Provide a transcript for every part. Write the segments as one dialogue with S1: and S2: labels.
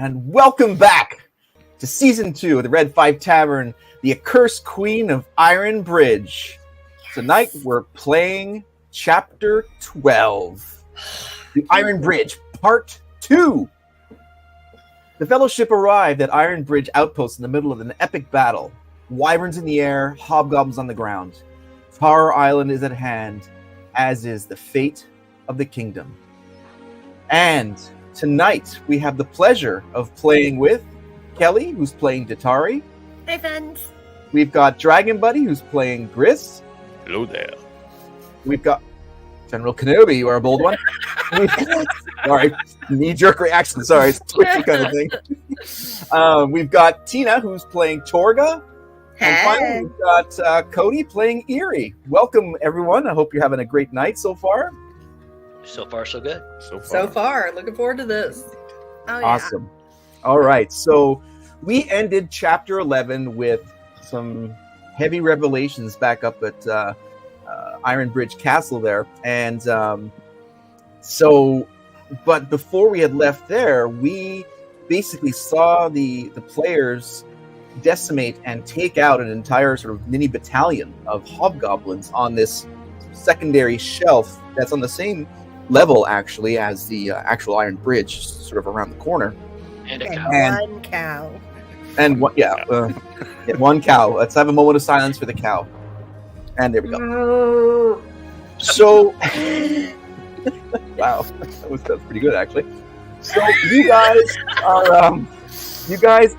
S1: and welcome back to Season 2 of the Red 5 Tavern, the Accursed Queen of Iron Bridge. Tonight we're playing Chapter 12, the Iron Bridge, Part 2. The Fellowship arrived at Iron Bridge Outpost in the middle of an epic battle. Wyverns in the air, hobgoblins on the ground. Tower Island is at hand, as is the fate of the kingdom. And tonight we have the pleasure of playing with Kelly, who's playing Datari.
S2: Hi, friends.
S1: We've got Dragon Buddy, who's playing Gris.
S3: Hello there.
S1: We've got General Kenobi, you are a bold one. Sorry, knee-jerk reaction. Sorry, it's a twitchy kind of thing. We've got Tina, who's playing Torga. And finally, we've got Cody playing Eerie. Welcome, everyone. I hope you're having a great night so far.
S3: So far, so good.
S4: So far. Looking forward to this.
S2: Oh, yeah.
S1: Awesome. All right, so we ended Chapter 11 with some heavy revelations back up at Iron Bridge Castle there. And but before we had left there, we basically saw the players decimate and take out an entire sort of mini battalion of hobgoblins on this secondary shelf that's on the same level, actually, as the actual Iron Bridge, sort of around the corner.
S3: And a cow.
S2: One cow.
S1: And one cow. Let's have a moment of silence for the cow. And there we go. So, wow, that's pretty good, actually. So you guys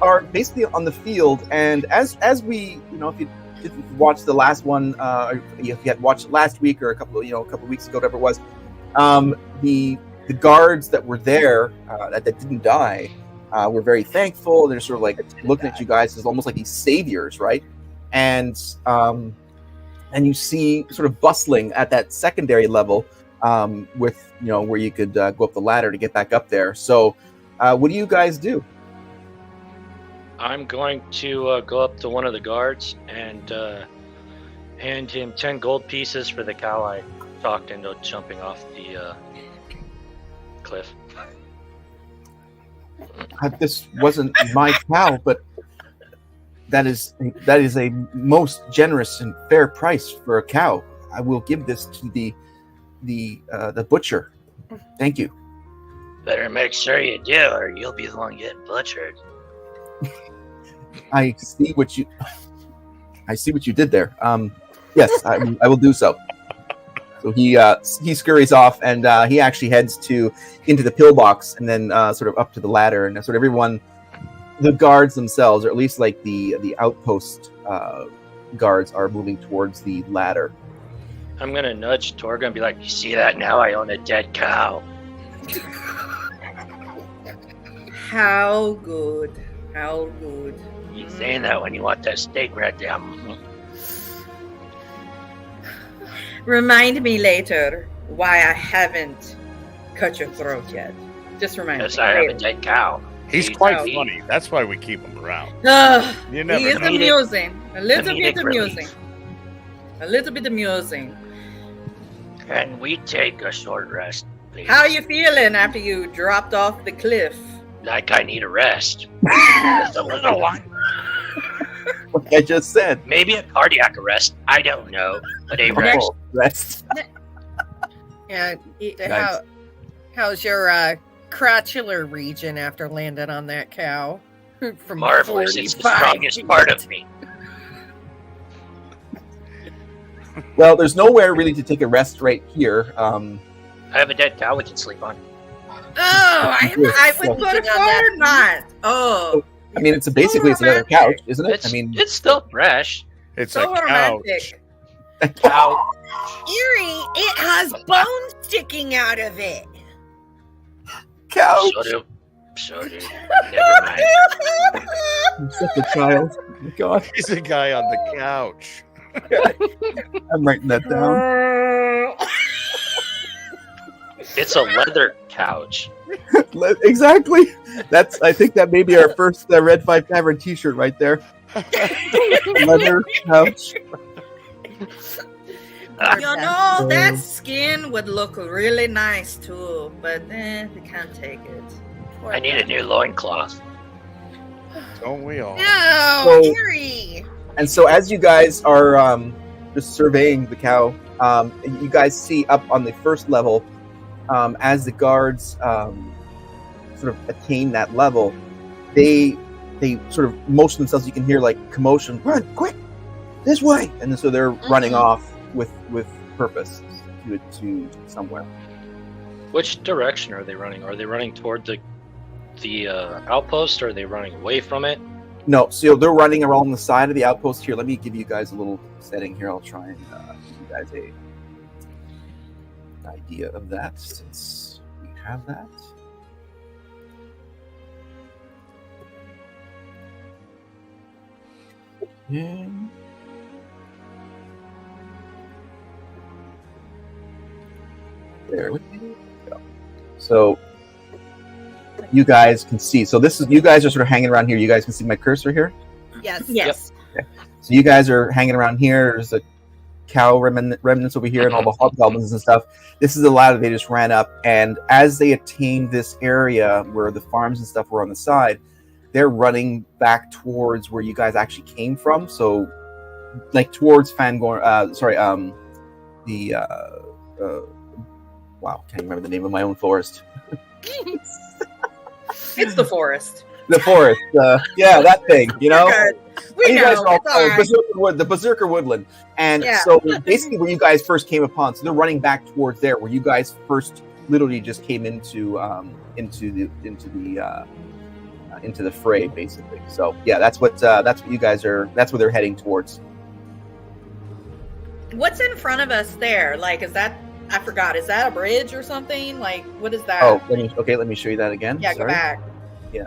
S1: are basically on the field, and as we, if you didn't watch the last one, or if you had watched it last week or a couple of weeks ago, whatever it was, the guards that were there that didn't die were very thankful. They're sort of like looking at you guys as almost like these saviors, right? And you see sort of bustling at that secondary level with where you could go up the ladder to get back up there. So what do you guys do?
S3: I'm going to go up to one of the guards and hand him 10 gold pieces for the cow I talked into jumping off the cliff.
S1: This wasn't my cow, but that is a most generous and fair price for a cow. I will give this to the butcher. Thank you.
S3: Better make sure you do, or you'll be the one getting butchered.
S1: I see what you did there. Yes, I will do so. So he scurries off, and he actually heads into the pillbox, and then sort of up to the ladder, and sort of everyone, the guards themselves, or at least like the outpost guards, are moving towards the ladder.
S3: I'm gonna nudge Torga and be like, "You see that? Now I own a dead cow."
S4: How good. How good.
S3: You saying that when you want that steak right there.
S4: Remind me later why I haven't cut your throat yet. Just remind me.
S3: Yes, I have a dead cow.
S5: He's quite funny. That's why we keep him around.
S4: He
S5: You never
S4: is
S5: know.
S4: amusing. A little bit
S3: Comedic
S4: amusing.
S3: relief.
S4: A little bit amusing.
S3: Can we take a short rest, please?
S4: How are you feeling after you dropped off the cliff?
S3: Like I need a rest.
S1: What I just said.
S3: Maybe a cardiac arrest. I don't know. But a rest.
S1: Rest.
S2: Yeah.
S1: Nice.
S2: How's your crotchular region after landing on that cow? From
S3: Marvelous. It's the
S2: 45
S3: strongest
S2: feet.
S3: part of me.
S1: Well, there's nowhere really to take a rest right here.
S3: I have a dead cow we can sleep on.
S4: Oh, I would
S2: Sleeping on
S4: prefer not. Oh,
S1: I mean, it's another couch, isn't it?
S3: It's still fresh.
S5: It's
S4: so
S5: a couch.
S4: romantic.
S3: A cow.
S2: Eerie, it has bones sticking out of it.
S1: Couch.
S3: So do. Never mind.
S1: I'm such a child. Oh my God,
S5: He's a guy on the couch.
S1: I'm writing that down.
S3: It's a leather couch.
S1: Exactly. I think that may be our first Red 5 Tavern T-shirt right there. Leather couch.
S4: That skin would look really nice too, but we can't take it.
S3: I need a new loincloth.
S5: Don't we all?
S2: No,
S1: So-
S2: Eerie.
S1: And so as you guys are just surveying the cow, you guys see up on the first level, as the guards sort of attain that level, they sort of motion themselves. You can hear like commotion. Run quick, this way! And so they're running off with purpose to somewhere.
S3: Which direction are they running? Are they running toward the outpost, or are they running away from it?
S1: No, so they're running around the side of the outpost here. Let me give you guys a little setting here. I'll try and give you guys an idea of that since we have that. Yeah. There we go. So you guys can see. So this is, you guys are sort of hanging around here. You guys can see my cursor here.
S2: Yes.
S4: Yes.
S1: So you guys are hanging around here. There's a cow remnants over here and all the hobgoblins and stuff. This is the ladder they just ran up. And as they attained this area where the farms and stuff were on the side, they're running back towards where you guys actually came from. So like towards Fangorn, wow, can't remember the name of my own forest.
S4: It's the forest.
S1: The forest, yeah, that thing, you know?
S4: Good. We
S1: You
S4: know.
S1: guys are all
S4: It's all right.
S1: the Berserker Woodland. And
S4: Yeah.
S1: so basically where you guys first came upon, so they're running back towards there where you guys first literally just came into the fray, basically. So yeah, that's what you guys are, that's where they're heading towards.
S4: What's in front of us there? Like, is that, I forgot, is that a bridge or something? Like, what is that?
S1: Oh, let me show you that again.
S4: Yeah,
S1: Sorry.
S4: go back.
S1: Yeah.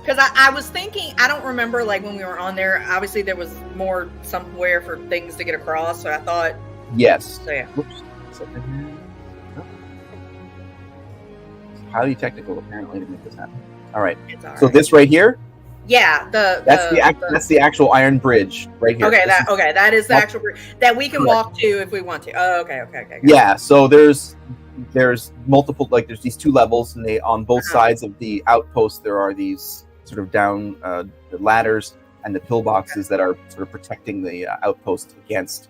S4: Because I was thinking, I don't remember, like, when we were on there, obviously there was more somewhere for things to get across, so I thought,
S1: Yes.
S4: so yeah.
S1: Whoops. Something here. Oh. It's highly technical, apparently, to make this happen. All right.
S4: It's all
S1: So
S4: right.
S1: this right here,
S4: Yeah,
S1: that's the actual iron bridge right here.
S4: Okay,
S1: This is-
S4: that is the
S1: That's-
S4: actual bridge that we can
S1: Correct.
S4: walk to if we want to. Oh, okay.
S1: Yeah, so there's multiple, like there's these two levels, and they on both
S4: Uh-huh.
S1: sides of the outpost there are these sort of down the ladders and the pillboxes that are sort of protecting the outpost against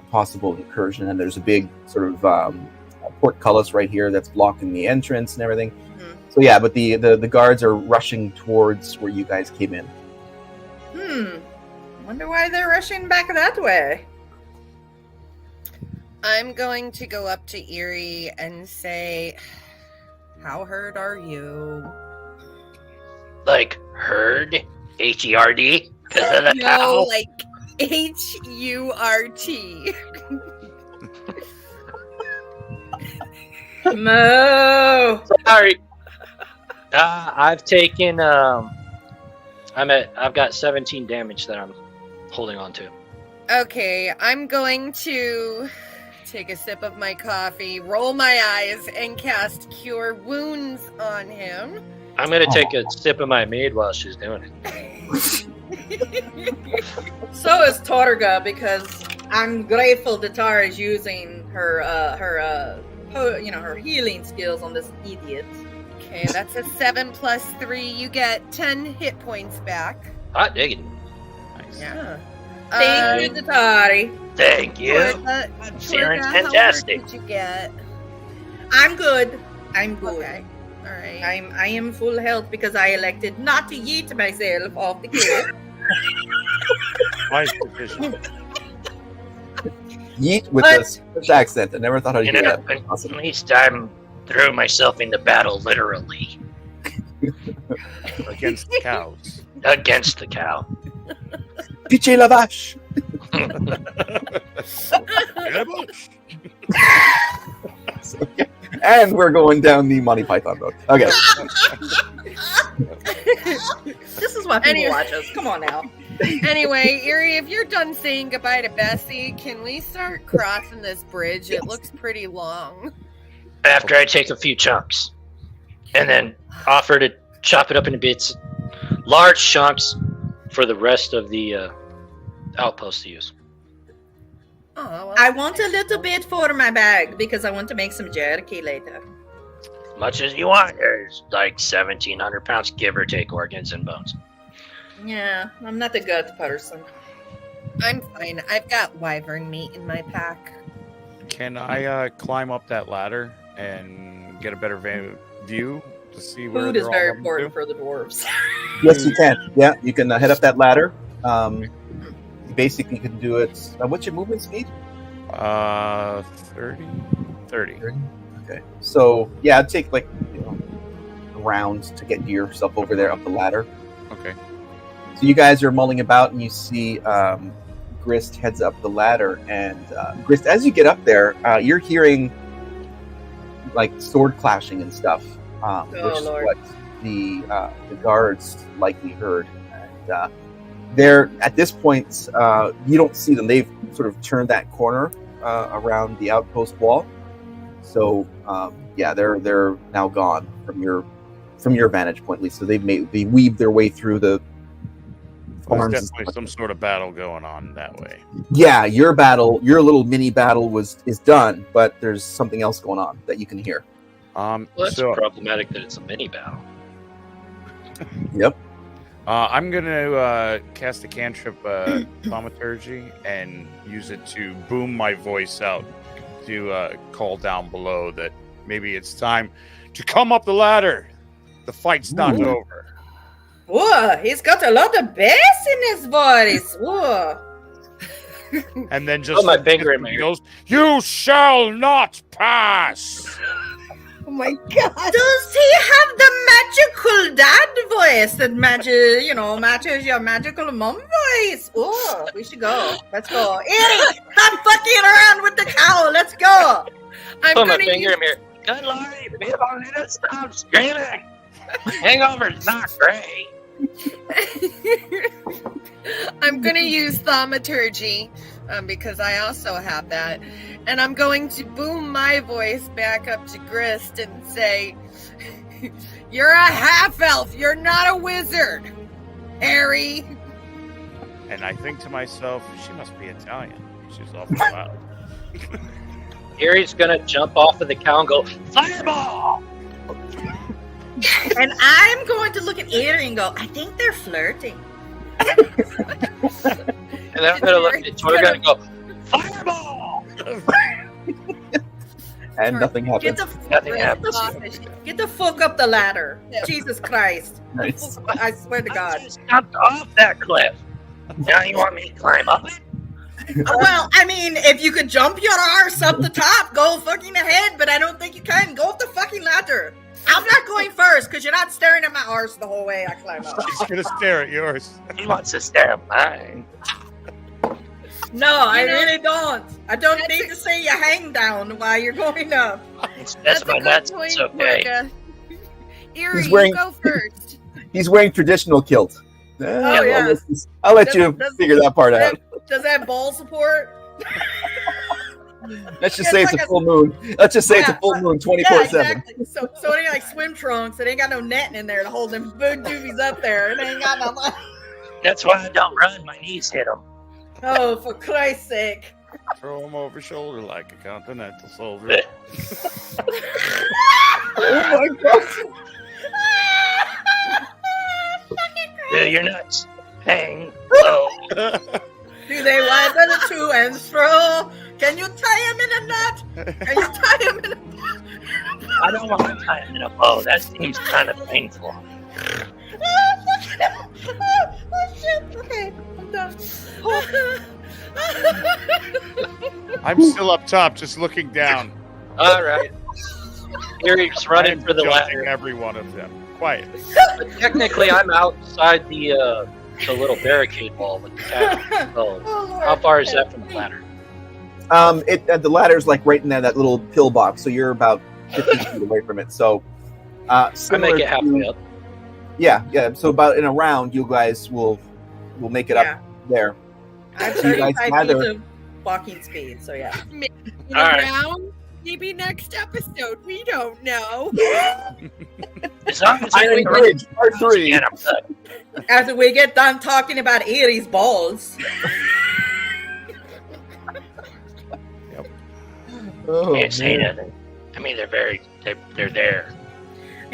S1: possible incursion. And there's a big sort of portcullis right here that's blocking the entrance and everything.
S4: Mhm.
S1: So yeah, but the guards are rushing towards where you guys came in.
S4: Wonder why they're rushing back that way.
S2: I'm going to go up to Eerie and say, how hurt are you?
S3: Like herd? H-E-R-D? Because of the
S2: No,
S3: cow?
S2: like H-U-R-T.
S4: Moo.
S3: Sorry. I've taken I've got 17 damage that I'm holding on to.
S2: Okay, I'm going to take a sip of my coffee, roll my eyes, and cast Cure Wounds on him.
S3: I'm gonna take a sip of my mead while she's doing it.
S4: So is Torga, because I'm grateful that Tara is using her healing skills on this idiot.
S2: Okay, that's a 7 plus 3. You get 10 hit points back.
S3: Hot diggity. Nice.
S2: Yeah.
S4: Thank you, Tari.
S3: Thank you. Siren's fantastic.
S2: What did you get?
S4: I'm good. I'm good.
S2: Okay. All right.
S4: I am full health because I elected not to yeet myself off the cliff.
S5: Wise decision.
S1: Yeet with a Scottish accent. I never thought I'd
S3: You
S1: do
S3: know,
S1: that. Awesome.
S3: at least I'm throwing myself into battle literally
S5: Against the cows.
S3: against the cow.
S1: Piche la vache.
S5: In a bush.
S1: And we're going down the Monty Python road. Okay.
S4: This is why people
S2: Anyway.
S4: watch us. Come on now.
S2: Anyway, Eerie, if you're done saying goodbye to Bessie, can we start crossing this bridge? It looks pretty long.
S3: After I take a few chunks, and then offer to chop it up into bits, large chunks, for the rest of the outpost to use.
S2: Oh, well,
S4: I want a little bit for my bag because I want to make some jerky later.
S3: much as you want. There's like 1,700 pounds, give or take, organs and bones.
S4: Yeah, I'm not the gut person.
S2: I'm fine. I've got wyvern meat in my pack.
S5: Can I climb up that ladder and get a better view to see where
S4: Food
S5: they're
S4: is
S5: all
S4: very
S5: heading
S4: important
S5: to?
S4: for the dwarves.
S1: Yes, you can. Yeah, you can head up that ladder. You basically can do it. What's your movement speed?
S5: 30.
S1: Okay. So yeah, it'd take like a round to get yourself over there up the ladder.
S5: Okay.
S1: So you guys are mulling about, and you see Grist heads up the ladder. And Grist, as you get up there, you're hearing like sword clashing and stuff, which is
S4: Lord.
S1: what the guards likely heard. And they're at this point, you don't see them. They've sort of turned that corner around the outpost wall. So yeah, they're now gone from your vantage point, at least. So they weave their way through the farms.
S5: There's definitely some sort of battle going on that way.
S1: Yeah, your little mini battle is done, but there's something else going on that you can hear.
S3: Well, that's
S5: So
S3: problematic that it's a mini battle.
S1: Yep.
S5: I'm gonna cast a cantrip thaumaturgy and use it to boom my voice out to call down below that maybe it's time to come up the ladder. The fight's not
S1: Ooh.
S5: over.
S4: Whoa, he's got a lot of bass in his voice. Whoa.
S5: And then just
S3: Put my finger in my
S5: he
S3: ear.
S5: goes, "You shall not pass."
S2: Oh my god.
S4: Does he have the magical dad voice that matches your magical mom voice? Oh, we should go. Let's go. Eddie, stop fucking around with the cow. Let's go.
S2: I'm
S3: Put my
S2: gonna
S3: finger
S2: use,
S3: in my ear. Good lordy, people need to stop screaming. Hangover's not great.
S2: I'm gonna use thaumaturgy because I also have that, and I'm going to boom my voice back up to Grist and say, "You're a half elf. You're not a wizard, Harry."
S5: And I think to myself, she must be Italian. She's awful loud.
S3: Harry's gonna jump off of the cow and go, fireball!
S4: And I'm going to look at Eddie and go, I think they're flirting.
S3: And then I'm gonna look at Torga and go, fireball!
S1: And nothing
S4: Get
S1: happens.
S4: the,
S3: Nothing
S4: get
S3: happens.
S4: get the fuck up the ladder.
S2: Yeah.
S4: Jesus Christ.
S1: Nice.
S4: I swear to
S3: I
S4: God.
S3: just jumped off that cliff. Now you want me to climb up it?
S4: Well, I mean, if you could jump your arse up the top, go fucking ahead, but I don't think you can. Go up the fucking ladder. I'm not going first because you're not staring at my arse the whole way I climb up.
S5: She's gonna stare at yours.
S3: He wants to stare at mine.
S4: No, I
S2: You know,
S4: really don't. I don't
S2: that's
S4: need to see you hang down while you're going up.
S3: That's my
S2: a good
S3: nuts.
S2: point,
S3: It's okay.
S2: Torga. Erie,
S1: He's wearing-
S2: you go first.
S1: He's wearing traditional kilt.
S4: Oh, yeah.
S1: I'll let you figure that part out.
S4: Does that ball support?
S1: Let's just
S4: It's
S1: say it's
S4: like
S1: a
S4: a-
S1: full moon. Let's just say it's a
S4: Yeah,
S1: full moon,
S4: Yeah,
S1: 24/7.
S4: exactly. So it ain't like swim trunks. It ain't got no netting in there to hold them big doobies up there. It ain't got no.
S3: That's why I don't run. My knees hit him.
S4: Oh, for Christ's sake!
S5: Throw him over shoulder like a continental soldier.
S1: Oh my god!
S3: Do your nuts hang low?
S4: Do they widen to and fro? Can you tie him in a knot? Can you tie him in a?
S3: I don't want to tie him in a bow. That seems kind of painful.
S4: Oh shit! Okay, I'm done.
S5: I'm still up top, just looking down.
S3: All right. Eric's running
S5: I'm
S3: for the
S5: judging
S3: ladder.
S5: every one of them. Quiet.
S3: But technically, I'm outside the little barricade wall with the cat. So,
S4: Oh, Lord.
S3: how far is that from the ladder?
S1: The ladder's like right in that little pillbox, so you're about 50 feet away from it. So,
S3: I
S1: similar
S3: make it halfway
S1: to-
S3: up.
S1: Yeah. So about in a round, you guys will make it
S4: Yeah.
S1: up there.
S4: I have
S1: So you guys
S4: 35
S1: gather-
S4: feet of walking speed, so yeah.
S3: Alright.
S2: Around, maybe next episode. We don't know.
S3: As long as
S1: Iron Bridge, part 3.
S3: And I'm good.
S4: After we get done talking about Erie's balls.
S1: Oh,
S3: Can't say
S1: man.
S3: nothing. I mean, they're there.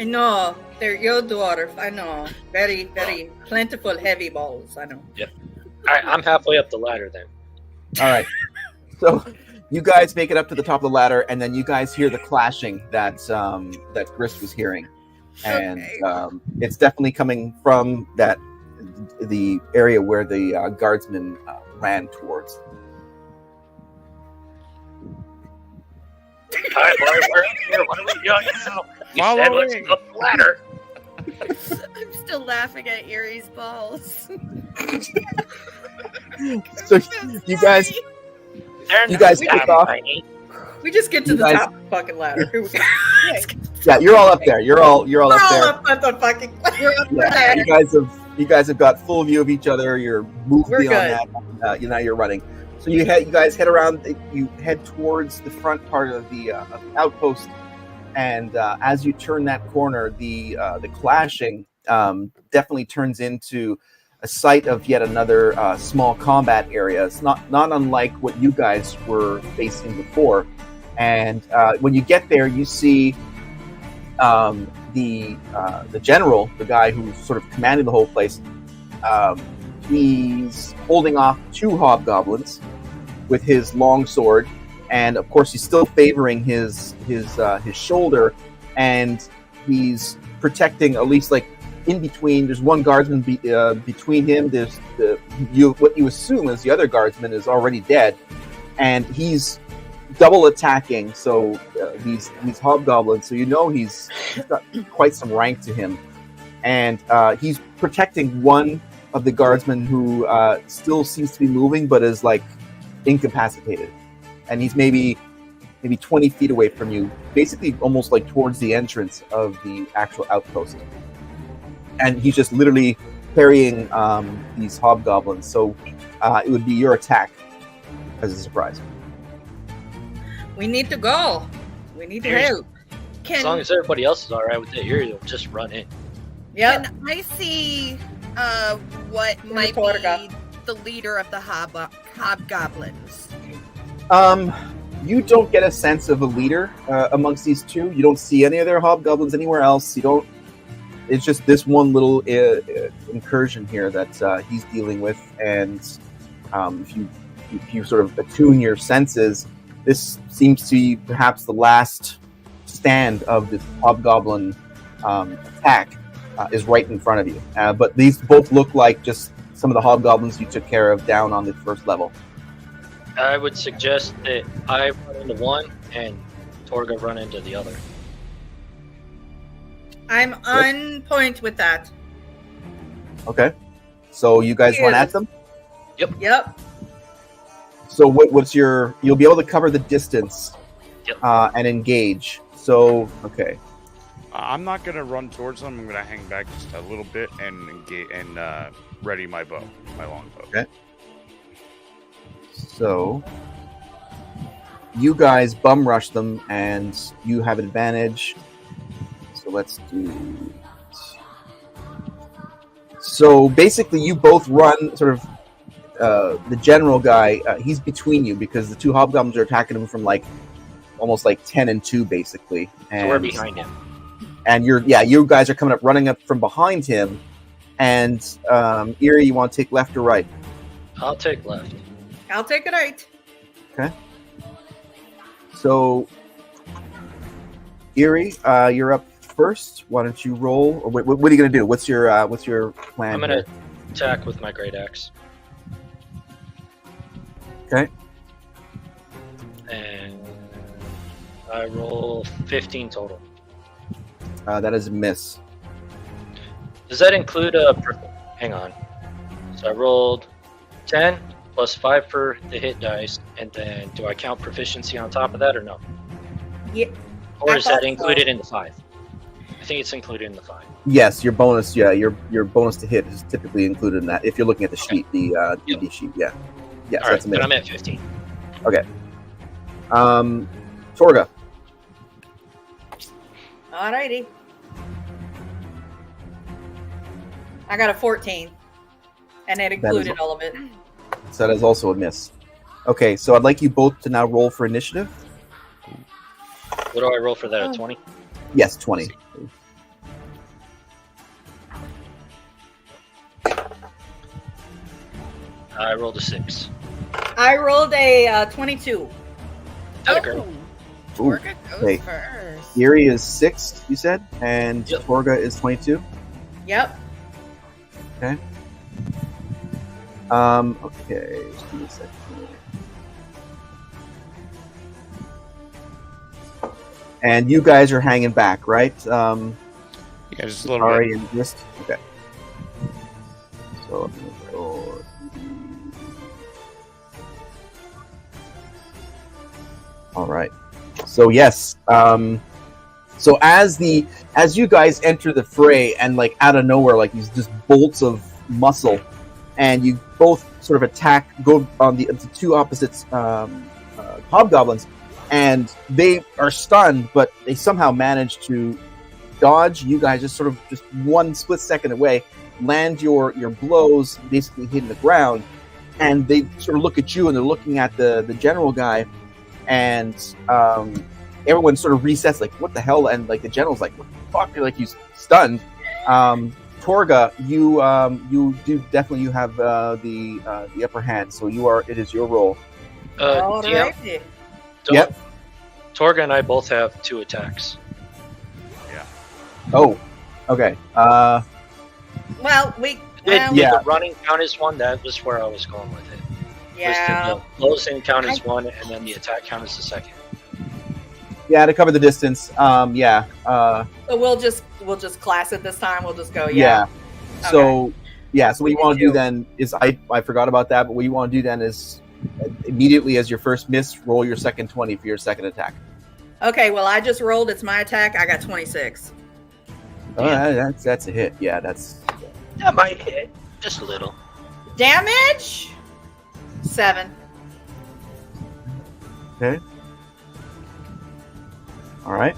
S4: I know. They're your dwarf. I know. Very, very plentiful, heavy balls. I know.
S3: Alright, I'm halfway up the ladder then.
S1: All right. So you guys make it up to the top of the ladder, and then you guys hear the clashing that that Grist was hearing, and it's definitely coming from the area where the guardsman ran towards.
S3: Alright, we're here. What are we doing? You said let's go up the ladder.
S2: I'm still laughing at Erie's balls.
S1: So you guys kick off.
S4: We just get to
S1: You
S4: the
S1: guys-
S4: top of the fucking ladder. Here we go.
S1: Yeah, you're all up there. You're all
S4: We're
S1: up
S4: all
S1: there.
S4: up at the fucking
S1: Yeah, you guys have got full view of each other. You're moved
S4: We're
S1: beyond that. Now you're running. So you guys head around. You head towards the front part of the outpost, and as you turn that corner, the clashing definitely turns into a site of yet another small combat area. It's not unlike what you guys were facing before. And when you get there, you see the general, the guy who's sort of commanding the whole place. He's holding off 2 hobgoblins with his long sword, and of course he's still favoring his shoulder, and he's protecting, at least like in between. There's one guardsman between him. There's what you assume is the other guardsman is already dead, and he's double attacking. So these hobgoblins. So you know he's got quite some rank to him, and he's protecting one of the guardsmen who still seems to be moving, but is like incapacitated, and he's maybe 20 feet away from you, basically almost like towards the entrance of the actual outpost. And he's just literally parrying these hobgoblins. So it would be your attack as a surprise.
S4: We need to go. We need to
S3: Here's-
S4: help.
S3: As long as everybody else is alright with it, you'll just run in.
S4: Yep.
S2: Can I see what might
S4: Torga.
S2: be the leader of the hobgoblins?
S1: You don't get a sense of a leader amongst these two. You don't see any other hobgoblins anywhere else. You don't. It's just this one little incursion here that he's dealing with, and if you sort of attune your senses, this seems to be perhaps the last stand of this hobgoblin attack is right in front of you. But these both look like just some of the hobgoblins you took care of down on the first level.
S3: I would suggest that I run into one and Torga run into the other.
S4: I'm on point with that.
S1: Okay. So you guys run at them?
S4: Yep.
S1: So what's your... You'll be able to cover the distance
S3: Yep.
S1: and engage. So, okay.
S5: I'm not gonna run towards them. I'm gonna hang back just a little bit and engage and ready my bow, my longbow.
S1: Okay. So you guys bum rush them, and you have advantage. So let's do. So basically, you both run sort of. The general guy, he's between you because the 2 hobgoblins are attacking him from like almost like 10 and 2, basically. And,
S3: So we're behind him.
S1: And you guys are coming up, running up from behind him. And Erie, you want to take left or right?
S3: I'll take left.
S4: I'll take it right.
S1: Okay. So, Erie, you're up first. Why don't you roll? Or what are you going to do? What's your plan?
S3: I'm gonna attack with my great axe.
S1: Okay.
S3: And I roll 15 total.
S1: That is a miss.
S3: Does that include a... Hang on. So I rolled 10 plus 5 for the hit dice, and then do I count proficiency on top of that or no?
S4: Yeah.
S3: Or
S4: I
S3: is
S4: thought
S3: that included in the 5? I think it's included in the 5.
S1: Yes, your bonus. Yeah, your bonus to hit is typically included in that. If you're looking at the sheet, the DD sheet. Yeah. Yes,
S3: All
S1: that's
S3: right,
S1: a miss.
S3: but I'm at 15.
S1: Torga.
S4: Alrighty. I got a 14. And it included all of it.
S1: So that is also a miss. Okay, so I'd like you both to now roll for initiative.
S3: What do I roll for that? A 20?
S1: Yes, 20.
S3: I rolled a 6.
S4: I rolled a 22.
S3: That girl.
S2: Oh, Torga goes
S1: Wait.
S2: first.
S1: Yuri is 6, you said, and
S3: Yep.
S1: Torga is 22.
S4: Yep.
S1: Okay. Just give me a second here. And you guys are hanging back, right?
S5: Yeah, just a little
S1: Ari
S5: bit.
S1: and Grist. Okay. So, all right. So yes. So as you guys enter the fray, and like out of nowhere, like these just bolts of muscle, and you both sort of go on the two opposites hobgoblins, and they are stunned, but they somehow manage to dodge. You guys just one split second away, land your blows, basically hitting the ground, and they sort of look at you, and they're looking at the general guy, and everyone sort of resets, like, what the hell? And like the general's like, what the fuck? Like, he's stunned. Torga, you have the upper hand, so it is your roll.
S4: All
S3: DM,
S4: righty.
S1: Yep.
S3: Torga and I both have 2 attacks.
S1: Oh, okay.
S4: Well,
S3: Did
S1: Yeah.
S3: the running count as 1? That was where I was going with it.
S4: yeah.
S3: The closing count is 1, and then the attack count is the 2nd.
S1: Yeah, to cover the distance. Yeah.
S4: So we'll just class it this time. We'll just go.
S1: Yeah.
S4: Yeah.
S1: So, yeah. So what you
S4: We
S1: want to
S4: do.
S1: do then is I forgot about that, but what you want to do then is immediately as your first miss, roll your second 20 for your second attack.
S4: Okay. Well, I just rolled. It's my attack. I got 26.
S1: Oh, that's a hit. Yeah, that's.
S3: That might hit. Just a little.
S4: Damage 7.
S1: Okay. All right.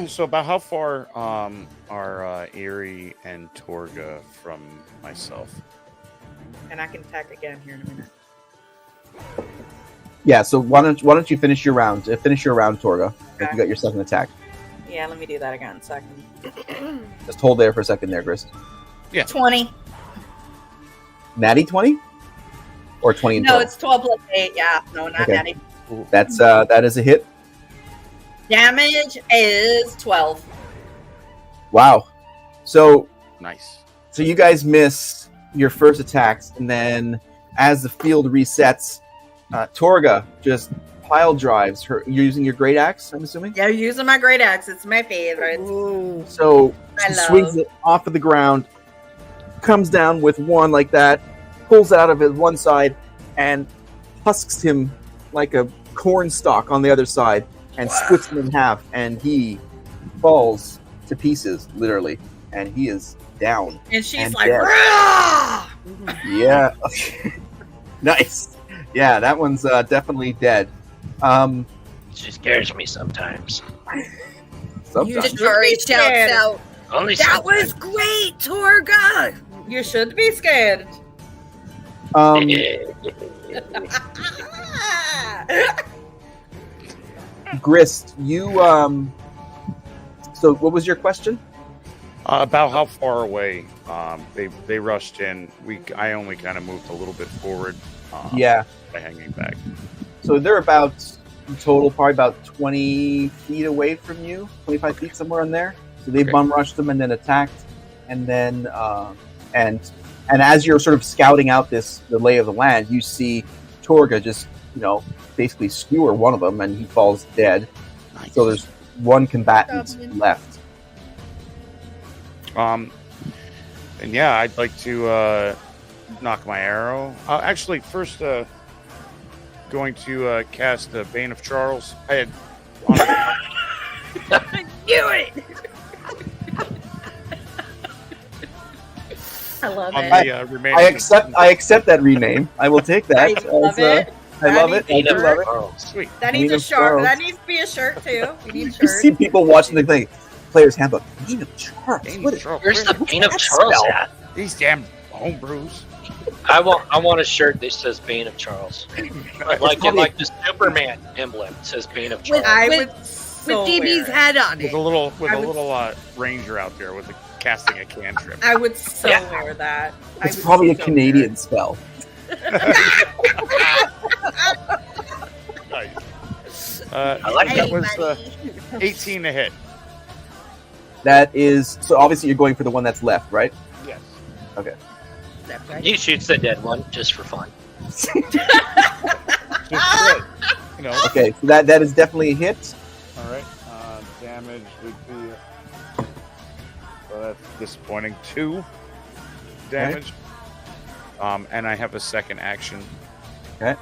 S5: So about how far are Erie and Torga from myself?
S4: And I can attack again here in a minute.
S1: Yeah. So why don't you finish your round? Finish your round, Torga. If
S4: Okay.
S1: you got your second attack.
S4: Yeah. Let me do that again. So I can.
S1: Just hold there for a second, there, Grist.
S4: 20.
S1: Natty 20, or 20 and
S4: No,
S1: 12?
S4: it's 12 plus 8. Yeah. No, not
S1: Okay.
S4: natty.
S1: That is a hit.
S4: Damage is 12.
S1: Wow. So
S5: Nice.
S1: you guys miss your first attacks, and then as the field resets, Torga just pile drives her. You're using your great axe, I'm assuming.
S4: Yeah, using my great axe. It's my favorite.
S1: So
S4: I
S1: she
S4: love.
S1: swings it off of the ground, comes down with one like that, pulls it out of his one side, and husks him like a corn stalk on the other side, and splits him in half, and he falls to pieces, literally, and he is down.
S4: And she's
S1: And
S4: like,
S1: dead.
S4: "Rah!"
S1: Yeah. Nice. Yeah, that one's definitely dead.
S3: She scares me sometimes.
S1: Sometimes.
S2: Jatari shouts
S4: scared.
S2: out,
S3: Only
S2: "That was
S3: sometimes.
S2: great, Torga!"
S4: You should be scared.
S1: Grist, you so what was your question?
S5: About how far away they rushed in. I only kind of moved a little bit forward.
S1: Yeah.
S5: By hanging back.
S1: So they're about in total probably about 20 feet away from you, 25 feet somewhere in there. So they
S5: Okay.
S1: bum rushed them and then attacked, and then and as you're sort of scouting out the lay of the land, you see Torga just basically skewer one of them, and he falls dead.
S5: Nice.
S1: So there's one combatant
S2: Goblin.
S1: left.
S5: And yeah, I'd like to knock my arrow. Actually, first going to cast the Bane of Charles. I had
S2: I knew it!
S4: I love
S5: on
S4: it.
S5: the remaining.
S1: I accept that rename. I will take that.
S4: I love it.
S1: I love it. I
S4: Bane
S1: do
S4: of
S1: love it.
S3: Charles.
S5: Sweet.
S4: That needs
S1: Bane
S4: a
S1: of
S4: shirt.
S1: Charles.
S4: That needs to be a shirt too. We need
S1: You
S4: shirts.
S1: see people watching the thing. Player's handbook. Bane of Charles.
S5: Bane
S1: What
S5: of
S1: is-
S5: Charles.
S3: Where's the
S1: What's
S3: Bane of
S1: that
S3: Charles
S1: spell?
S3: at?
S5: These damn homebrews.
S3: I want a shirt that says Bane of Charles. Like the Superman emblem says Bane of Charles.
S4: I
S2: With-
S4: would so
S2: With DB's
S4: wear it.
S2: head on
S5: With
S2: it.
S5: a little
S4: I would-
S5: ranger out there with a casting a cantrip.
S4: I would so wear that.
S1: It's probably a Canadian spell.
S5: Nice.
S3: I like
S5: that
S2: Hey,
S5: was
S2: buddy.
S5: 18 to hit.
S1: That is so. Obviously, you're going for the one that's left, right?
S5: Yes.
S4: That's right.
S3: He shoots the dead one just for fun.
S5: Just good. You know.
S1: Okay, so that is definitely a hit.
S5: All right. Damage would be. So that's disappointing. 2 damage. And I have a second action.
S1: Okay.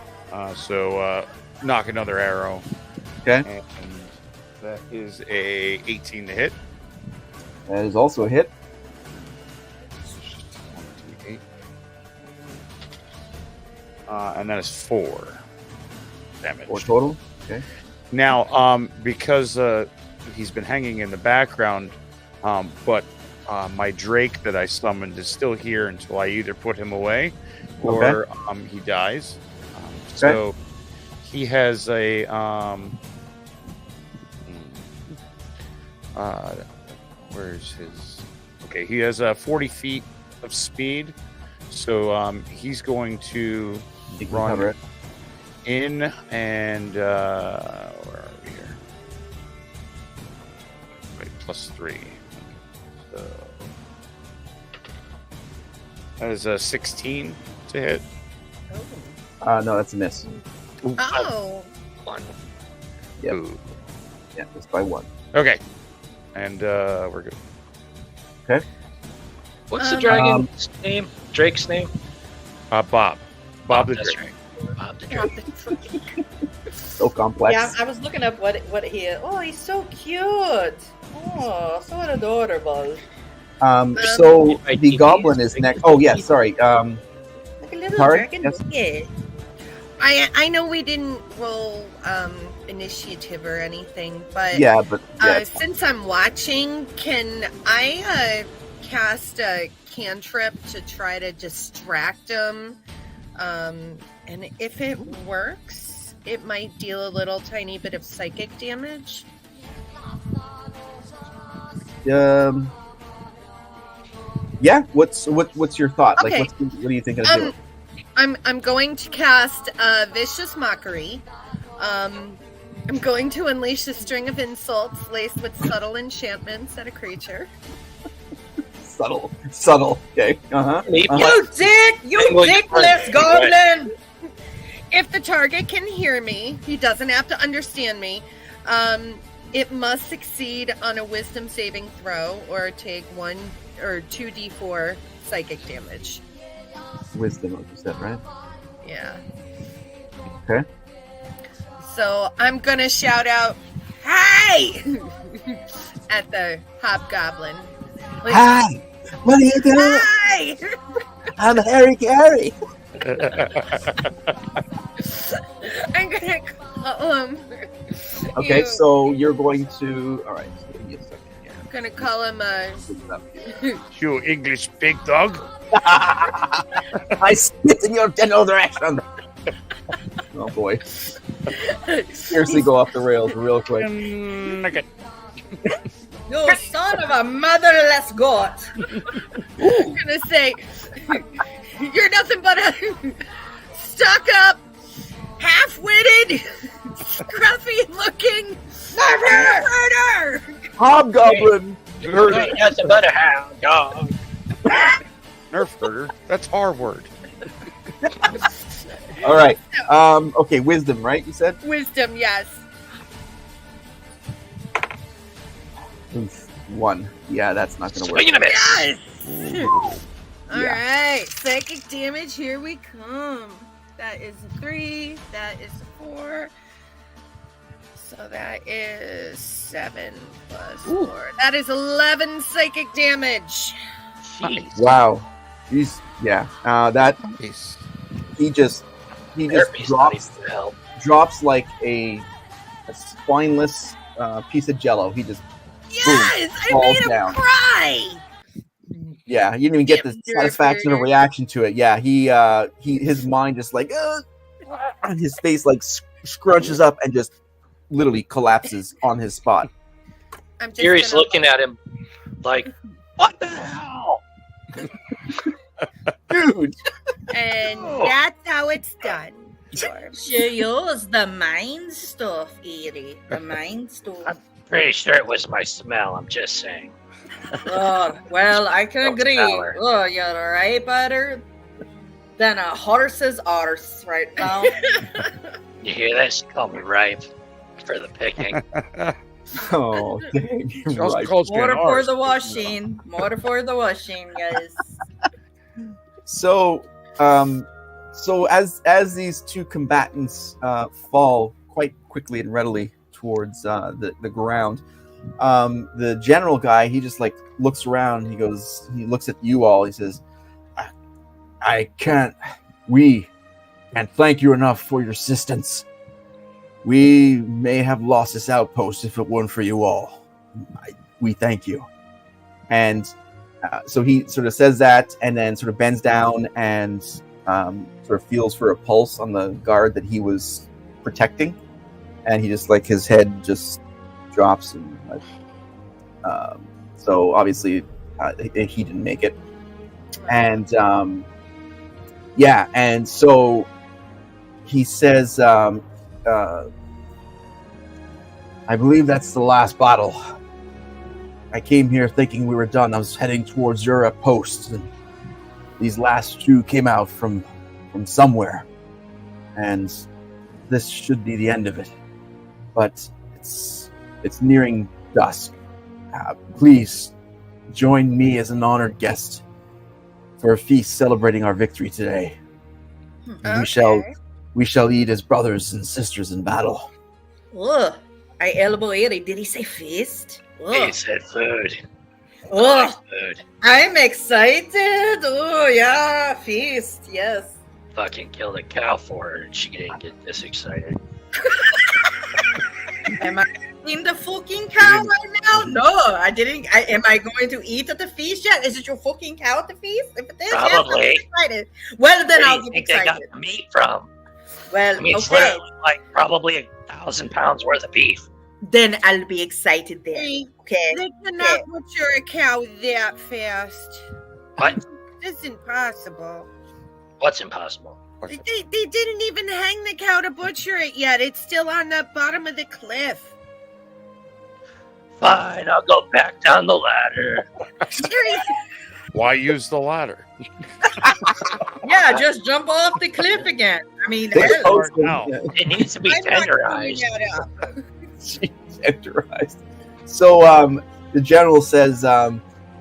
S5: So knock another arrow.
S1: Okay.
S5: And that is a 18 to hit.
S1: That is also a hit.
S5: And that is 4 damage.
S1: 4 total. Okay.
S5: Now, because he's been hanging in the background, but my Drake that I summoned is still here until I either put him away or he dies. So he has a where's his? Okay, he has 40 feet of speed, so he's going to
S1: You can
S5: run
S1: cover it.
S5: in and where are we here? Wait, +3. So that is a 16 to hit.
S1: No, that's a miss.
S2: Oh.
S3: 1.
S1: Yep.
S5: Ooh.
S1: Yeah, just by 1.
S5: Okay, and we're good.
S3: What's the dragon's name? Drake's name?
S5: Bob the
S3: that's
S5: Drake.
S3: right. Bob the Drake.
S1: So complex.
S4: Yeah, I was looking up what he is. Oh, he's so cute. Oh, so adorable.
S1: So
S3: I
S1: the
S3: think
S1: goblin
S3: he's
S1: is next. Oh yeah, sorry.
S4: Like a little
S1: Tarek,
S4: dragon.
S1: yes.
S4: Yeah.
S2: I know we didn't roll initiative or anything, but
S1: Yeah, but yeah.
S2: since I'm watching, can I cast a cantrip to try to distract him? And if it works, it might deal a little tiny bit of psychic damage.
S1: Yeah. What's your thought?
S2: Okay.
S1: Like, what are you thinking of doing?
S2: I'm going to cast Vicious Mockery. I'm going to unleash a string of insults laced with subtle enchantments at a creature.
S1: Subtle. Okay.
S4: You dick! You
S3: Well, you-
S4: dickless goblin!
S2: If the target can hear me, he doesn't have to understand me. It must succeed on a wisdom saving throw or take 1 or 2d4 psychic damage.
S1: Wisdom, like you said, right?
S2: Yeah.
S1: Okay.
S2: So I'm gonna shout out, "Hey!" at the hobgoblin. Like,
S1: Hi. What are you doing?
S2: Hi!
S1: I'm Harry Carey.
S2: I'm gonna call him.
S1: Okay,
S2: You-
S1: so you're going to. All right. So give me a second here.
S2: I'm gonna call him.
S1: Look it up here.
S5: You English big dog.
S1: I spit in your general direction. Oh boy. Seriously, go off the rails real quick.
S5: Okay.
S4: You son of a motherless goat!
S2: I'm gonna say, "You're nothing but a stuck-up, half-witted, scruffy-looking murderer."
S1: Hobgoblin.
S3: That's about a hound dog.
S5: Nerf herder. That's our word.
S1: All right. Okay, wisdom, right? You said.
S2: Wisdom, yes.
S1: Oof, 1. Yeah, that's not gonna work.
S3: Swing and a miss.
S2: Yes. All
S1: Yeah.
S2: right, psychic damage. Here we come. That is a 3. That is a 4. So that is 7 plus 4. That is 11 psychic damage.
S3: Jeez.
S1: Wow. He's that
S5: Peace.
S1: he just
S3: Therapy's not
S1: drops
S3: even gonna help.
S1: drops like a spineless piece of jello. He just
S2: Yes, I
S1: falls
S2: made him
S1: down.
S2: cry.
S1: yeah, you didn't even get the
S2: Yeah,
S1: satisfaction of
S2: nerf
S1: reaction to it. Yeah, he his mind just like and his face like scrunches up and just literally collapses on his spot.
S2: I'm just
S3: Gary's
S2: gonna-
S3: looking at him like, What the hell?
S1: Dude.
S2: And
S3: Oh.
S2: that's how it's done. George.
S4: She used the mind stuff, Edie. The mind stuff.
S3: Pretty sure it was my smell. I'm just saying.
S4: Oh, well, I can
S3: Oh,
S4: agree.
S3: sour.
S4: Oh, you're right better than a horse's arse right now.
S3: You hear this? Call me ripe for the picking.
S1: Oh, dang. You're
S5: She also
S1: right.
S5: calls me
S4: More
S5: an
S4: for
S5: arse.
S4: the washing. More for the washing, guys.
S1: So, so as these two combatants fall quite quickly and readily towards the ground, the general guy, he just like looks around. He looks at you all. He says, we can't thank you enough for your assistance. We may have lost this outpost if it weren't for you all. We thank you." And so he sort of says that, and then sort of bends down and sort of feels for a pulse on the guard that he was protecting, and he just like his head just drops, and so obviously he didn't make it, and and so he says, "I believe that's the last battle. I came here thinking we were done. I was heading towards your outpost, and these last two came out from somewhere, and this should be the end of it. But it's nearing dusk. Please join me as an honored guest for a feast celebrating our victory today.
S2: Okay.
S1: We shall eat as brothers and sisters in battle."
S4: Ugh. I elbow Edie. Did he say feast?
S3: He
S4: Ugh.
S3: said food.
S4: Ugh.
S3: Food.
S4: I'm excited. Oh, yeah. Feast. Yes.
S3: Fucking killed a cow for her, and she didn't get this excited.
S4: Am I in the fucking cow right now? No, I didn't. Am I going to eat at the feast yet? Is it your fucking cow at the feast? If it is, yes, I'm
S3: Probably.
S4: excited. Well, then
S3: Where do
S4: I'll
S3: you
S4: get
S3: think they got
S4: excited.
S3: the meat from?
S4: Well,
S3: I mean, it's
S4: okay.
S3: literally like probably 1,000 pounds worth of beef.
S4: Then I'll be excited then.
S2: They
S4: Okay.
S2: cannot butcher a cow that fast.
S3: What?
S2: It's impossible.
S3: What's impossible?
S2: They didn't even hang the cow to butcher it yet. It's still on the bottom of the cliff.
S3: Fine, I'll go back down the ladder.
S2: Seriously.
S5: Why use the ladder?
S4: Yeah, just jump off the cliff again. I mean,
S1: They
S4: hell.
S1: post them,
S5: now.
S1: yeah.
S3: It needs to be
S2: I'm not
S3: tenderized.
S2: cleaning that up.
S1: Tenderized. So the general says,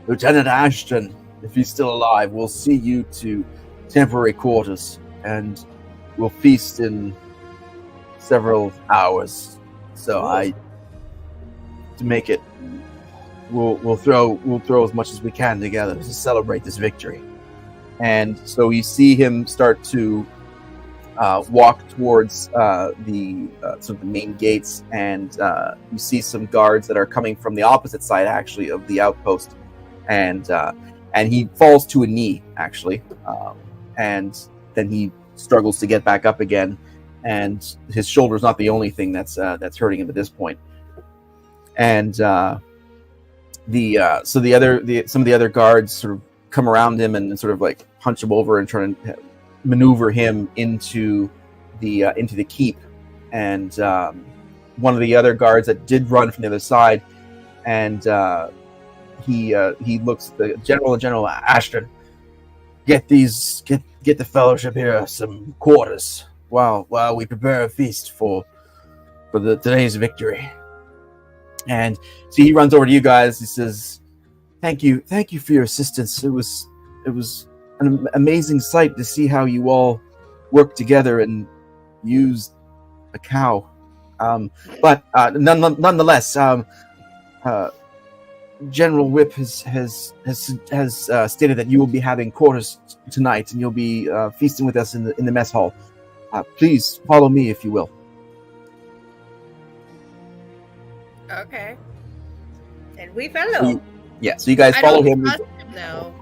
S1: "Lieutenant Ashton, if he's still alive, we'll see you to temporary quarters, and we'll feast in several hours. So to make it, we'll throw as much as we can together to celebrate this victory." And so you see him start to walk towards the sort of the main gates, and you see some guards that are coming from the opposite side, actually, of the outpost, and he falls to a knee, actually, and then he struggles to get back up again, and his shoulder's not the only thing that's hurting him at this point. And some of the other guards sort of come around him and sort of like punch him over and try to maneuver him into the keep. And one of the other guards that did run from the other side, and he looks at the General Ashton, get the fellowship here some quarters while we prepare a feast for today's victory. And so he runs over to you guys. He says, thank you for your assistance. It was an amazing sight to see how you all worked together and used a cow. But nonetheless, General Whip has stated that you will be having quarters tonight, and you'll be feasting with us in the mess hall. Please follow me, if you will.
S2: Okay.
S4: And we follow.
S1: So you guys
S2: I
S1: follow
S2: don't
S1: him.
S2: trust him, though.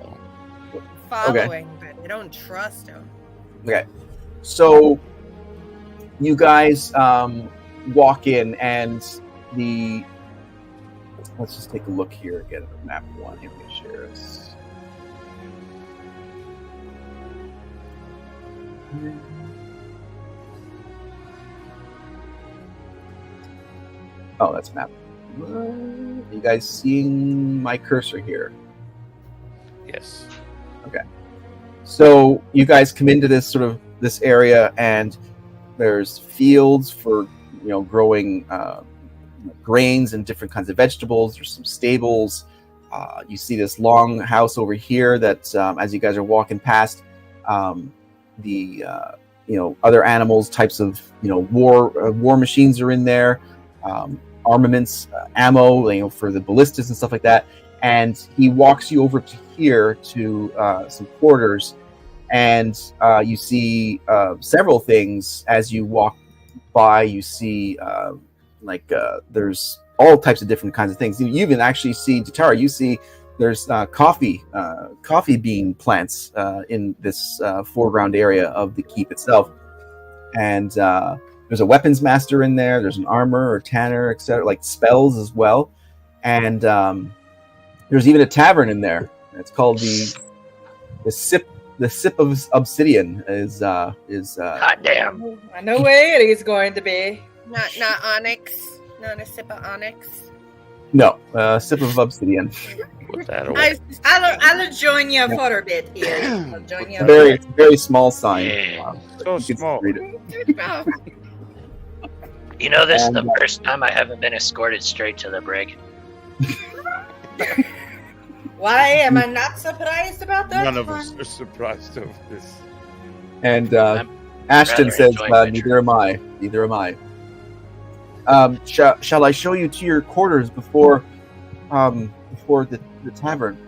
S2: Following, but I don't trust him.
S1: Okay. So you guys walk in, and the let's just take a look here again at map 1. Here we share this. Oh, that's map. You guys seeing my cursor here?
S5: Yes.
S1: So you guys come into this area, and there's fields for growing grains and different kinds of vegetables. There's some stables. You see this long house over here that, as you guys are walking past, the other animals, types of war machines are in there, armaments, ammo, for the ballistas and stuff like that. And he walks you over to here to some quarters, and you see several things as you walk by. You see there's all types of different kinds of things. You even actually see, Tatara, you see there's coffee bean plants in this foreground area of the keep itself. And there's a weapons master in there. There's an armor or tanner, etc., like spells as well. And there's even a tavern in there. It's called the sip of obsidian. Is
S3: Hot damn.
S4: I know where it is going to be.
S2: Not onyx. Not a sip of onyx.
S1: No, sip of obsidian.
S5: Put that away.
S4: I'll join you for a bit here. I'll join you.
S1: It's a very small sign.
S3: Yeah.
S5: So
S1: You can
S5: small.
S1: read it.
S2: Oh,
S3: You know, this is
S1: And,
S3: the first time I haven't been escorted straight to the brig.
S4: Why am I not surprised about that?
S5: None of us are surprised of this.
S1: And
S3: I'm
S1: Ashton
S3: rather
S1: says,
S3: enjoying
S1: "Neither am I. Neither am I." Shall I show you to your quarters before the tavern?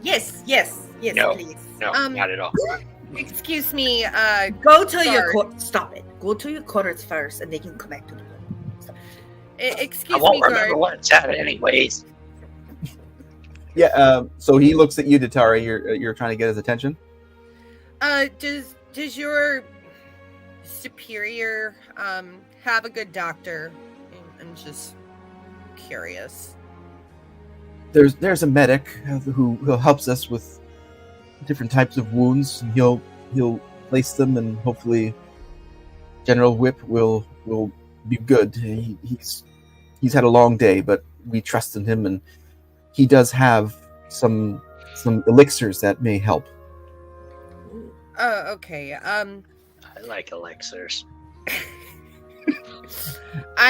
S4: Yes,
S3: No.
S4: please.
S3: No, not at all.
S2: excuse me.
S4: Go to your
S2: Guard.
S4: stop it. Go to your quarters first, and they can come back to the room.
S2: Excuse
S3: I won't
S2: me,
S3: remember
S2: guard.
S3: what it's at anyways.
S1: Yeah. So he looks at you, Tatara. You're trying to get his attention.
S2: Does your superior have a good doctor? I'm just curious.
S1: There's a medic who helps us with different types of wounds. He'll place them, and hopefully General Whip will be good. He's had a long day, but we trust in him, and he does have some elixirs that may help.
S2: Oh, okay.
S3: I like elixirs.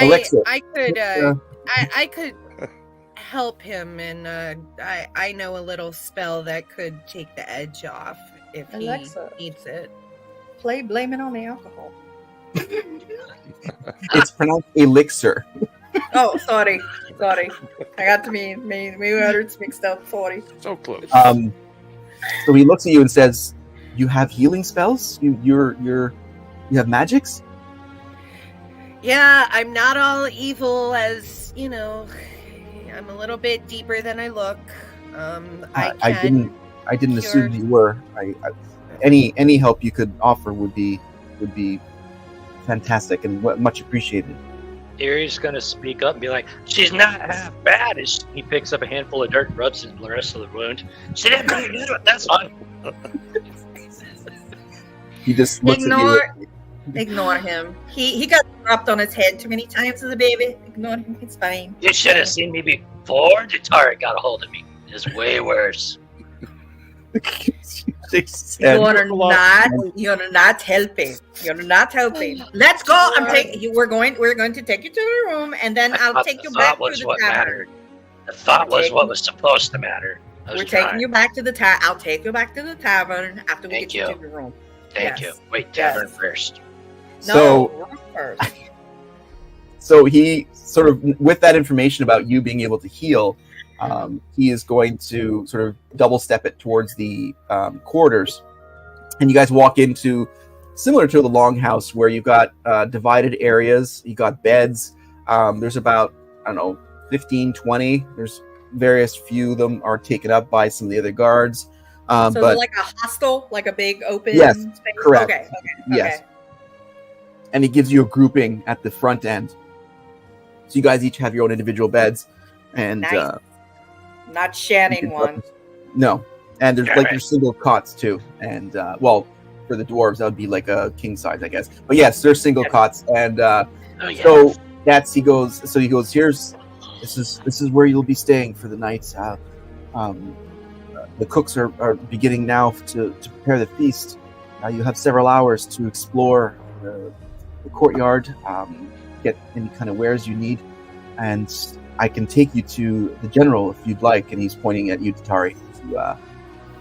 S1: Elixir.
S2: I could
S1: Yeah.
S2: I could help him, and I know a little spell that could take the edge off if
S4: Alexa.
S2: he needs it.
S4: Blame it on the alcohol.
S1: It's pronounced elixir.
S4: Oh, sorry. I got to me words mixed up. Sorry.
S5: So close.
S1: So he looks at you and says, "You have healing spells? You have magics?"
S2: Yeah, I'm not all evil as I'm a little bit deeper than I look.
S1: I didn't assume you were. Any help you could offer would be fantastic and much appreciated.
S3: Erie's gonna speak up and be like, "She's not half bad." As he picks up a handful of dirt and rubs the rest of the wound. She didn't really do it. That's fine.
S1: He just looks
S4: Ignore him. He got dropped on his head too many times as a baby. Ignore him. It's fine.
S3: You should have seen me before Jatara got a hold of me. It's way worse.
S1: at you.
S4: You're not helping. You're not helping. Let's go. We're going to take you to the room, and then I'll take you back to the tavern.
S3: The thought was what was supposed to matter.
S4: We're taking you back to the tavern. I'll take you back to the tavern after we
S3: Thank
S4: get you
S3: you.
S4: to the room.
S3: Thank
S4: Yes.
S3: you. Wait, tavern
S4: Yes.
S3: first.
S1: So-
S4: room first.
S1: So he sort of, with that information about you being able to heal, he is going to sort of double step it towards the quarters, and you guys walk into similar to the longhouse where you've got divided areas. You got beds. There's about 15, 20. There's various few of them are taken up by some of the other guards.
S4: So
S1: But
S4: like a hostel, like a big open
S1: Yes,
S4: space?
S1: correct.
S4: Okay.
S1: yes, and he gives you a grouping at the front end. So you guys each have your own individual beds. And
S4: Nice. Not sharing one.
S1: No, and there's single cots too, and for the dwarves that would be like a king size, I guess. But yes, there's single cots, and so he goes. This is where you'll be staying for the night. The cooks are beginning now to prepare the feast. You have several hours to explore the courtyard, get any kind of wares you need, and I can take you to the general if you'd like. And he's pointing at you, Tatari,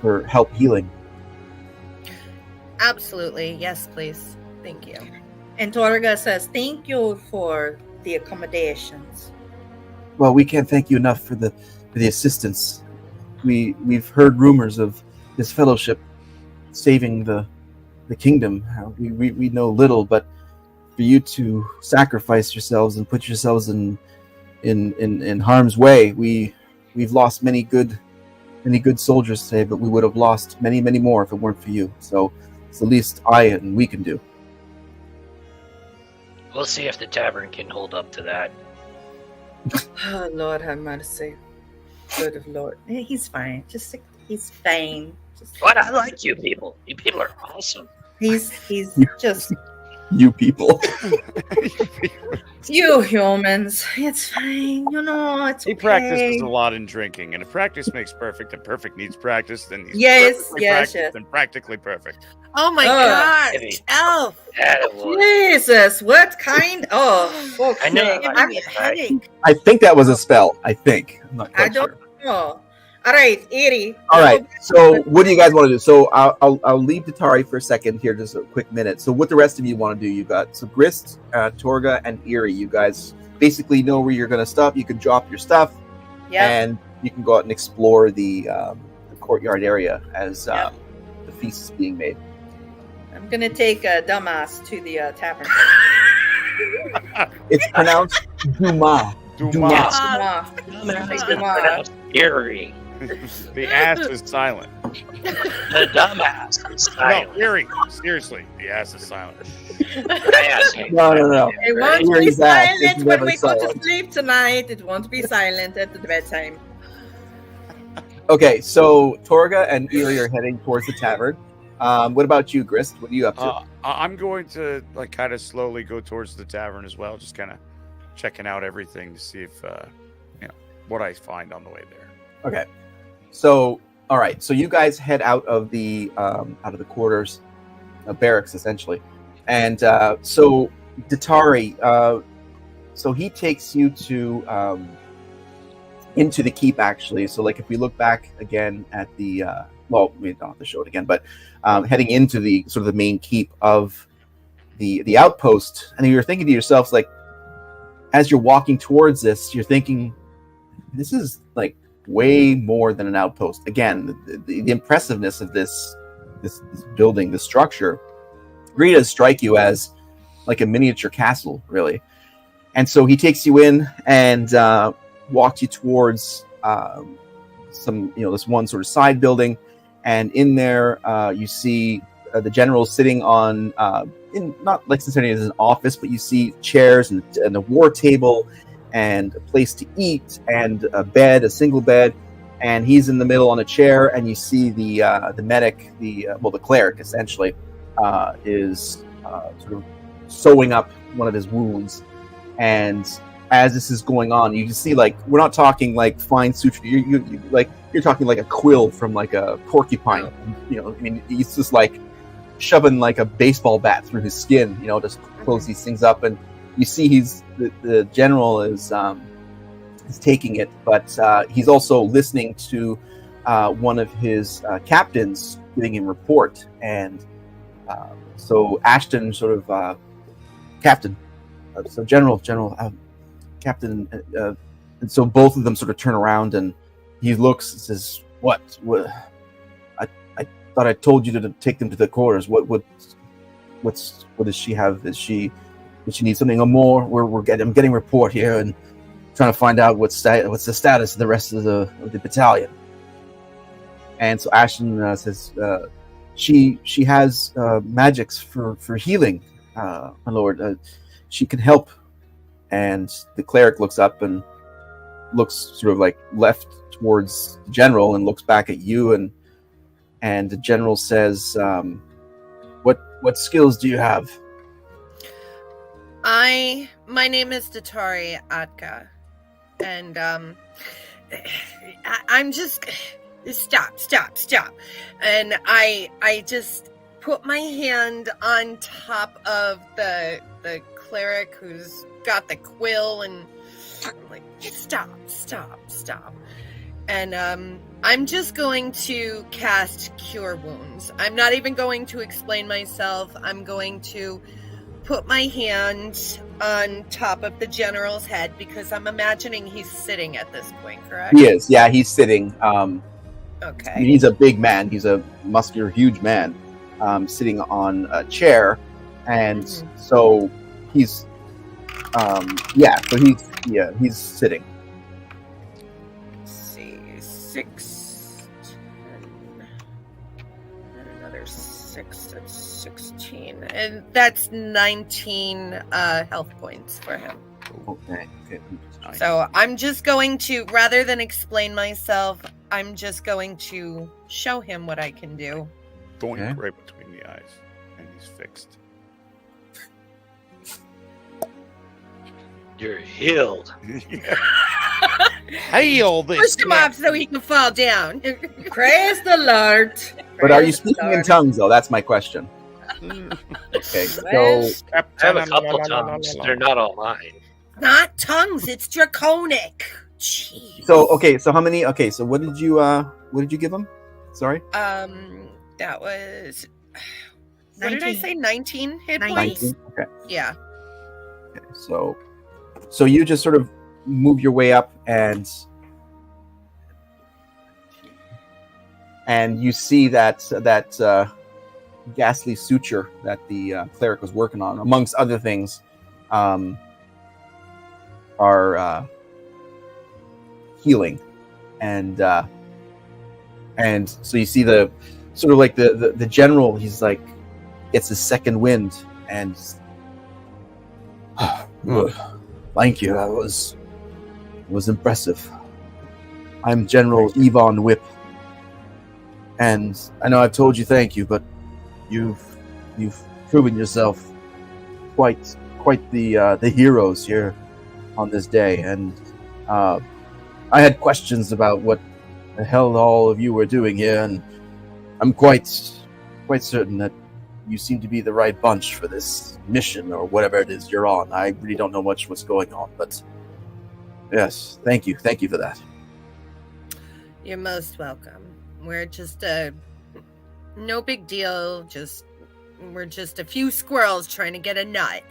S1: for help healing.
S2: Absolutely. Yes, please. Thank you.
S4: And Torga says, thank you for the accommodations.
S1: Well, we can't thank you enough for the assistance. We've heard rumors of this fellowship saving the kingdom. We know little, but for you to sacrifice yourselves and put yourselves in harm's way, we've lost many good soldiers today, but we would have lost many more if it weren't for you. So it's the least I and we can do.
S3: We'll see if the tavern can hold up to that.
S4: Oh, Lord have mercy. Good of Lord. He's fine. He's fine.
S3: But I like you people. You people are awesome.
S4: He's just
S1: you people.
S4: You humans. It's fine. It's
S5: He
S4: okay.
S5: practices a lot in drinking, and if practice makes perfect, and perfect needs practice, then he's
S4: Yes,
S5: and practically perfect.
S2: Oh my God. Elf.
S4: Jesus, what kind? Oh, okay.
S3: I know.
S4: I'm having a headache.
S1: I think that was a spell. I'm not quite
S4: I don't
S1: sure.
S4: know. All right, Edie.
S1: All right. So, what do you guys want to do? So, I'll leave Tatari for a second here, just a quick minute. So, what the rest of you want to do? You got Grist, Torga, and Eerie. You guys basically know where you're going to stop. You can drop your stuff, and you can go out and explore the courtyard area as the feast is being made.
S4: I'm gonna take a dumbass to the tavern.
S1: It's pronounced Duma.
S5: Duma.
S3: Eerie.
S5: The ass is silent.
S3: The dumbass is silent.
S5: No, Eerie. Seriously, the ass is silent.
S1: No.
S4: It won't be
S1: Eerie's ass is
S4: silent when
S1: never
S4: we go to
S1: silent.
S4: sleep tonight. It won't be silent at the bedtime.
S1: Okay, so Torga and Eerie are heading towards the tavern. What about you, Grist? What are you up to?
S5: I'm going to kind of slowly go towards the tavern as well, just kind of checking out everything to see if what I find on the way there.
S1: Okay, so all right, so you guys head out of the quarters, barracks essentially, and so Datari, so he takes you to into the keep actually. So like if we look back again at the we don't have to show it again, but heading into the sort of the main keep of the outpost, and you're thinking to yourselves, like, as you're walking towards this, you're thinking, this is like way more than an outpost. Again, the impressiveness of this building, the structure, really does strike you as like a miniature castle, really. And so he takes you in and walks you towards some, this one sort of side building, and in there you see the general sitting on in not like necessarily as an office, but you see chairs and a war table and a place to eat and a single bed, and he's in the middle on a chair, and you see the medic, the cleric essentially, is sort of sewing up one of his wounds. And as this is going on, you can see, like, we're not talking like fine suture. You're talking like a quill from like a porcupine. He's just like shoving like a baseball bat through his skin. Just close these things up, and you see the general is taking it, but he's also listening to one of his captains giving him report, and so Ashton sort of captain, so general captain, and so both of them sort of turn around, and he looks and says, "What? I thought I told you to take them to the quarters. What does she have? Does she need something or more? I'm getting report here and trying to find out what's the status of the rest of the battalion." And so Ashton says, she has magics for healing, my lord. She can help. And the cleric looks up and looks sort of like left towards the general and looks back at you, and the general says, "What skills do you have?"
S2: My name is Datari Atka, and I'm just stop, and I just put my hand on top of the cleric who's got the quill, and I'm like, stop, and I'm just going to cast Cure Wounds. I'm not even going to explain myself. I'm going to put my hand on top of the general's head because I'm imagining he's sitting at this point, correct?
S1: He is. Yeah, he's sitting.
S2: Okay.
S1: I mean, he's a big man. He's a muscular, huge man, sitting on a chair, and so he's, he's sitting.
S2: Let's see, 6, 10, and another 6. That's 16, and that's 19 health points for him.
S1: Okay.
S2: So I'm just going to, rather than explain myself, I'm just going to show him what I can do.
S5: Going
S1: Okay.
S5: right between the eyes, and he's fixed.
S3: You're healed.
S5: Hail this!
S2: Push him off so he can fall down.
S4: Praise the Lord.
S1: But are you
S4: Praise the
S1: speaking in
S4: Lord.
S1: tongues, though? That's my question. Okay,
S4: Well,
S1: so
S3: I have a couple tongues. They're not all mine.
S2: Not tongues, it's draconic. Jeez.
S1: so how many? Okay, so what did you give him? Sorry,
S2: That was. What did I
S4: 19.
S2: say? 19 hit
S4: 19.
S2: points?
S1: 19. Okay.
S2: Yeah.
S1: Okay, so you just sort of move your way up, and you see that ghastly suture that the cleric was working on, amongst other things, are healing, and so you see the sort of like the general. He's like, gets his second wind, and thank you. That was impressive. I'm General Yvonne Whip, and I know I've told you thank you, but you've proven yourself quite the heroes here on this day, and I had questions about what the hell all of you were doing here, and I'm quite certain that you seem to be the right bunch for this mission or whatever it is you're on. I really don't know much what's going on, but yes, thank you for that.
S2: You're most welcome. We're just no big deal. We're just a few squirrels trying to get a nut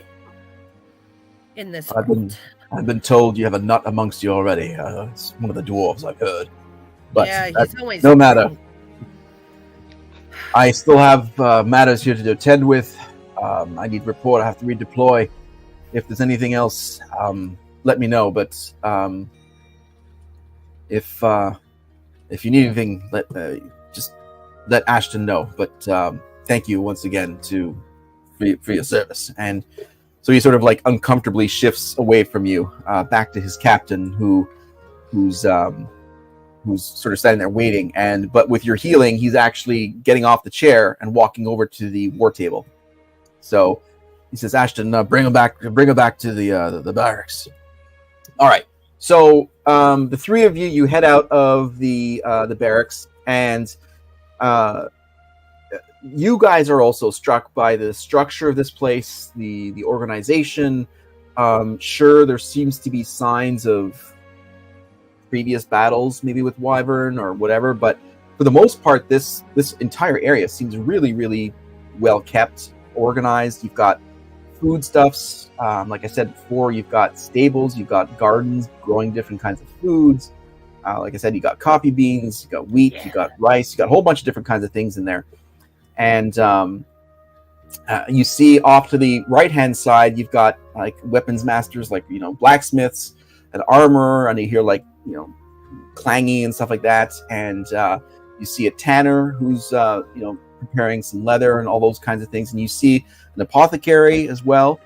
S2: in this world.
S1: I've been told you have a nut amongst you already. It's one of the dwarves, I've heard. But
S2: yeah, he's always
S1: no matter. I still have matters here to attend with. I need report. I have to redeploy. If there's anything else, let me know. But if you need anything, just let Ashton know. But thank you once again for your service. And so he sort of like uncomfortably shifts away from you, back to his captain, who's sort of standing there waiting. But with your healing, he's actually getting off the chair and walking over to the war table. So he says, "Ashton, bring him back to the barracks." All right. So the three of you head out of the barracks, and you guys are also struck by the structure of this place, the organization. Sure, there seems to be signs of previous battles, maybe with Wyvern or whatever, but for the most part, this entire area seems really, really well kept, organized. You've got foodstuffs, like I said before. You've got stables, you've got gardens growing different kinds of foods. Like I said, you got coffee beans, you got wheat, you got rice, you got a whole bunch of different kinds of things in there. And you see off to the right hand side, you've got like weapons masters, like blacksmiths and armor, and you hear like clanging and stuff like that. And you see a tanner who's preparing some leather and all those kinds of things. And you see an apothecary as well.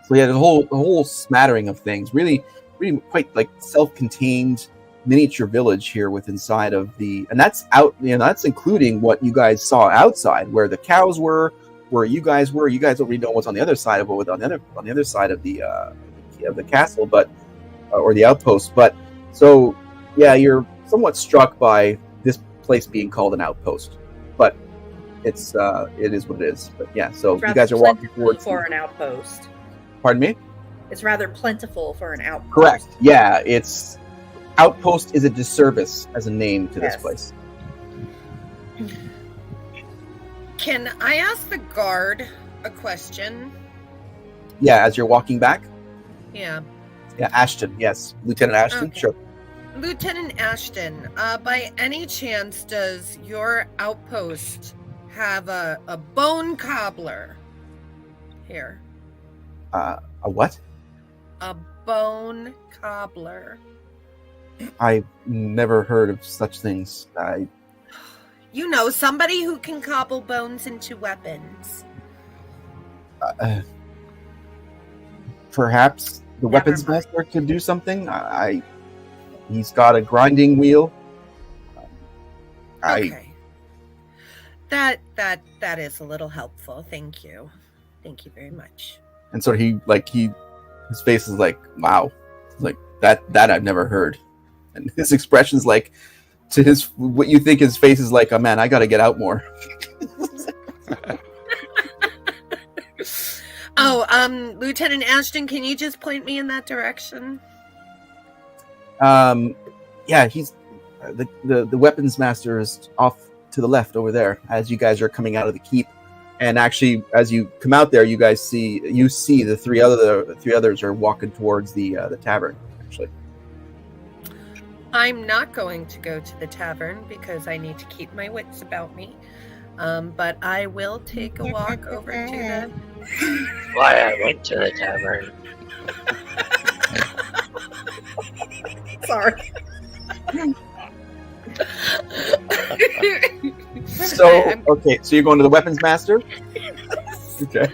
S1: So yeah, there's a whole smattering of things. Really, really quite like self-contained miniature village here with inside of the, and that's out, that's including what you guys saw outside, where the cows were, where you guys were. You guys don't really know what's on the other side of what on the other side of the castle, but or the outpost. But so yeah, you're somewhat struck by this place being called an outpost, but it is what it is. But yeah, so
S4: It's
S1: you guys are
S4: rather
S1: walking
S4: plentiful
S1: towards.
S4: for an outpost.
S1: Pardon me.
S4: It's rather plentiful for an outpost.
S1: Correct. Yeah, it's outpost is a disservice as a name to this
S4: Yes.
S1: place.
S2: Can I ask the guard a question?
S1: Yeah, as you're walking back.
S2: Yeah.
S1: Yeah, Ashton. Yes, Lieutenant Ashton.
S2: Okay.
S1: Sure.
S2: Lieutenant Ashton, by any chance, does your outpost have a bone cobbler here?
S1: A what?
S2: A bone cobbler.
S1: I've never heard of such things.
S2: You know, somebody who can cobble bones into weapons.
S1: Perhaps the
S4: Never
S1: weapons
S4: mind.
S1: master could do something. He's got a grinding wheel.
S2: Okay. That is a little helpful. Thank you. Thank you very much.
S1: And so his face is like, wow, like that I've never heard. And his expression's like, to his, what you think his face is like, oh man, I got to get out more.
S2: Lieutenant Ashton, can you just point me in that direction?
S1: Yeah, he's the weapons master is off to the left over there as you guys are coming out of the keep. And actually, as you come out there, you see the three others are walking towards the tavern. Actually,
S2: I'm not going to go to the tavern because I need to keep my wits about me. But I will take a walk over to the.
S3: Why I went to the tavern.
S4: Sorry.
S1: so okay, so you're going to the weapons master. Okay.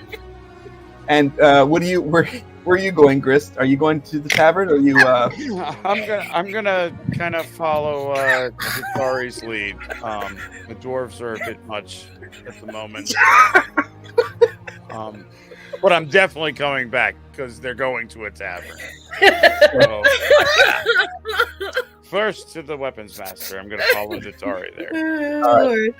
S1: And where are you going, Grist? Are you going to the tavern, or are you?
S5: I'm gonna kind of follow Hikari's lead. The dwarves are a bit much at the moment, but I'm definitely coming back because they're going to a tavern. So, first to the weapons master. I'm gonna follow Hikari there.
S1: Alright.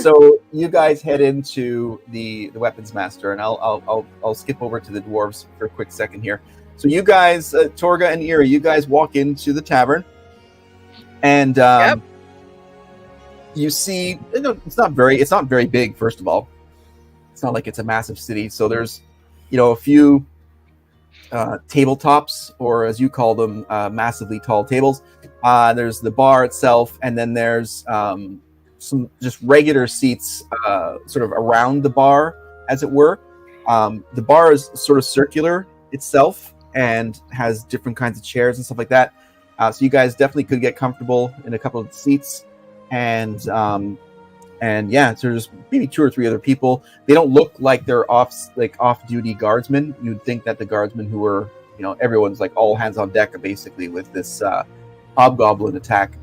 S1: So you guys head into the weapons master, and I'll skip over to the dwarves for a quick second here. So you guys, Torga and Iri, you guys walk into the tavern, and you see, it's not very big. First of all, it's not like it's a massive city. So there's, a few tabletops, or as you call them, massively tall tables. There's the bar itself, and then there's some just regular seats sort of around the bar, as it were. The bar is sort of circular itself and has different kinds of chairs and stuff like that. So you guys definitely could get comfortable in a couple of seats. And yeah, so there's maybe 2 or 3 other people. They don't look like they're off-duty guardsmen. You'd think that the guardsmen who were, everyone's like all hands on deck basically with this hobgoblin attack.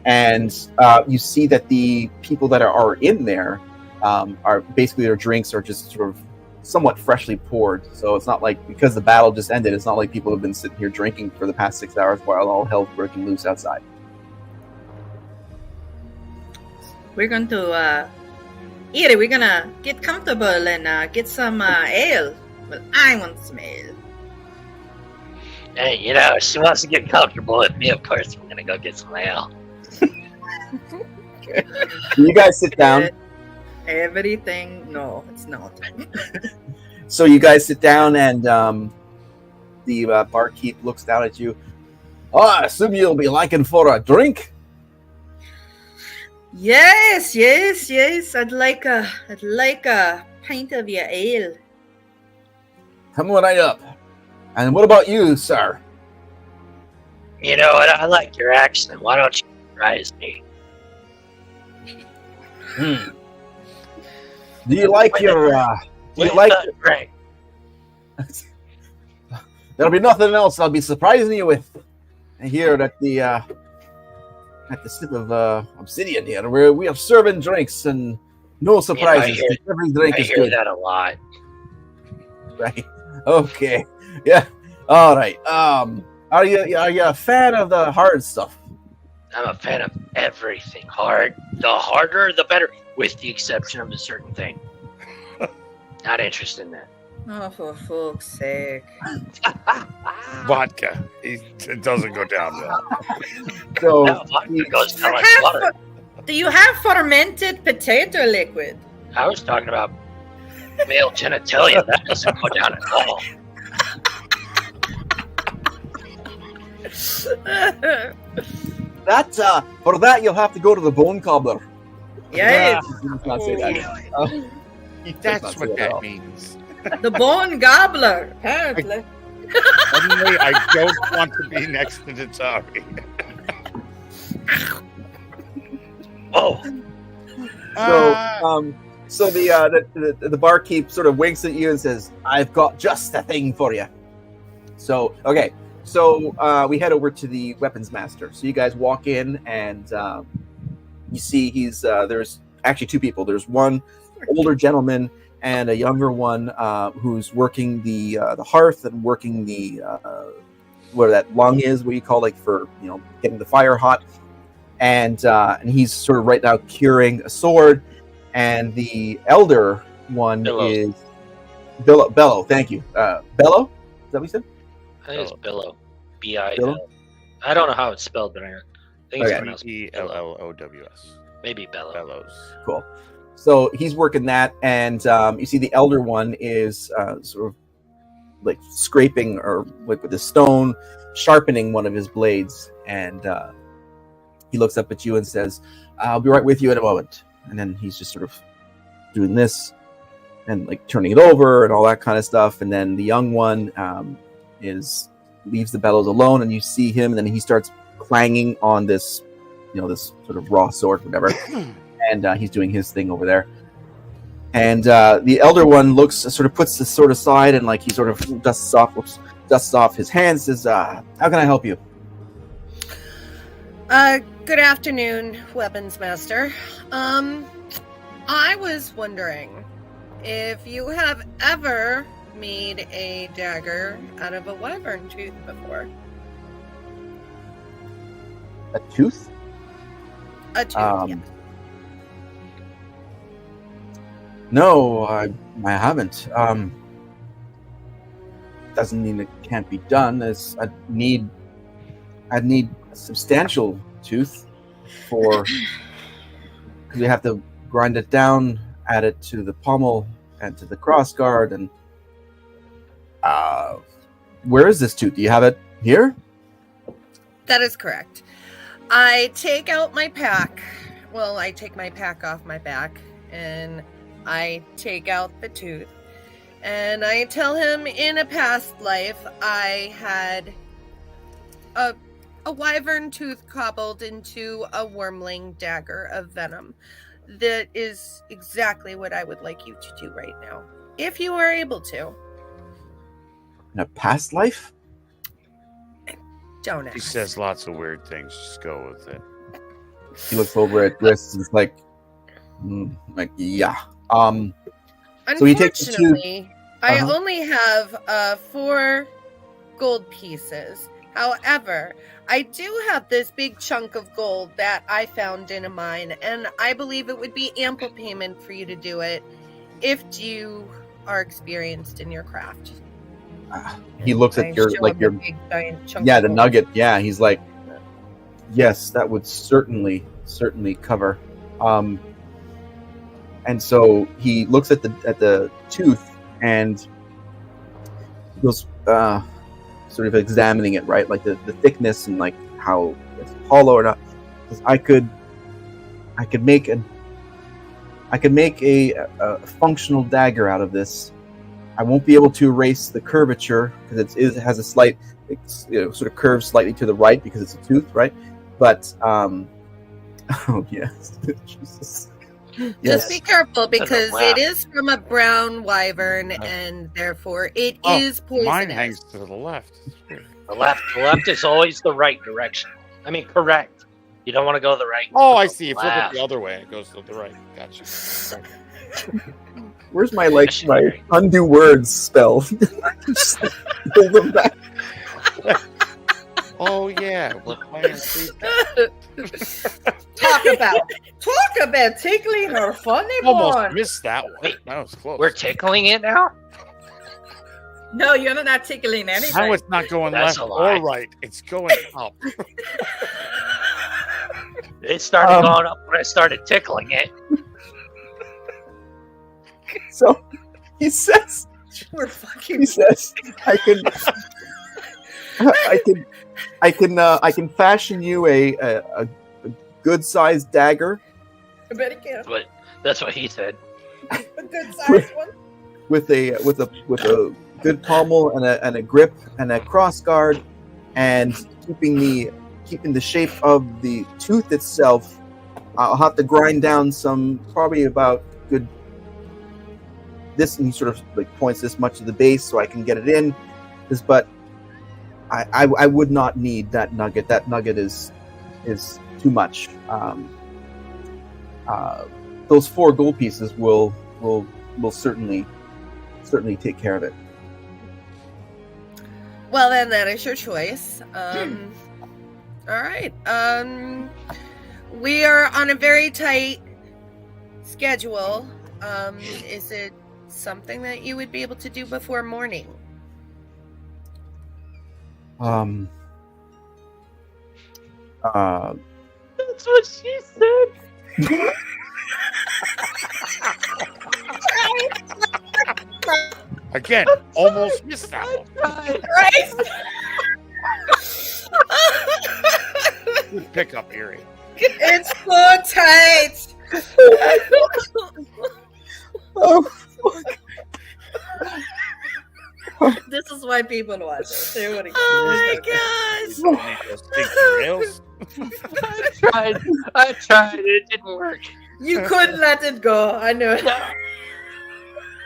S1: And you see that the people that are in there are basically, their drinks are just sort of somewhat freshly poured. So it's not like, because the battle just ended, it's not like people have been sitting here drinking for the past 6 hours while all hell's breaking loose outside.
S4: We're going to, Iri, we're gonna get comfortable and get some ale. Well, I want some ale.
S3: Hey, she wants to get comfortable with me. Of course, we're gonna go get some ale.
S1: You guys sit down.
S4: Everything? No, it's not.
S1: So you guys sit down, and the barkeep looks down at you. Oh, I assume you'll be liking for a drink.
S4: Yes. I'd like a pint of your ale.
S1: Come right up. And what about you, sir?
S3: You know what? I like your accent. Why don't you surprise me?
S1: Do you like your? Do you like?
S3: Right.
S1: there'll be nothing else I'll be surprising you with here at the sip of obsidian here, where we are serving drinks and no surprises.
S3: Yeah,
S1: Every drink
S3: I
S1: is
S3: hear
S1: good.
S3: that a lot.
S1: Right. Okay. Yeah. All right. Are you a fan of the hard stuff?
S3: I'm a fan of everything. Hard. The harder, the better, with the exception of a certain thing. Not interested in that.
S4: Oh, for fuck's sake.
S5: Vodka. It doesn't go down well.
S1: So
S3: No, vodka goes down like
S4: Have-
S3: butter.
S4: Do you have fermented potato liquid?
S3: I was talking about male genitalia. That doesn't go down at all.
S1: that for that you'll have to go to the bone cobbler.
S4: Yes,
S1: He does not say that. He does
S5: That's
S1: not say
S5: what
S1: at
S5: that
S1: all.
S5: means.
S4: the bone gobbler, apparently.
S5: Suddenly, I don't want to be next to the Tari.
S3: Oh,
S1: So the barkeep sort of winks at you and says, "I've got just the thing for you." So okay, so we head over to the weapons master. So you guys walk in and you see he's there's actually two people. There's one older gentleman and a younger one who's working the hearth and working the where that lung is, what you call like for getting the fire hot. And he's sort of right now curing a sword, and the elder one
S3: Bellow.
S1: is Bellow. Thank you, Bellow. Is that what you said?
S3: I think it's Billow. B-I-L.
S1: Billow?
S3: I don't know how it's spelled, but I think it's
S1: Okay.
S3: pronounced
S5: Bellows.
S3: maybe Bellow.
S5: Bellows.
S1: Cool. So he's working that, and you see the elder one is sort of like scraping or with the stone, sharpening one of his blades, and he looks up at you and says, "I'll be right with you in a moment." And then he's just sort of doing this and like turning it over and all that kind of stuff. And then the young one leaves the bellows alone, and you see him, and then he starts clanging on this, this sort of raw sword, whatever. And he's doing his thing over there. And the elder one sort of puts the sword aside, and like he sort of dusts off his hands. Says, "How can I help you?"
S2: Good afternoon, weapons master. I was wondering if you have ever made a dagger out of a wyvern tooth before.
S1: A tooth?
S2: A tooth, yeah.
S1: No, I haven't. Doesn't mean it can't be done. I'd need a substantial tooth because we have to grind it down, add it to the pommel and to the crossguard. And where is this tooth? Do you have it here?
S2: That is correct. I take out my pack. Well, I take my pack off my back and I take out the tooth. And I tell him in a past life I had a wyvern tooth cobbled into a wormling dagger of venom. That is exactly what I would like you to do right now, if you are able to.
S1: In a past life?
S2: Don't
S5: He
S2: ask.
S5: says lots of weird things. Just go with it.
S1: He looks over at Gris and is like, yeah. So he takes the tooth.
S2: Unfortunately, I
S1: Uh-huh.
S2: only have 4 gold pieces. However, I do have this big chunk of gold that I found in a mine, and I believe it would be ample payment for you to do it if you are experienced in your craft.
S1: He looks
S2: I
S1: at your
S2: show
S1: like
S2: him
S1: your
S2: the big giant chunk
S1: yeah
S2: of
S1: the
S2: gold.
S1: nugget. Yeah, he's like, yes, that would certainly cover. And so he looks at the tooth and goes sort of examining it, right, like the thickness and like how it's hollow or not. Because I could make a functional dagger out of this. I won't be able to erase the curvature because it has a slight, sort of curves slightly to the right because it's a tooth, right? But oh yes, Jesus.
S2: Just be careful because
S3: left.
S2: it is from a brown wyvern, and therefore it is poisonous.
S5: Mine hangs to the left.
S3: The left is always the right direction. I mean, correct. You don't want to go the right.
S5: Oh, I see. You flip it
S3: Left.
S5: the other way. It goes to the right. Gotcha.
S1: Where's my my undo words spell? Just pull them back.
S5: Oh yeah, we're playing.
S4: Talk about tickling her funny
S5: Almost
S4: one.
S5: missed that one.
S3: Wait.
S5: That was close.
S3: We're tickling it now.
S4: No, you're not tickling anything.
S5: Now it's not going
S3: That's
S5: left
S3: a lie.
S5: or right. It's going up.
S3: It started going up when I started tickling it.
S1: So he says,
S4: We're fucking.
S1: he says, I can fashion you a good sized dagger
S4: I bet he can.
S3: But that's what he said.
S4: A good sized one.
S1: with a good pommel and a grip and a cross guard, and keeping the shape of the tooth itself. I'll have to grind down some, probably about good this, and he sort of like points this much to the base so I can get it in. But I would not need that nugget. That nugget is too much. Those 4 gold pieces will certainly take care of it.
S2: Well, then that is your choice. All right. We are on a very tight schedule. Is it something that you would be able to do before morning?
S3: That's what she said.
S5: Again, almost missed that one.
S4: Right?
S5: Good pickup, Erie.
S4: It's so tight.
S1: Oh,
S4: This is why people watch it. There we go.
S2: Oh my gosh!
S5: Need those stinky rails.
S3: I tried. It didn't work.
S4: You couldn't let it go. I know it.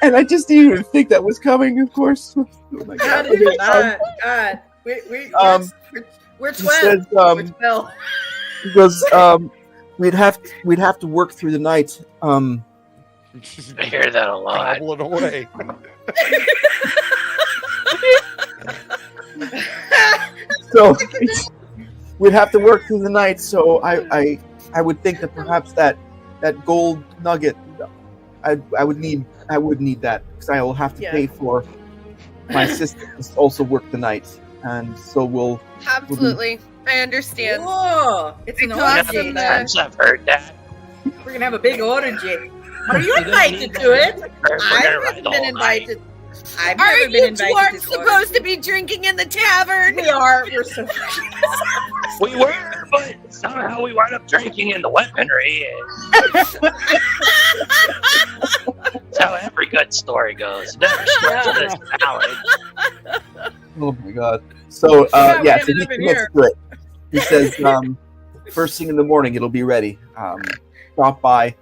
S1: and I just didn't even think that was coming. Of course. Oh my
S4: How
S1: God.
S4: did you
S1: Okay,
S4: not? God. We're
S1: he
S4: 12.
S1: says,
S4: We're 12.
S1: because we'd have to work through the night.
S3: I hear that a lot.
S5: Gobble it away.
S1: So we'd have to work through the night. So I would think that perhaps that gold nugget, I would need that, because I will have to
S4: Yeah.
S1: pay for my assistants to also work the night, and so we'll.
S2: Absolutely, I understand.
S4: Whoa. It's an
S2: Because
S4: orgy.
S2: of the-
S3: Times I've heard that.
S4: We're going to have a big orgy. Are you invited to it?
S3: We're
S4: I
S3: gonna
S4: haven't
S3: ride all
S4: been
S3: night.
S4: invited. I've
S2: Are
S4: never
S2: you
S4: been invited
S2: dwarves
S4: to this
S2: supposed to be drinking in the tavern?
S4: We are. We're so.
S3: We were, but somehow we wound up drinking in the weaponry. That's how every good story goes. Never starts with this ballad.
S1: Oh my God! So
S4: Yeah, we
S1: yeah, so
S4: ended
S1: he
S4: up in
S1: commits
S4: here.
S1: to it. He says, first thing in the morning, it'll be ready. Stop by,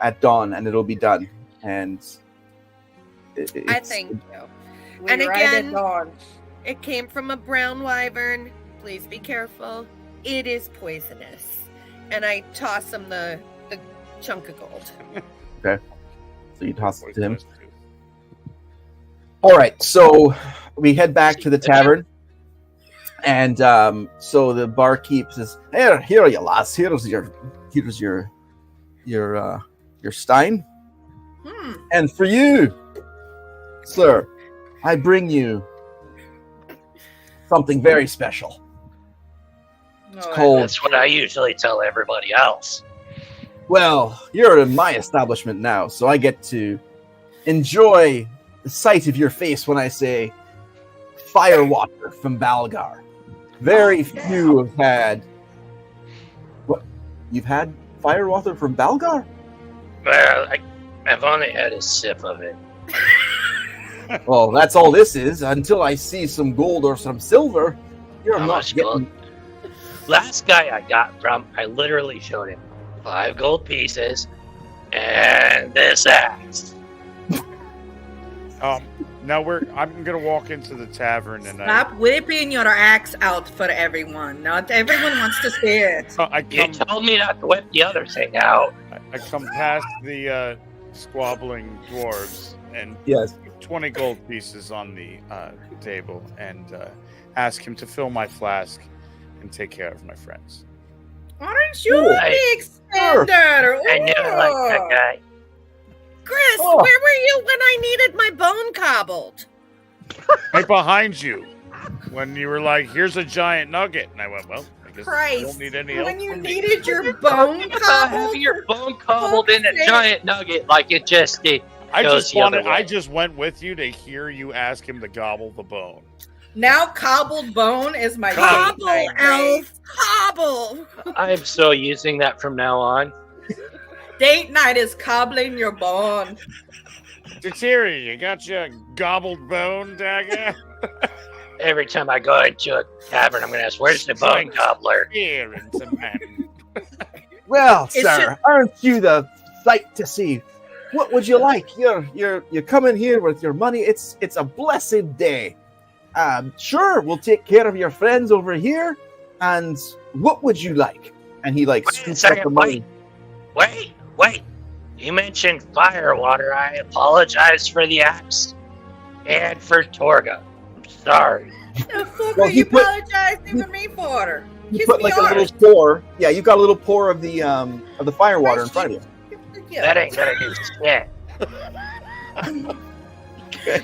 S1: at dawn, and it'll be done. And
S2: I thank you.
S4: We
S2: And
S4: ride
S2: again-
S4: at dawn.
S2: It came from a brown wyvern. Please be careful. It is poisonous. And I toss him the chunk of gold.
S1: So you toss it to him. All right, so we head back to the tavern, and so the barkeep says, "Here, you lass. Here's your stein, and for you, sir, I bring you something very special. It's cold.
S3: That's what I usually tell everybody else.
S1: Well, you're in my establishment now, so I get to enjoy the sight of your face when I say fire water from Balgar. Very few have had. What? You've had fire water from Balgar?
S3: Well, I've only had a sip of it.
S1: Well, that's all this is. Until I see some gold or some silver, you're
S3: How
S1: not
S3: much
S1: getting.
S3: gold? Last guy I got from, I literally showed him 5 gold pieces And this axe.
S5: Now I'm gonna walk into the tavern and
S4: Stop whipping your axe out for everyone. Not everyone wants to see it.
S3: You told me not to whip the other thing out.
S5: I come past the squabbling dwarves and
S1: Yes.
S5: 20 gold pieces on the table and ask him to fill my flask and take care of my friends.
S4: Aren't you
S1: Ooh.
S4: a big spender?
S3: I knew I liked that guy.
S2: Chris,
S1: Oh.
S2: where were you when I needed my bone cobbled?
S5: Right behind you when you were like, here's a giant nugget. And I went, well, I guess I don't need any help
S4: when you
S5: from me.
S4: needed your bone
S3: Having
S4: cobbled?
S3: your bone cobbled in a giant nugget like it just did.
S5: I
S3: goes the other way.
S5: I just went with you to hear you ask him to gobble the bone.
S4: Now cobbled bone is my
S2: Cobble,
S4: date night, right?
S2: elf, cobble.
S3: I'm still using that from now on.
S4: Date night is cobbling your bone.
S5: Tatiri, you got your gobbled bone, Dagger?
S3: Every time I go into a tavern, I'm going to ask, where's the bone cobbler?
S5: Here, it's a man.
S1: Well,
S4: It's
S1: sir, aren't you the sight to see? What would you like? You're coming here with your money. It's a blessed day. Sure, we'll take care of your friends over here. And what would you like? And he
S3: Wait a
S1: scoops up
S3: second,
S1: the money.
S3: Wait. You mentioned firewater. I apologize for the axe and for Torga. I'm sorry.
S4: The fuck
S1: Well,
S4: are
S1: he
S4: you
S1: put-
S4: apologizing to me for?
S1: You
S4: Kiss
S1: put
S4: me
S1: like a
S4: hard.
S1: little pour. Yeah, you got a little pour of the firewater in front of you.
S3: That ain't gonna do shit.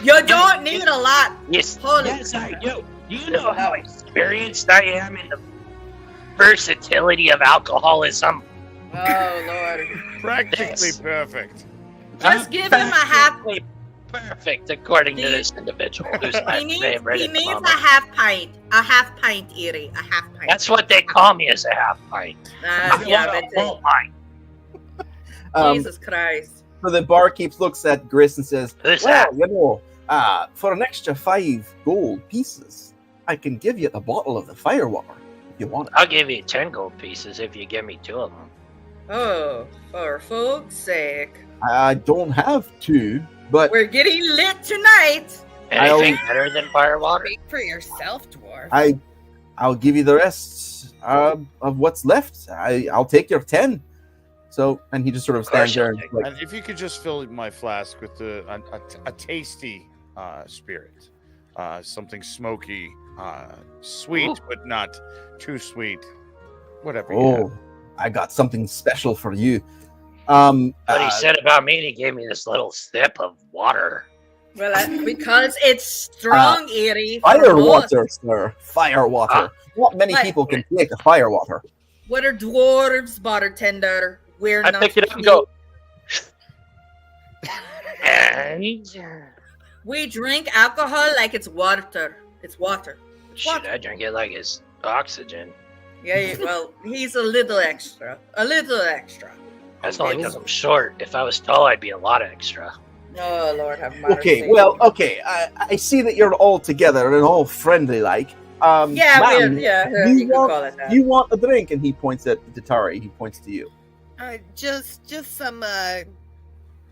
S4: You don't need a lot.
S3: Yes,
S4: Holy
S3: yes, I do. Do you know how experienced I am in the versatility of alcoholism?
S4: Oh Lord!
S5: Practically
S3: Yes.
S5: perfect.
S4: Just give him a half.
S3: Perfectly perfect, according to this individual who's my
S4: He
S3: favorite
S4: needs
S3: at the
S4: a
S3: moment.
S4: half pint. A half pint, Erie. A half pint.
S3: That's what they call me as a half pint.
S4: Yeah,
S3: I
S4: that's
S3: won't mind.
S1: Um,
S4: Jesus Christ.
S1: So the barkeep looks at Gris and says,
S3: Who's
S1: "Well,
S3: that?
S1: you know, for an extra 5 gold pieces, I can give you a bottle of the firewater if you want it."
S3: I'll give you 10 gold pieces if you give me 2 of them.
S4: Oh, for fuck's sake.
S1: I don't have 2, but
S4: We're getting lit tonight.
S3: Anything better than firewater?
S2: Speak for yourself, dwarf.
S1: I'll give you the rest of what's left. I'll take your 10. So, and he just sort of stands there and
S3: you'll
S1: like,
S5: And if you could just fill my flask with a tasty spirit, something smoky, sweet
S3: Ooh.
S5: but not too sweet, whatever. You have.
S1: "Oh, I got something special for you."
S3: What he said about me, and he gave me this little sip of water.
S4: Well, because it's strong, Erie.
S1: Firewater, sir. Firewater.
S3: Ah.
S1: Not many
S4: Like-
S1: people can take a firewater.
S4: We're dwarves, bartender. We're
S3: I
S4: not.
S3: pick it up and go, and
S4: We drink alcohol like it's water. It's water.
S3: shit, I drink it like it's oxygen.
S4: Yeah, well, he's a little extra. A little extra.
S3: That's only because I'm short. If I was tall, I'd be a lot extra.
S4: Oh, Lord have mercy.
S1: Okay, well, okay. I see that you're all together and all friendly like.
S4: Yeah,
S1: ma'am,
S4: you could
S1: want-
S4: call it that.
S1: you want a drink? And he points at Tatari. He points to you.
S2: Just some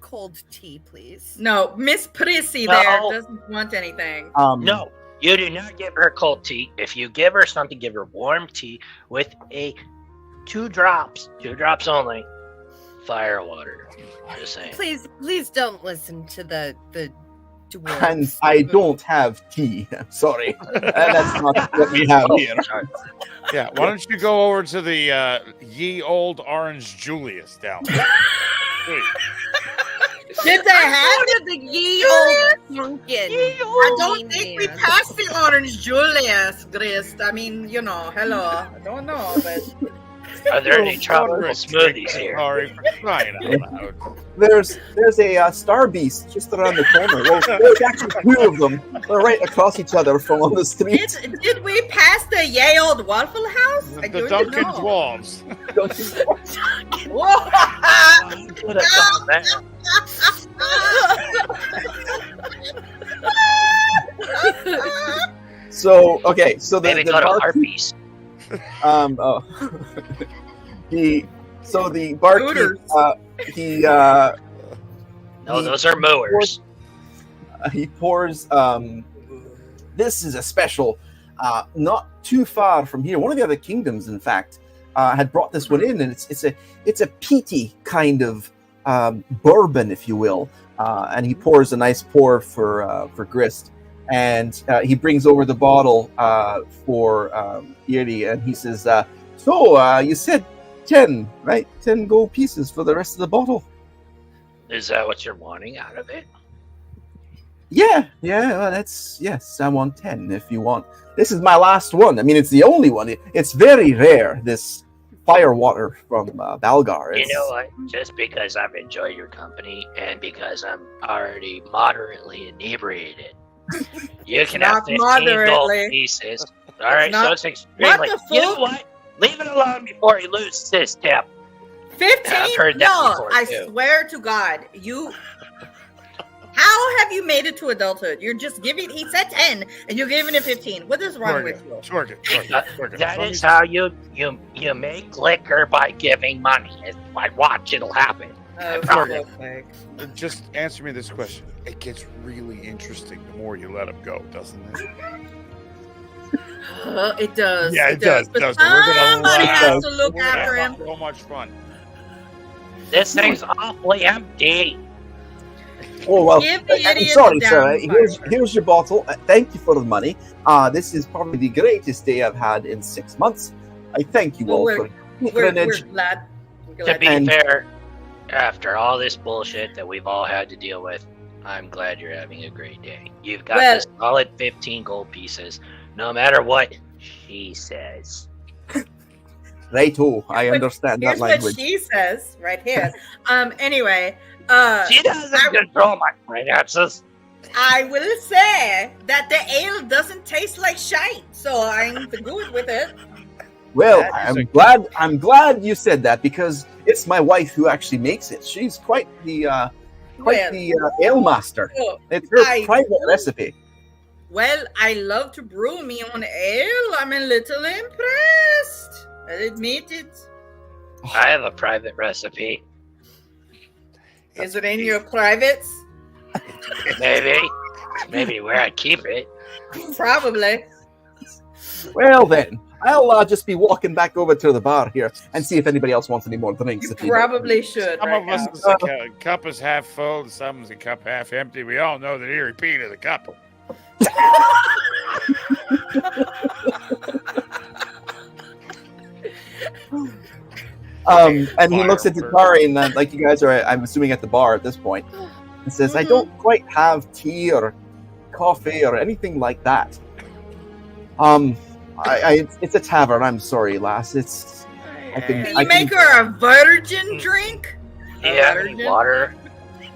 S2: cold tea, please.
S4: No, Miss Prissy
S3: No.
S4: there doesn't want anything.
S3: No, you do not give her cold tea. If you give her something, give her warm tea with a 2 drops only, firewater. Just saying.
S2: Please don't listen to the dwarves.
S1: And I don't have tea. I'm sorry. That's not what we have here.
S5: Yeah, why don't you go over to the ye old Orange Julius down there? Please.
S4: Did they have it?
S2: the ye old pumpkin.
S4: I don't think we passed the Orange Julius, Grist. I mean, hello. I don't know, but
S3: Are there any tropical smoothies here?
S5: Sorry for crying out loud.
S1: There's a star beast just around the corner. Well, there's actually 2 of them. They're right across each other from on the street.
S4: did we pass the ye old Waffle House? I
S5: The
S4: don't
S5: Dunkin'
S4: know.
S5: Dwarves.
S1: Don't you-
S4: Whoa!
S3: Could have done that.
S1: So the
S3: Maybe go to
S1: barkeep-
S3: Harpies.
S1: he So the barkeep, he
S3: No, those are mowers.
S1: he pours. This is a special, not too far from here. One of the other kingdoms, in fact, had brought this one in, and it's a peaty kind of bourbon, if you will. And he pours a nice pour for Grist, and he brings over the bottle for Erie, and he says, "So you said 10, right? 10 gold pieces for the rest of the bottle."
S3: Is that what you're wanting out of it?
S1: Yeah. Well, yes. I want 10 if you want. This is my last one. I mean, it's the only one. It's very rare. This fire water from Balgar.
S3: You know what? Just because I've enjoyed your company and because I'm already moderately inebriated, you can have 15 gold pieces. All right, so it's extremely. You know what? Leave it alone before he loses his tip.
S4: 15?
S3: I've heard that
S4: No,
S3: before,
S4: I
S3: too.
S4: swear to God, you. How have you made it to adulthood? You're just giving. He said 10, and you're giving it 15. What is wrong with you?
S3: That is how you make liquor, by giving money. Watch, it'll happen.
S4: Okay.
S5: Just answer me this question. It gets really interesting the more you let him go, doesn't it?
S4: It does.
S5: Yeah, it does.
S4: But
S5: We're gonna
S4: somebody
S5: laugh.
S4: has to look
S5: We're gonna
S4: after
S5: have
S4: him.
S5: so much fun.
S3: This thing's awfully empty.
S1: Oh well,
S4: Give the
S1: I'm
S4: idiot
S1: sorry,
S4: the
S1: sir.
S4: downfire.
S1: Here's your bottle. Thank you for the money. This is probably the greatest day I've had in 6 months. I thank you all for
S4: We're
S1: patronage.
S4: glad.
S3: To be fair, after all this bullshit that we've all had to deal with, I'm glad you're having a great day. You've got this solid 15 gold pieces, no matter what she says.
S1: Righto, I understand that
S4: Here's
S1: language.
S4: what she says right here. Anyway,
S3: She doesn't control my finances.
S4: I will say that the ale doesn't taste like shite, so I'm good with it.
S1: Well, I'm glad you said that because it's my wife who actually makes it. She's quite the ale master. It's her private recipe.
S4: Well, I love to brew me own ale. I'm a little impressed. I'll admit it.
S3: I have a private recipe.
S4: Is it in your privates?
S3: Maybe where I keep it.
S4: Probably.
S1: Well then, I'll just be walking back over to the bar here and see if anybody else wants any more drinks.
S4: You probably should.
S5: Some of us, the cup is half full, some's the cup half empty. We all know that Erie Pete is the cup.
S1: And he looks at Takari and then, like you guys are, I'm assuming, at the bar at this point, and says, "I don't quite have tea or coffee or anything like that. It's a tavern. I'm sorry, lass.
S4: Can you make her a virgin drink?
S3: Do you have any water?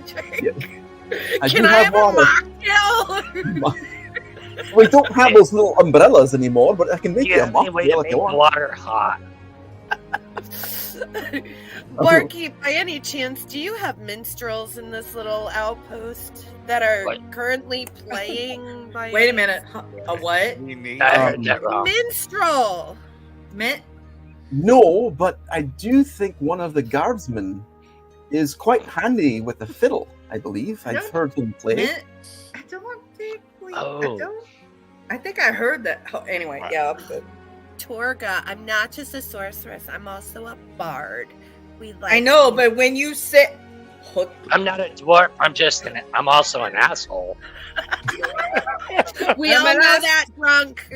S4: Can I have a mocktail?
S1: We don't have those little umbrellas anymore, but I can make you a mocktail if you want.
S3: Water hot.
S2: Barkeep, by any chance, do you have minstrels in this little outpost that are currently playing?
S4: Wait a minute. A what?
S3: I heard that wrong.
S2: Minstrel.
S1: No, but I do think one of the guardsmen is quite handy with the fiddle. I believe I've heard him play.
S4: I don't think we.
S3: Oh.
S4: I think I heard that. Oh, anyway, yeah, I'm good.
S2: Torga, I'm not just a sorceress. I'm also a bard.
S4: I know, but when you say,
S3: I'm not a dwarf. I'm also an asshole.
S2: We all know that, drunk.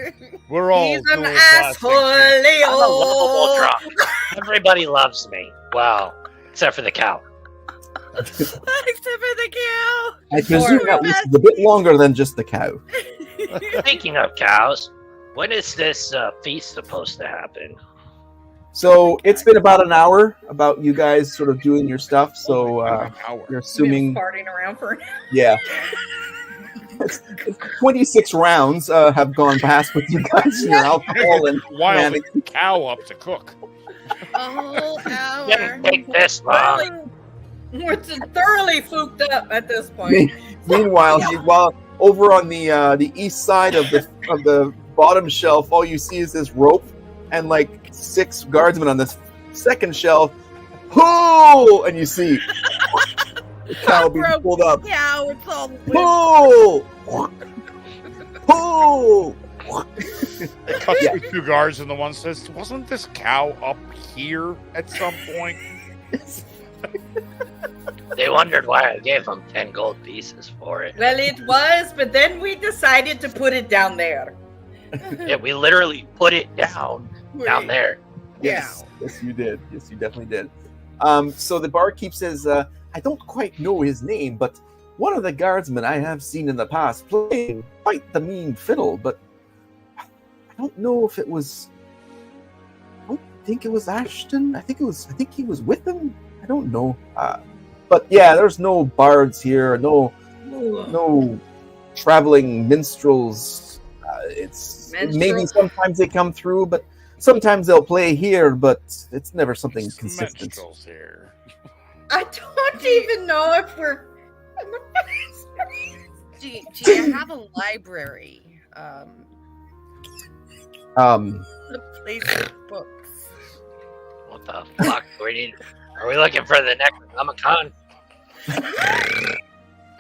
S5: We're all.
S4: He's an asshole, Leo.
S3: I'm a lovable drunk. Everybody loves me. Wow, except for the cow.
S2: Except for the cow.
S1: I presume that was a bit longer than just the cow.
S3: Speaking of cows, when is this feast supposed to happen?
S1: So it's been about an hour about you guys sort of doing your stuff. So you're assuming
S4: farting around for an hour.
S1: Yeah. 26 rounds have gone past with you guys and your alcohol and
S5: wild cow up to cook.
S2: A whole hour.
S3: Didn't take this long.
S4: We're thoroughly fooked up at this point.
S1: Meanwhile, while over on the east side of the bottom shelf, all you see is this rope and like 6 guardsmen on this second shelf pull, and you see the cow being
S2: Broke
S1: pulled up.
S2: cow, it's all
S1: Pull, pull.
S5: It cuts to two guards, and the one says, "Wasn't this cow up here at some point?"
S3: They wondered why I gave them 10 gold pieces for it.
S4: Well, it was, but then we decided to put it down there.
S3: Yeah, we literally put it down there.
S1: Yes, yes, you did. Yes, you definitely did. So the barkeep says, I don't quite know his name, but one of the guardsmen I have seen in the past playing quite the mean fiddle, but I don't know if it was. I don't think it was Ashton. I think he was with him. I don't know. But yeah, there's no bards here. No traveling minstrels. It's maybe sometimes they come through, but sometimes they'll play here. But it's never something consistent.
S5: Minstrels here.
S4: I don't even know if we're.
S2: Do you have a library? The place of books.
S3: What the fuck? Are we looking for the next Comic-Con?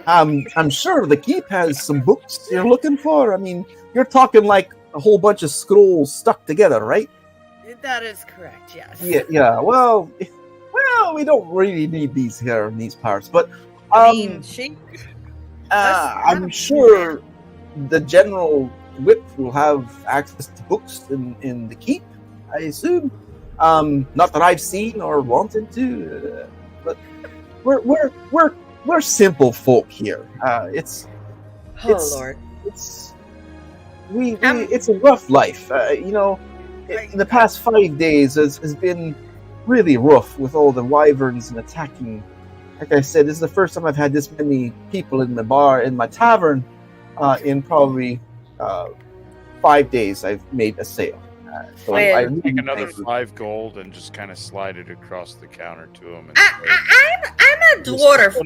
S1: I'm sure the keep has some books you're looking for. I mean, you're talking like a whole bunch of scrolls stuck together, right?
S2: That is correct, yes.
S1: Yeah. Well, we don't really need these here in these parts, but
S4: I'm
S1: sure the general whip will have access to books in the keep, I assume. Not that I've seen or wanted to, but we're simple folk here. It's
S4: Lord.
S1: It's a rough life. In the past 5 days has been really rough with all the wyverns and attacking. Like I said, this is the first time I've had this many people in my tavern, in probably 5 days. I've made a sale. So I really
S5: Take another
S1: thank you.
S5: 5 gold and just kind of slide it across the counter to him.
S4: I'm a dwarf.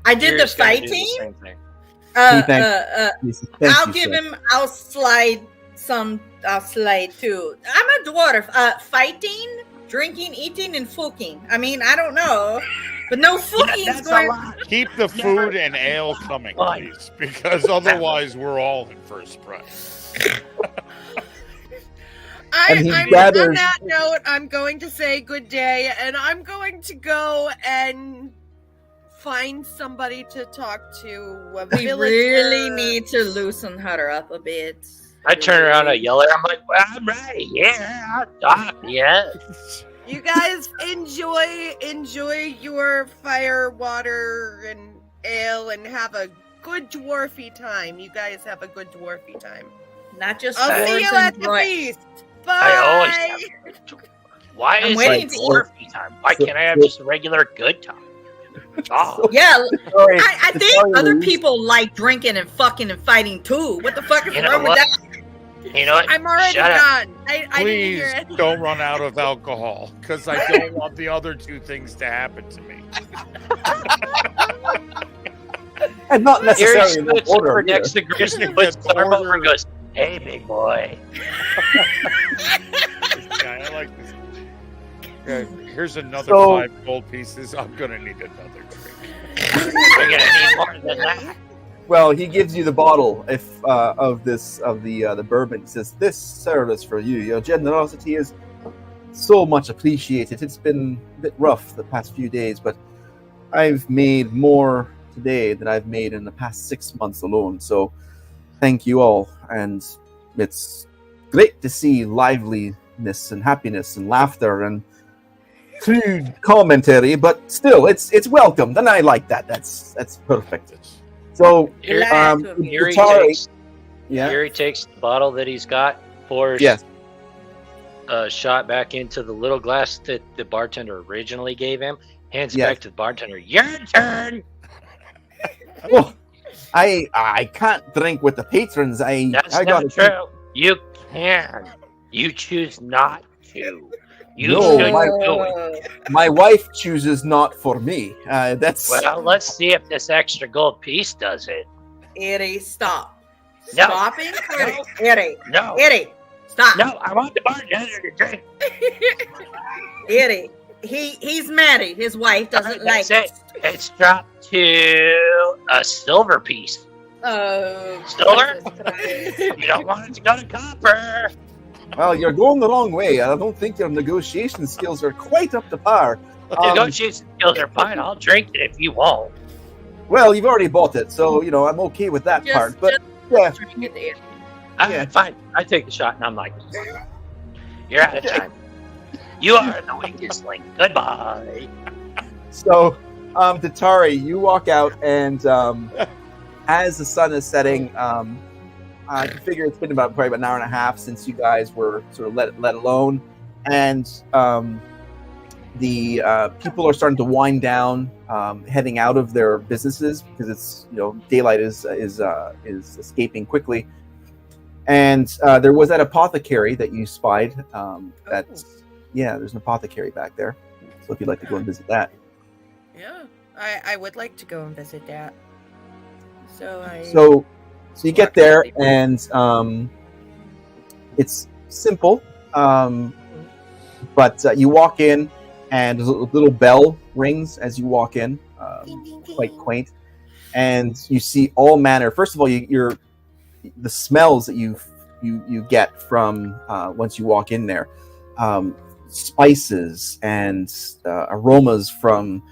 S4: I did the fighting. I'll slide too. I'm a dwarf. Fighting, drinking, eating, and fucking. I mean, I don't know, but no fucking is going.
S5: Keep the food and ale coming, please, because otherwise we're all in first price.
S1: And he
S2: On
S1: gathers-
S2: that note, I'm going to say good day, and I'm going to go and find somebody to talk to. A
S4: We
S2: villager.
S4: really need to loosen her up a bit.
S3: I turn around, I yell at her. I'm like, well, I'm right here. I'll talk, yeah.
S2: You guys enjoy your fire, water, and ale, and have a good dwarfy time. You guys have a good dwarfy time.
S4: Not just
S2: I'll see
S4: dwarves
S2: you
S4: and
S2: at the
S4: droids.
S2: feast.
S3: I always
S2: Bye.
S3: have a good time. Why
S4: I'm
S3: is
S4: waiting
S3: it
S4: to-
S3: dwarfy time? Why can't I have just a regular good time? Oh,
S4: Yeah,
S1: Sorry,
S4: I think
S1: sorry,
S4: other
S1: Louise.
S4: people like drinking and fucking and fighting too. What the fuck is
S3: You know
S4: wrong with
S3: what?
S4: that?
S3: you know what?
S2: I'm already
S3: Shut up.
S2: done. I didn't
S5: Please
S2: hear it.
S5: don't run out of alcohol, because I don't want the other 2 things to happen to me.
S1: And not necessarily in
S3: Gary
S1: that order.
S3: over
S1: either.
S3: next to Chris and puts his arm over and goes, hey, big boy.
S5: I like this. Here's another
S1: So-
S5: 5 gold pieces. I'm gonna need another drink.
S3: We're going to need more than that.
S1: Well, he gives you the bottle of the bourbon. He says, "This service for you. Your generosity is so much appreciated. It's been a bit rough the past few days, but I've made more today than I've made in the past 6 months alone. So, thank you all, and it's great to see liveliness and happiness and laughter and crude commentary, but still, it's welcomed, and I like that. That's perfect. So,
S3: Here,
S1: Utari,
S3: Gary takes the bottle that he's got, pours
S1: yes,
S3: a shot back into the little glass that the bartender originally gave him, hands it
S1: Yes.
S3: back to the bartender. Your turn!
S1: Oh, I can't drink with the patrons.
S3: That's
S1: I
S3: not
S1: gotta
S3: true. You can. You choose not to. You
S1: No,
S3: should
S1: my-
S3: do it.
S1: My wife chooses not for me. That's
S3: Well, let's see if this extra gold piece does it.
S4: Eddie, stop.
S3: No.
S4: Stopping? Eddie,
S3: No.
S4: Eddie, stop.
S3: No, I want the bartender to drink.
S4: Eddie, he's married. His wife doesn't like
S3: That's it. It's dropped to a silver piece.
S4: Oh,
S3: Silver?
S4: Jesus Christ.
S3: You don't want it to go to copper.
S1: Well, you're going the wrong way. I don't think your negotiation skills are quite up to par.
S3: Negotiation skills are fine. I'll drink it if you won't.
S1: Well, you've already bought it, so I'm okay with that part. But yeah,
S3: Fine. I take the shot, and I'm like, you're out of time. You are the weakest link. Goodbye.
S1: so Tatari, you walk out, and as the sun is setting, I can figure it's been probably about an hour and a half since you guys were sort of let alone, and the people are starting to wind down, heading out of their businesses because it's daylight is escaping quickly. And there was that apothecary that you spied. There's an apothecary back there. So if you'd like to go and visit that.
S2: Yeah, I would like to go and visit that.
S1: So you get there, and it's simple, but you walk in, and a little bell rings as you walk in, quite quaint, and you see all manner. First of all, the smells that you get from once you walk in there, spices and aromas from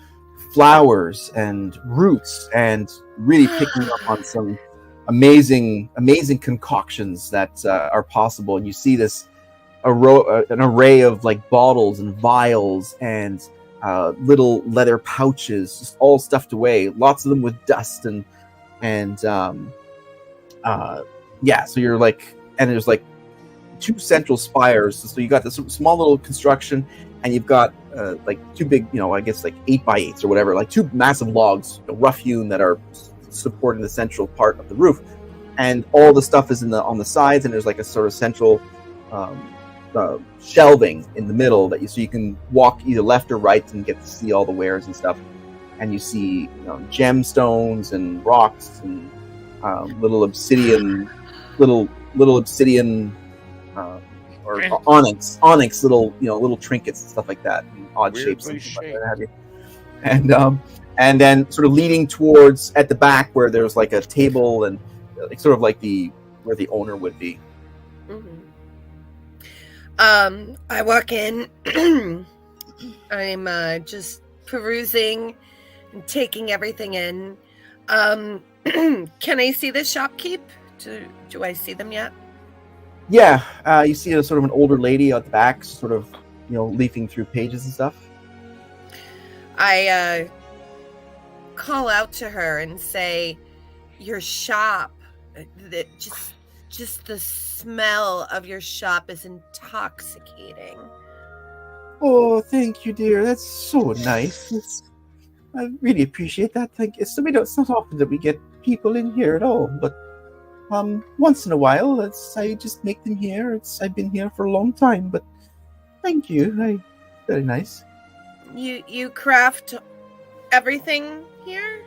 S1: flowers and roots, and really picking up on some amazing concoctions that are possible. And you see this an array of like bottles and vials and little leather pouches, just all stuffed away, lots of them with dust and so you're like, and there's like two central spires, so you got this small little construction, and you've got like two big, I guess like 8x8s or whatever, like two massive logs, rough hewn, that are supporting the central part of the roof, and all the stuff is on the sides, and there's like a sort of central shelving in the middle so you can walk either left or right and get to see all the wares and stuff. And you see gemstones and rocks and little obsidian or onyx little trinkets and stuff like that, and odd shapes and stuff like that, have you. And then sort of leading towards at the back where there's like a table and sort of like where the owner would be.
S2: Mm-hmm. I walk in. I'm just perusing and taking everything in. Can I see the shopkeep? Do I see them yet?
S1: Yeah, you see a sort of an older lady at the back, sort of leafing through pages and stuff.
S2: I call out to her and say, "Your shop, just the smell of your shop is intoxicating."
S1: Oh, thank you, dear. That's so nice. I really appreciate that. Thank you. It's not often that we get people in here at all, but once in a while, I just make them here. I've been here for a long time, but thank you. Very nice.
S2: You craft everything here?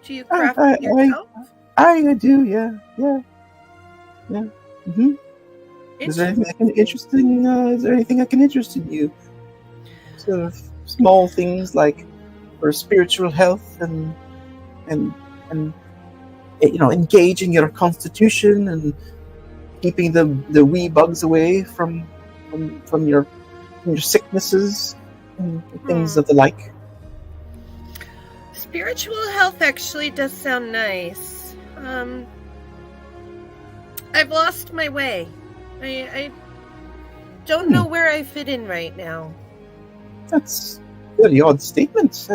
S2: Do you craft it yourself?
S1: I do, yeah. Mm-hmm. Is there anything I can interest in you? Sort of small things like for spiritual health and engaging your constitution and keeping the wee bugs away from your sicknesses and things of the like.
S2: Spiritual health actually does sound nice. I've lost my way. I don't know where I fit in right now.
S1: That's a very odd statement.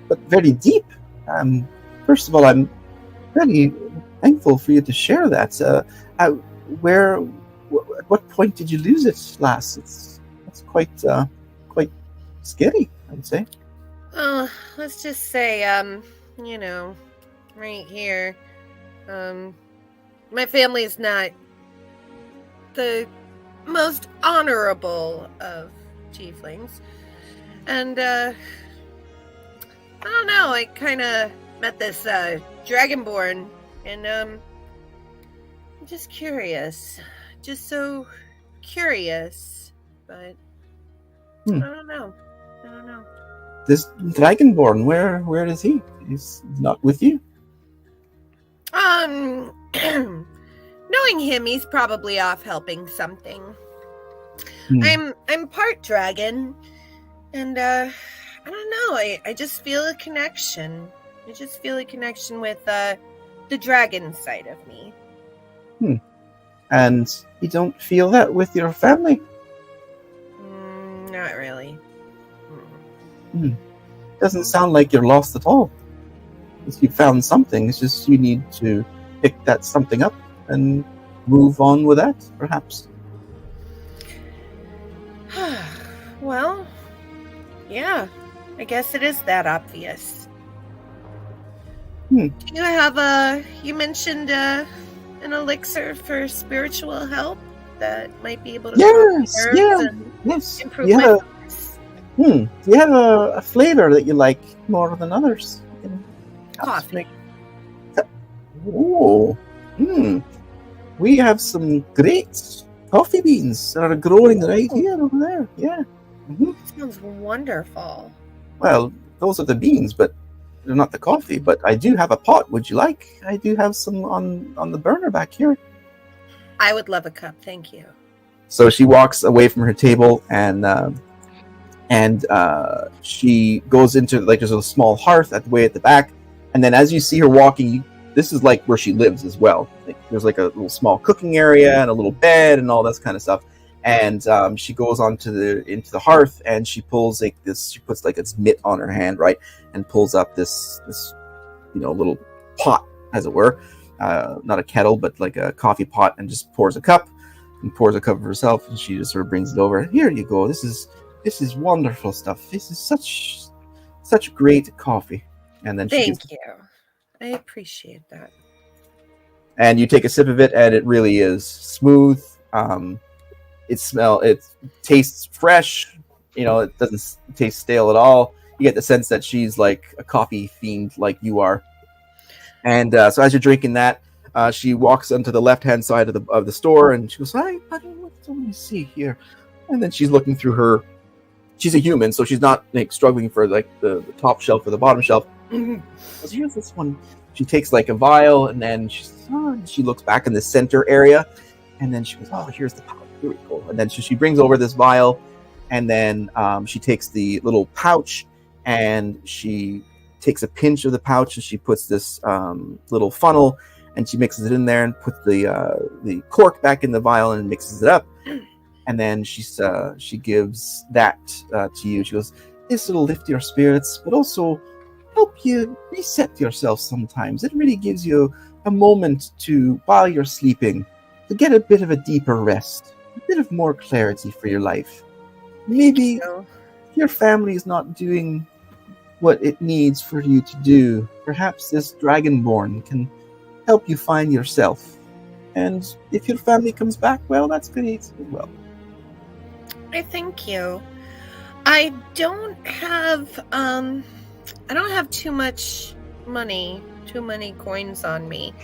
S1: But very deep. First of all, I'm really thankful for you to share that. At what point did you lose it last? That's quite scary, I would say.
S2: Oh, let's just say, right here, my family is not the most honorable of tieflings, and I don't know, I kind of met this dragonborn, and I'm just curious, just so curious, but I don't know. I don't know.
S1: This Dragonborn, where is he? He's not with you?
S2: Knowing him, he's probably off helping something. I'm part dragon, and I don't know. I just feel a connection. I just feel a connection with the dragon side of me.
S1: And you don't feel that with your family?
S2: Not really.
S1: Doesn't sound like you're lost at all. You found something. It's just you need to pick that something up and move on with that, perhaps.
S2: Well, yeah. I guess it is that obvious. Do you have you mentioned an elixir for spiritual help that might be able to
S1: Yes.
S2: improve
S1: You
S2: my
S1: have
S2: voice?
S1: do you have a flavor that you like more than others?
S2: Coffee.
S1: Oh. We have some great coffee beans that are growing right here over there. Yeah.
S2: Sounds wonderful.
S1: Well, those are the beans, but they're not the coffee. But I do have a pot. Would you like? I do have some on the burner back here.
S2: I would love a cup, thank you.
S1: So she walks away from her table and she goes into there's a small hearth way at the back, and then as you see her walking, this is like where she lives as well. There's like a little small cooking area and a little bed and all that kind of stuff. And she goes into the hearth and she pulls she puts its mitt on her hand, right, and pulls up this little pot, as it were, not a kettle but like a coffee pot, and just pours a cup for herself, and she just sort of brings it over. Here you go. This is wonderful stuff. This is such great coffee. And then
S2: Thank you. I appreciate that.
S1: And you take a sip of it, and it really is smooth. It tastes fresh. It doesn't taste stale at all. You get the sense that she's like a coffee fiend, like you are. And so as you're drinking that, she walks onto the left-hand side of the store, and she goes, "Hi, buddy, what do we see here?" And then she's looking through her. She's a human, so she's not struggling for the top shelf or the bottom shelf. So here's this one. She takes a vial, and then she looks back in the center area, and then she goes, "Oh, here's the pouch. Here we go." And then she brings over this vial, and then she takes the little pouch, and she takes a pinch of the pouch, and she puts this little funnel, and she mixes it in there, and puts the cork back in the vial, and mixes it up. And then she gives that to you. She goes, "This will lift your spirits, but also help you reset yourself sometimes. It really gives you a moment while you're sleeping, to get a bit of a deeper rest, a bit of more clarity for your life. Maybe your family is not doing what it needs for you to do. Perhaps this Dragonborn can help you find yourself. And if your family comes back, well, that's great as well."
S2: I thank you. I don't have too much money, too many coins on me,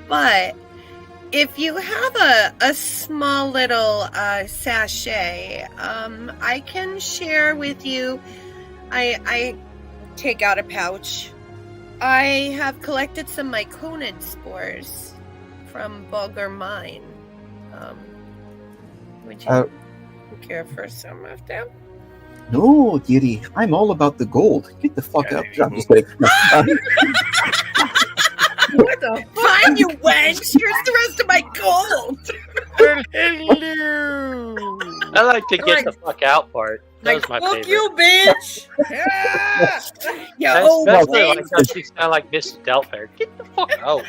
S2: but if you have a small little sachet, I can share with you. I take out a pouch. I have collected some myconid spores from Bulgar Mine. Would you care for some of them?
S1: No, dearie, I'm all about the gold. Get the fuck up. I'm just kidding.
S2: What the fine, you wench! Here's the rest of my gold!
S5: Hello.
S3: I like to get the fuck out part. That was my
S4: fuck
S3: favorite.
S4: you, bitch!
S2: Yeah!
S3: I
S2: Yo,
S3: especially like how she sounded like Mrs. Delfair. Get the fuck out.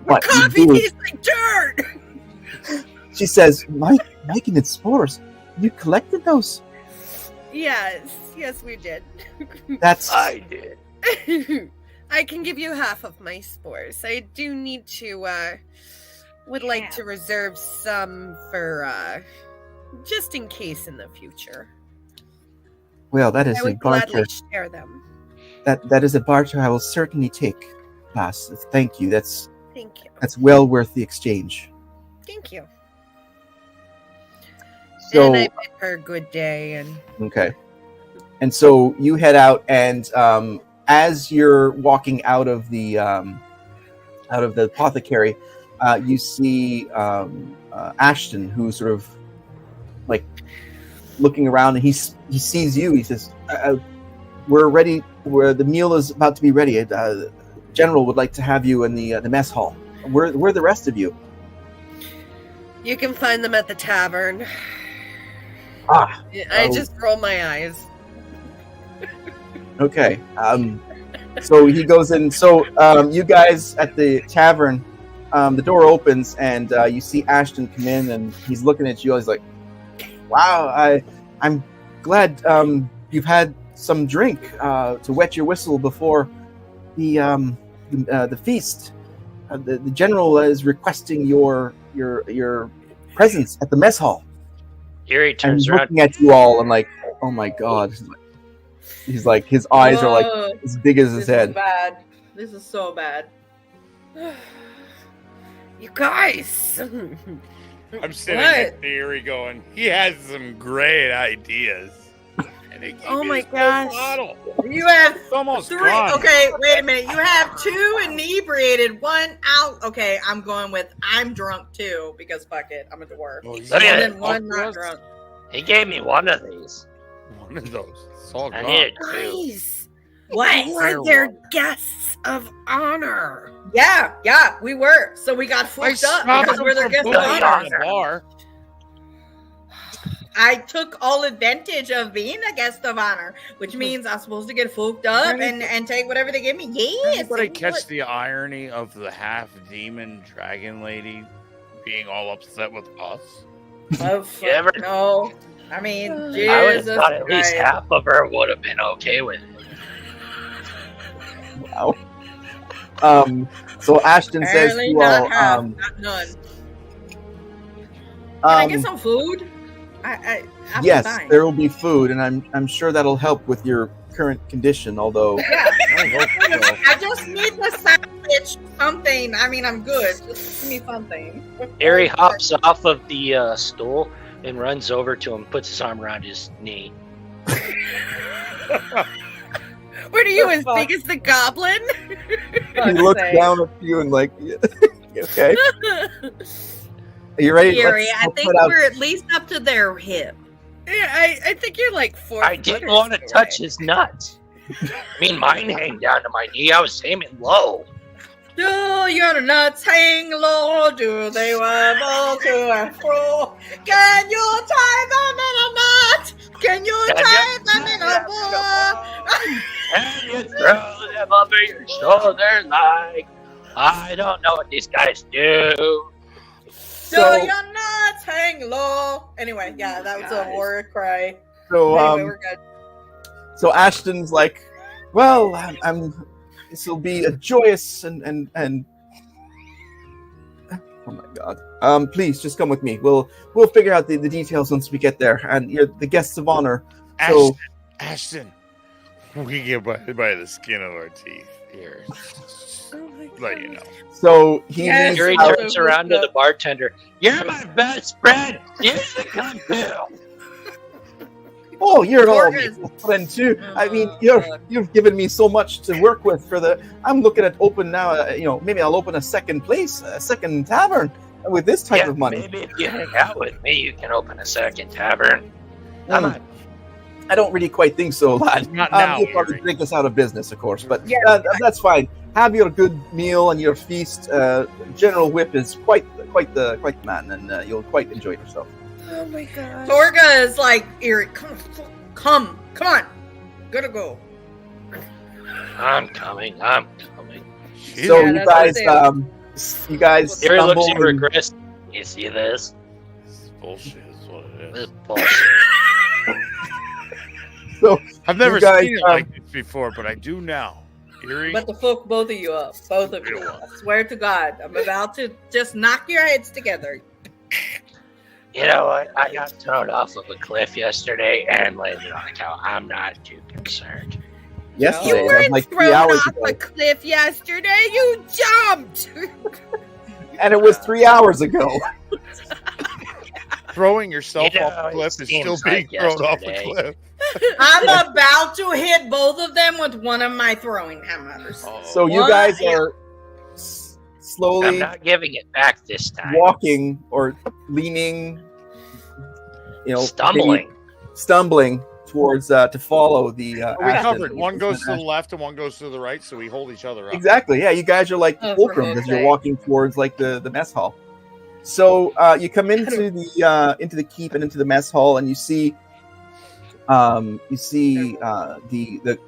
S1: What you
S2: coffee
S1: do-
S2: tastes like dirt!
S1: She says, Mike and its spores. You collected those?
S2: Yes, we did.
S1: That's
S3: I did.
S2: I can give you half of my spores. I do need to, would like to reserve some for, just in case in the future.
S1: well. That is
S2: I
S1: a
S2: would
S1: barter.
S2: gladly share them.
S1: That is a barter I will certainly take. Lass, thank you. That's
S2: Thank you.
S1: well worth the exchange.
S2: Thank you.
S1: So
S2: And I bid her a good day, and
S1: okay. And so you head out, and as you're walking out of the apothecary, you see Ashton, who's sort of like looking around, and he sees you. He says, "We're ready. The meal is about to be ready. General would like to have you in the mess hall. Where are the rest of you?"
S2: You can find them at the tavern. I just roll my eyes.
S1: Okay. So he goes in. So you guys at the tavern, the door opens, and you see Ashton come in, and he's looking at you. He's like, "Wow, I'm glad you've had some drink to wet your whistle before the feast. The general is requesting your presence at the mess hall."
S3: Yuri
S1: And
S3: turns
S1: he's
S3: around.
S1: looking at you all, and like, "Oh my god." He's like, his eyes are like as big as his
S4: This
S1: head.
S4: is bad. This is so bad.
S2: You guys.
S5: I'm sitting
S4: What?
S5: in theory going, he has some great ideas. And he gave
S2: Oh
S5: me
S2: my
S5: this whole
S2: gosh.
S5: bottle.
S4: You have
S5: It's almost
S4: 3.
S5: gone.
S4: Okay, wait a minute. You have 2 inebriated, 1 out. Okay, I'm going with I'm drunk too because fuck it, I'm a dwarf.
S5: Oh, he's
S3: Look
S4: And
S3: at
S5: got
S4: then
S3: it.
S4: 1 not
S5: us.
S4: drunk.
S3: He gave me one of these.
S5: One of those. It's all
S3: I
S5: gone.
S3: needed two.
S2: Guys.
S4: What?
S2: We're their guests of honor.
S4: Yeah, we were. So we got
S5: I
S4: fucked up
S5: stopped
S4: because
S5: him
S4: we're their
S5: from
S4: guest of
S5: putting it
S4: honor.
S5: on the bar.
S4: I took all advantage of being a guest of honor, which means I'm supposed to get fucked up and take whatever they give me. Yes.
S5: Anybody
S4: and
S5: catch
S4: what-
S5: the irony of the half demon dragon lady being all upset with us?
S4: Oh, fuck,
S3: You ever-
S4: no. I mean,
S2: I
S3: I would
S4: Jesus
S3: have thought at least
S4: Christ.
S3: half of her would have been okay with it.
S1: Wow. So Ashton says to
S4: Apparently
S1: you
S4: not
S1: all,
S4: half, not none. Can I get some food? I'll be
S1: yes,
S4: fine.
S1: there will be food, and I'm sure that'll help with your current condition. Although,
S4: Yeah,
S5: I hope so.
S4: I just need the sandwich, something. I mean, I'm good. Just give me something.
S3: Yuri hops off of the stool and runs over to him, puts his arm around his knee.
S2: What are you,
S4: The
S2: as
S4: fuck?
S2: big as the goblin?
S1: he looks down at you and like, "You okay? Are you ready?
S4: Yuri, I
S1: Let's
S4: think
S1: put out-
S4: we're at least up to their hip.
S2: Yeah, I think you're like 4
S3: I didn't want to touch his nuts. I mean, mine hang down to my knee. I was aiming low.
S4: Do your nuts hang low? Do they wobble to and fro? Can you tie them in a knot? Can you tie them in a bow?
S3: And you throw them over your shoulder like, I don't know what these guys do.
S4: Do
S1: So-
S4: your nuts hang low? Anyway, yeah, that was a war cry.
S1: So
S4: Anyway, we're good.
S1: so Ashton's like, "Well, I'm this will be a joyous and oh my god. Please just come with me. We'll figure out the details once we get there. And you're the guests of honor. So
S5: Ashton, we get by the skin of our teeth here. Let you know.
S1: so he
S4: Yes.
S1: leaves
S3: Yuri
S1: out-
S3: turns around to the bartender. You're my best friend. Here's the come bill.
S1: Oh, you're all
S4: Gorgeous.
S1: my friend too. I mean,
S4: God.
S1: you've given me so much to work with for the. I'm looking at open now. Maybe I'll open a second place, a second tavern with this type
S3: Yeah,
S1: of money.
S3: maybe if you hang out with me, you can open a second tavern. Come on.
S1: I don't really quite think so, lad.
S5: Not now,
S1: You'll probably
S5: Yuri.
S1: break us out of business, of course, but
S4: Yeah.
S1: that's fine. Have your good meal and your feast. General Whip is quite the man, and you'll quite enjoy yourself.
S2: Oh my god.
S4: Torga is like, Eric, come on. Gotta go.
S3: I'm coming. I'm coming.
S1: So
S4: Yeah,
S1: you
S4: that's what
S1: guys,
S4: they-
S1: you guys
S3: Yuri looks
S1: stumble
S3: over at
S1: and-
S3: Chris. You see this?
S5: This bullshit is what it
S3: This
S5: is.
S3: bullshit.
S1: So
S5: I've never
S1: guys,
S5: seen it like this before, but I do now. Erie,
S4: But to fuck both of you up. Both of you. I swear to God. I'm about to just knock your heads together.
S3: You know what? I got thrown off of a cliff yesterday and landed on a cow. I'm not too concerned.
S1: yesterday,
S2: You
S1: that was
S2: weren't
S1: like 3
S2: thrown
S1: hours
S2: off
S1: ago,
S2: a cliff yesterday. You jumped.
S1: and it was 3 hours ago.
S5: throwing yourself
S3: You know,
S5: off a cliff
S3: it
S5: is still
S3: seems
S5: being
S3: like
S5: thrown off a
S3: yesterday.
S5: cliff.
S4: I'm about to hit both of them with one of my throwing hammers.
S1: So you guys are slowly
S3: I'm not giving it back this time.
S1: walking or leaning,
S3: Stumbling.
S1: towards to follow the.
S5: We
S1: Ashton.
S5: covered. One goes to the left and one goes to the right, so we hold each other up.
S1: Exactly. Yeah, you guys are like
S4: Oh,
S1: fulcrum
S4: for
S1: as you're
S4: sake.
S1: walking towards like the mess hall. So you come into the keep and into the mess hall, and you see the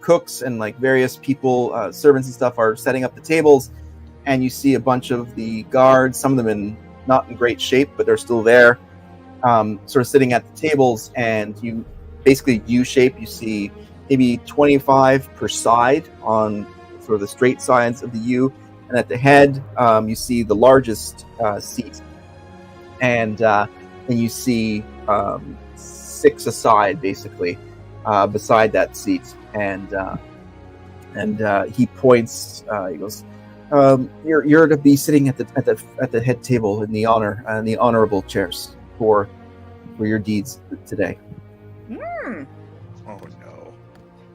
S1: cooks and like various people, servants and stuff, are setting up the tables, and you see a bunch of the guards, some of them not in great shape, but they're still there, sort of sitting at the tables, and you basically U-shape. You see maybe 25 per side on sort of the straight sides of the U, and at the head you see the largest seat, and then you see 6 aside basically beside that seat, and he points. He goes, "You're to be sitting at the head table in the honorable chairs for your deeds today."
S5: Oh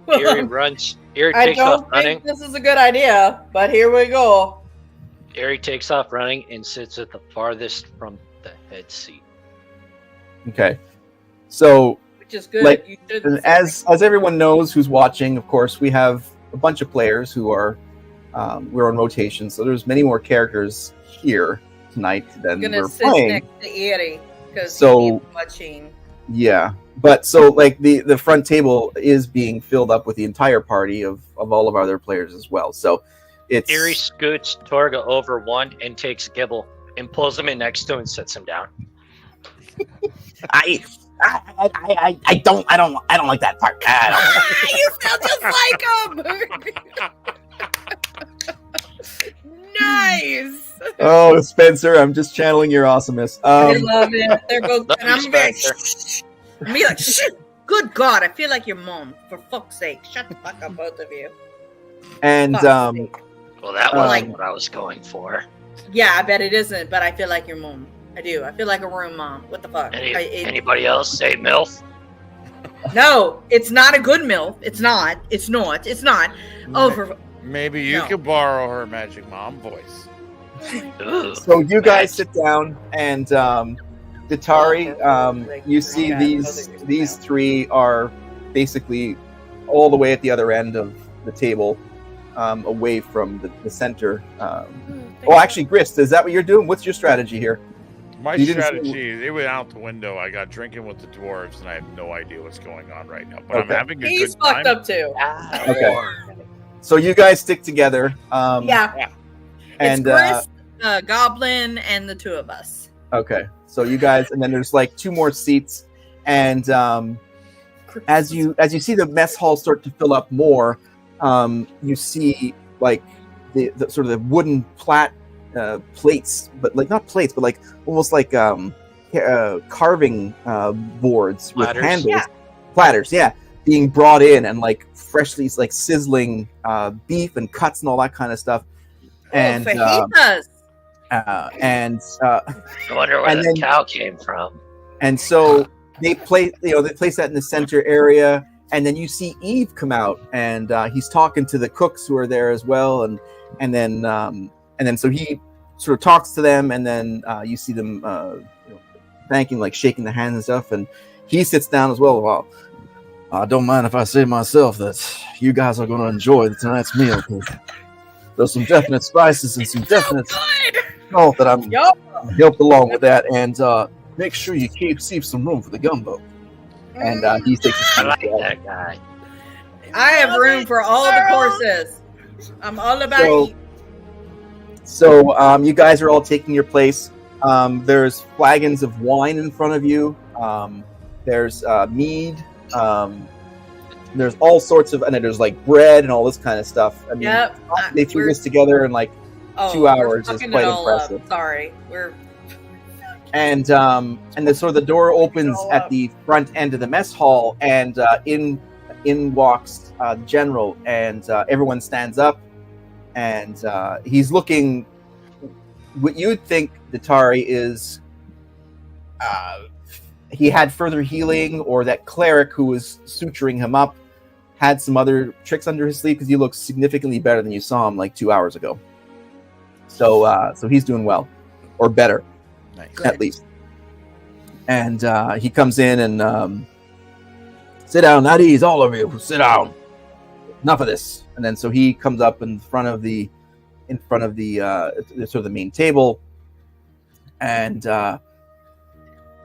S5: no!
S3: Erie runs. Erie
S4: I
S3: takes off
S4: don't
S3: running.
S4: think this is a good idea, but here we go.
S3: Erie takes off running and sits at the farthest from the head seat.
S1: Okay, so
S4: Which is good.
S1: Like,
S4: You should
S1: and as everyone knows who's watching, of course, we have a bunch of players who are we're on rotation, so there's many more characters here tonight than
S4: gonna
S1: we're
S4: sit
S1: playing.
S4: next to Erie because
S1: So-
S4: he's watching.
S1: Yeah, but so like the front table is being filled up with the entire party of all of our other players as well. So it's
S3: Erie scoots Torga over one and takes Gibble and pulls him in next to him and sits him down.
S1: I don't like that part.
S2: You sound just like him. Nice.
S1: Oh, Spencer, I'm just channeling your awesomeness.
S4: I love it. There goes,
S3: Love
S4: and
S3: you,
S4: I'm very.
S3: Spencer.
S4: I'm be like, shit. Good God, I feel like your mom. For fuck's sake, shut the fuck up, both of you.
S1: and
S4: Fuck's sake.
S3: Well, that wasn't
S1: Like-
S3: what I was going for.
S4: Yeah, I bet it isn't, but I feel like your mom. I do. I feel like a room mom. What the fuck?
S3: Anybody else say MILF?
S4: No, it's not a good MILF. It's not. It's not. It's not. Oh, for
S5: Maybe you
S4: No.
S5: could borrow her magic mom voice.
S3: Ugh.
S1: So you guys sit down, and Datari, you see these 3 are basically all the way at the other end of the table, away from the center. Oh, actually, Grist, is that what you're doing? What's your strategy here?
S5: My
S1: You didn't
S5: strategy, it went out the window. I got drinking with the dwarves, and I have no idea what's going on right now. But I'm
S1: Okay.
S5: having a
S4: he's
S5: good time.
S4: fucked up too.
S1: Okay. So you guys stick together.
S4: Yeah,
S1: And
S4: it's Chris, Goblin, and the 2 of us.
S1: okay. So you guys, and then there's like 2 more seats, and as you see the mess hall start to fill up more, you see like the sort of the wooden plates, but like not plates, but like almost like carving boards with
S3: Platters?
S1: handles,
S4: Yeah.
S1: platters, yeah, being brought in, and like freshly like sizzling beef and cuts and all that kind of stuff, and
S4: fajitas.
S3: I wonder where
S1: And
S3: the
S1: then-
S3: cow came from.
S1: And so they place that in the center area, and then you see Eve come out, and he's talking to the cooks who are there as well, and then so he sort of talks to them, and then you see them thanking, like shaking the hands and stuff, and he sits down as well. Well, I don't mind if I say myself that you guys are going to enjoy tonight's meal. 'Cause there's some definite spices and some definite salt that I'm
S4: Yup.
S1: helped along with that, and make sure you keep some room for the gumbo. And he takes a
S3: I
S1: seat
S3: like
S1: as well.
S3: that guy.
S4: I have room for all the courses. I'm all about
S1: So-
S4: eat.
S1: So you guys are all taking your place. There's flagons of wine in front of you. There's mead. There's all sorts of, and then there's like bread and all this kind of stuff. I mean,
S4: Yep.
S1: they threw this together in like, 2
S4: we're
S1: hours is
S4: fucking
S1: quite
S4: it all up.
S1: impressive.
S4: Sorry, we're
S1: and the sort of the door opens
S4: all
S1: at
S4: up.
S1: the front end of the mess hall, and in walks the general, and everyone stands up, and he's looking. What you'd think Datari is, he had further healing, or that cleric who was suturing him up had some other tricks under his sleeve, because he looks significantly better than you saw him like 2 hours ago. So he's doing well, or better,
S5: Nice.
S1: at least. And he comes in and sit down, at ease, all of you, sit down. Enough of this. And then so he comes up in front of the sort of the main table, and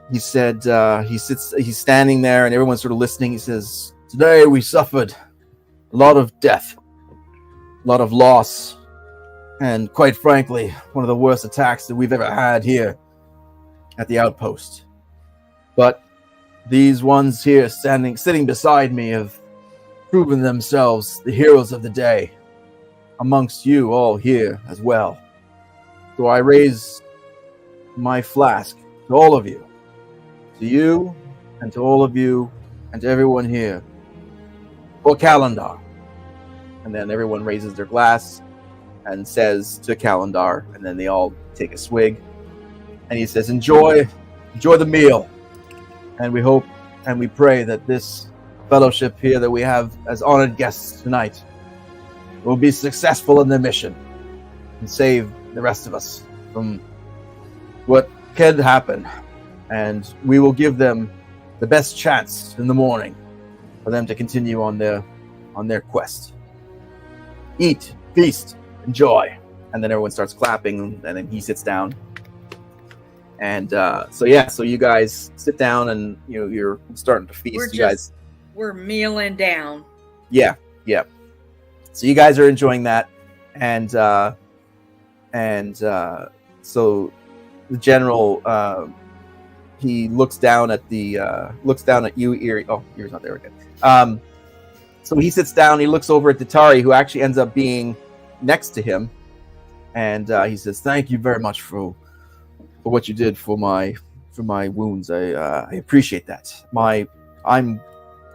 S1: he said he's standing there, and everyone's sort of listening. He says, "Today we suffered a lot of death, a lot of loss, and quite frankly, one of the worst attacks that we've ever had here at the outpost. But these ones here sitting beside me have proven themselves the heroes of the day amongst you all here as well. So I raise my flask to all of you, to you and to all of you and to everyone here, for Calendar." And then everyone raises their glass and says to Calendar, and then they all take a swig. And he says, enjoy the meal. And we hope and we pray that this fellowship here that we have as honored guests tonight will be successful in their mission and save the rest of us from what could happen. And we will give them the best chance in the morning for them to continue on their quest. Eat, feast, enjoy. And then everyone starts clapping, and then he sits down. And so you guys sit down, and you're starting to feast.
S4: We're mealing down.
S1: Yeah. So you guys are enjoying that, and so the general he looks down at you, Eerie. Oh, Eerie's not there again. So he sits down. He looks over at Datari, who actually ends up being next to him, and he says, "Thank you very much for what you did for my wounds. I appreciate that. I'm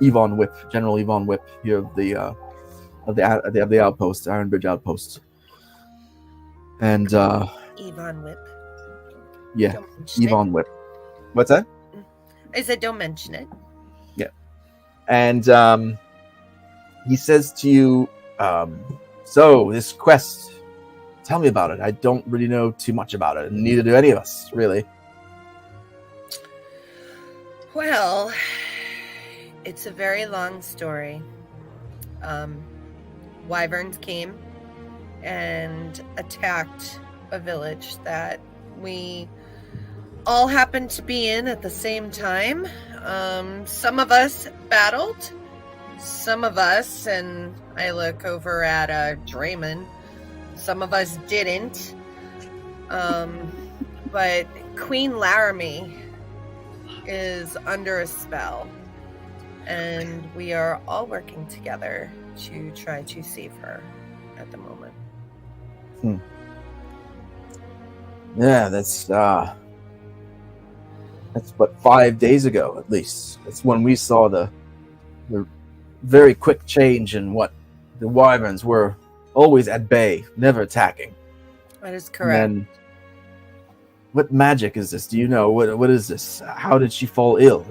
S1: Yvonne Whip, General Yvonne Whip here of the outpost, Iron Bridge outpost." And
S2: Yvonne Whip.
S1: yeah,
S2: Don't mention
S1: Yvonne Whip. What's that?
S2: it. I said don't mention it.
S1: Yeah. And he says to you, so this quest, tell me about it. I don't really know too much about it, and neither do any of us, really.
S2: Well, it's a very long story. Wyverns came and attacked a village that we all happened to be in at the same time. Some of us battled, some of us, and I look over at Draymond, some of us didn't. But Queen Laramie is under a spell, and we are all working together to try to save her at the moment.
S1: Yeah, that's what, 5 days ago at least. That's when we saw the very quick change in what the Wyverns were always at bay, never attacking.
S2: That is correct.
S1: And what magic is this? Do you know what is this? How did she fall ill?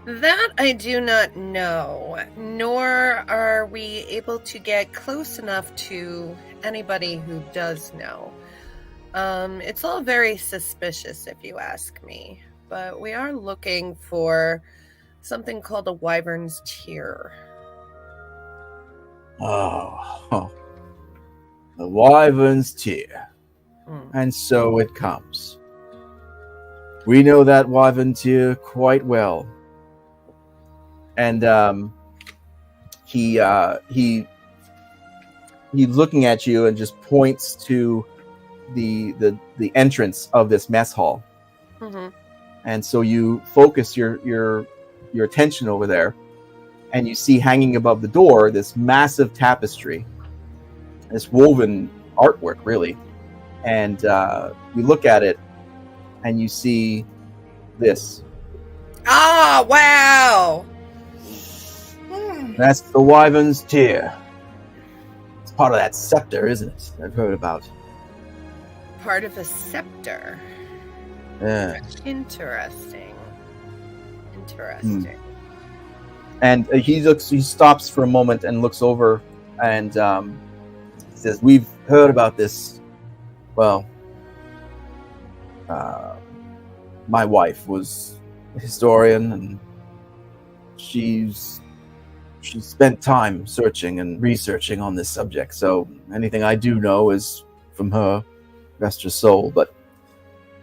S2: That I do not know, nor are we able to get close enough to anybody who does know. It's all very suspicious, if you ask me, but we are looking for something called a Wyvern's Tear.
S1: Oh, the Wyvern's Tear. And so it comes. We know that Wyvern Tear quite well. And he's looking at you and just points to the entrance of this mess hall.
S2: Mm-hmm.
S1: And so you focus your attention over there, and you see hanging above the door this massive tapestry, this woven artwork, really. And you look at it, and you see this.
S2: Ah, wow!
S1: That's the Wyvern's Tear. It's part of that scepter, isn't it? I've heard about.
S2: Part of a scepter.
S1: Yeah.
S2: Interesting. Interesting.
S1: And he stops for a moment and looks over and says, "We've heard about this. Well, my wife was a historian, and she spent time searching and researching on this subject. So anything I do know is from her, rest her soul. But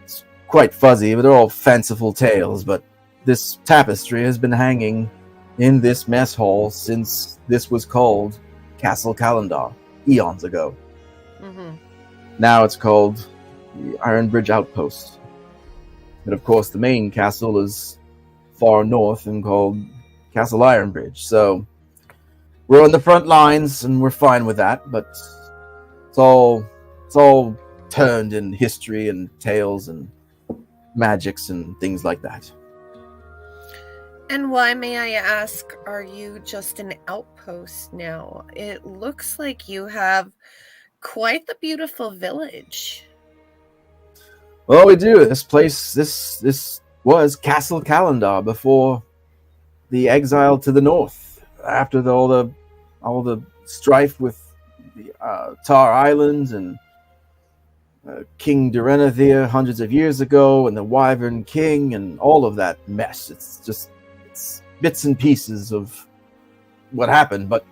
S1: it's quite fuzzy. But they're all fanciful tales. But this tapestry has been hanging in this mess hall since this was called Castle Calendar eons ago.
S2: Mm-hmm.
S1: Now it's called the Iron Bridge Outpost. But of course, the main castle is far north and called Castle Ironbridge. So we're on the front lines, and we're fine with that. But it's all turned in history and tales and magics and things like that.
S2: And why, may I ask, are you just an outpost now? It looks like you have quite the beautiful village.
S1: Well, we do. This place, this was Castle Calendar before the exile to the north. After all the strife with the Tar Islands and King Durenathir hundreds of years ago, and the Wyvern King, and all of that mess. It's bits and pieces of what happened, but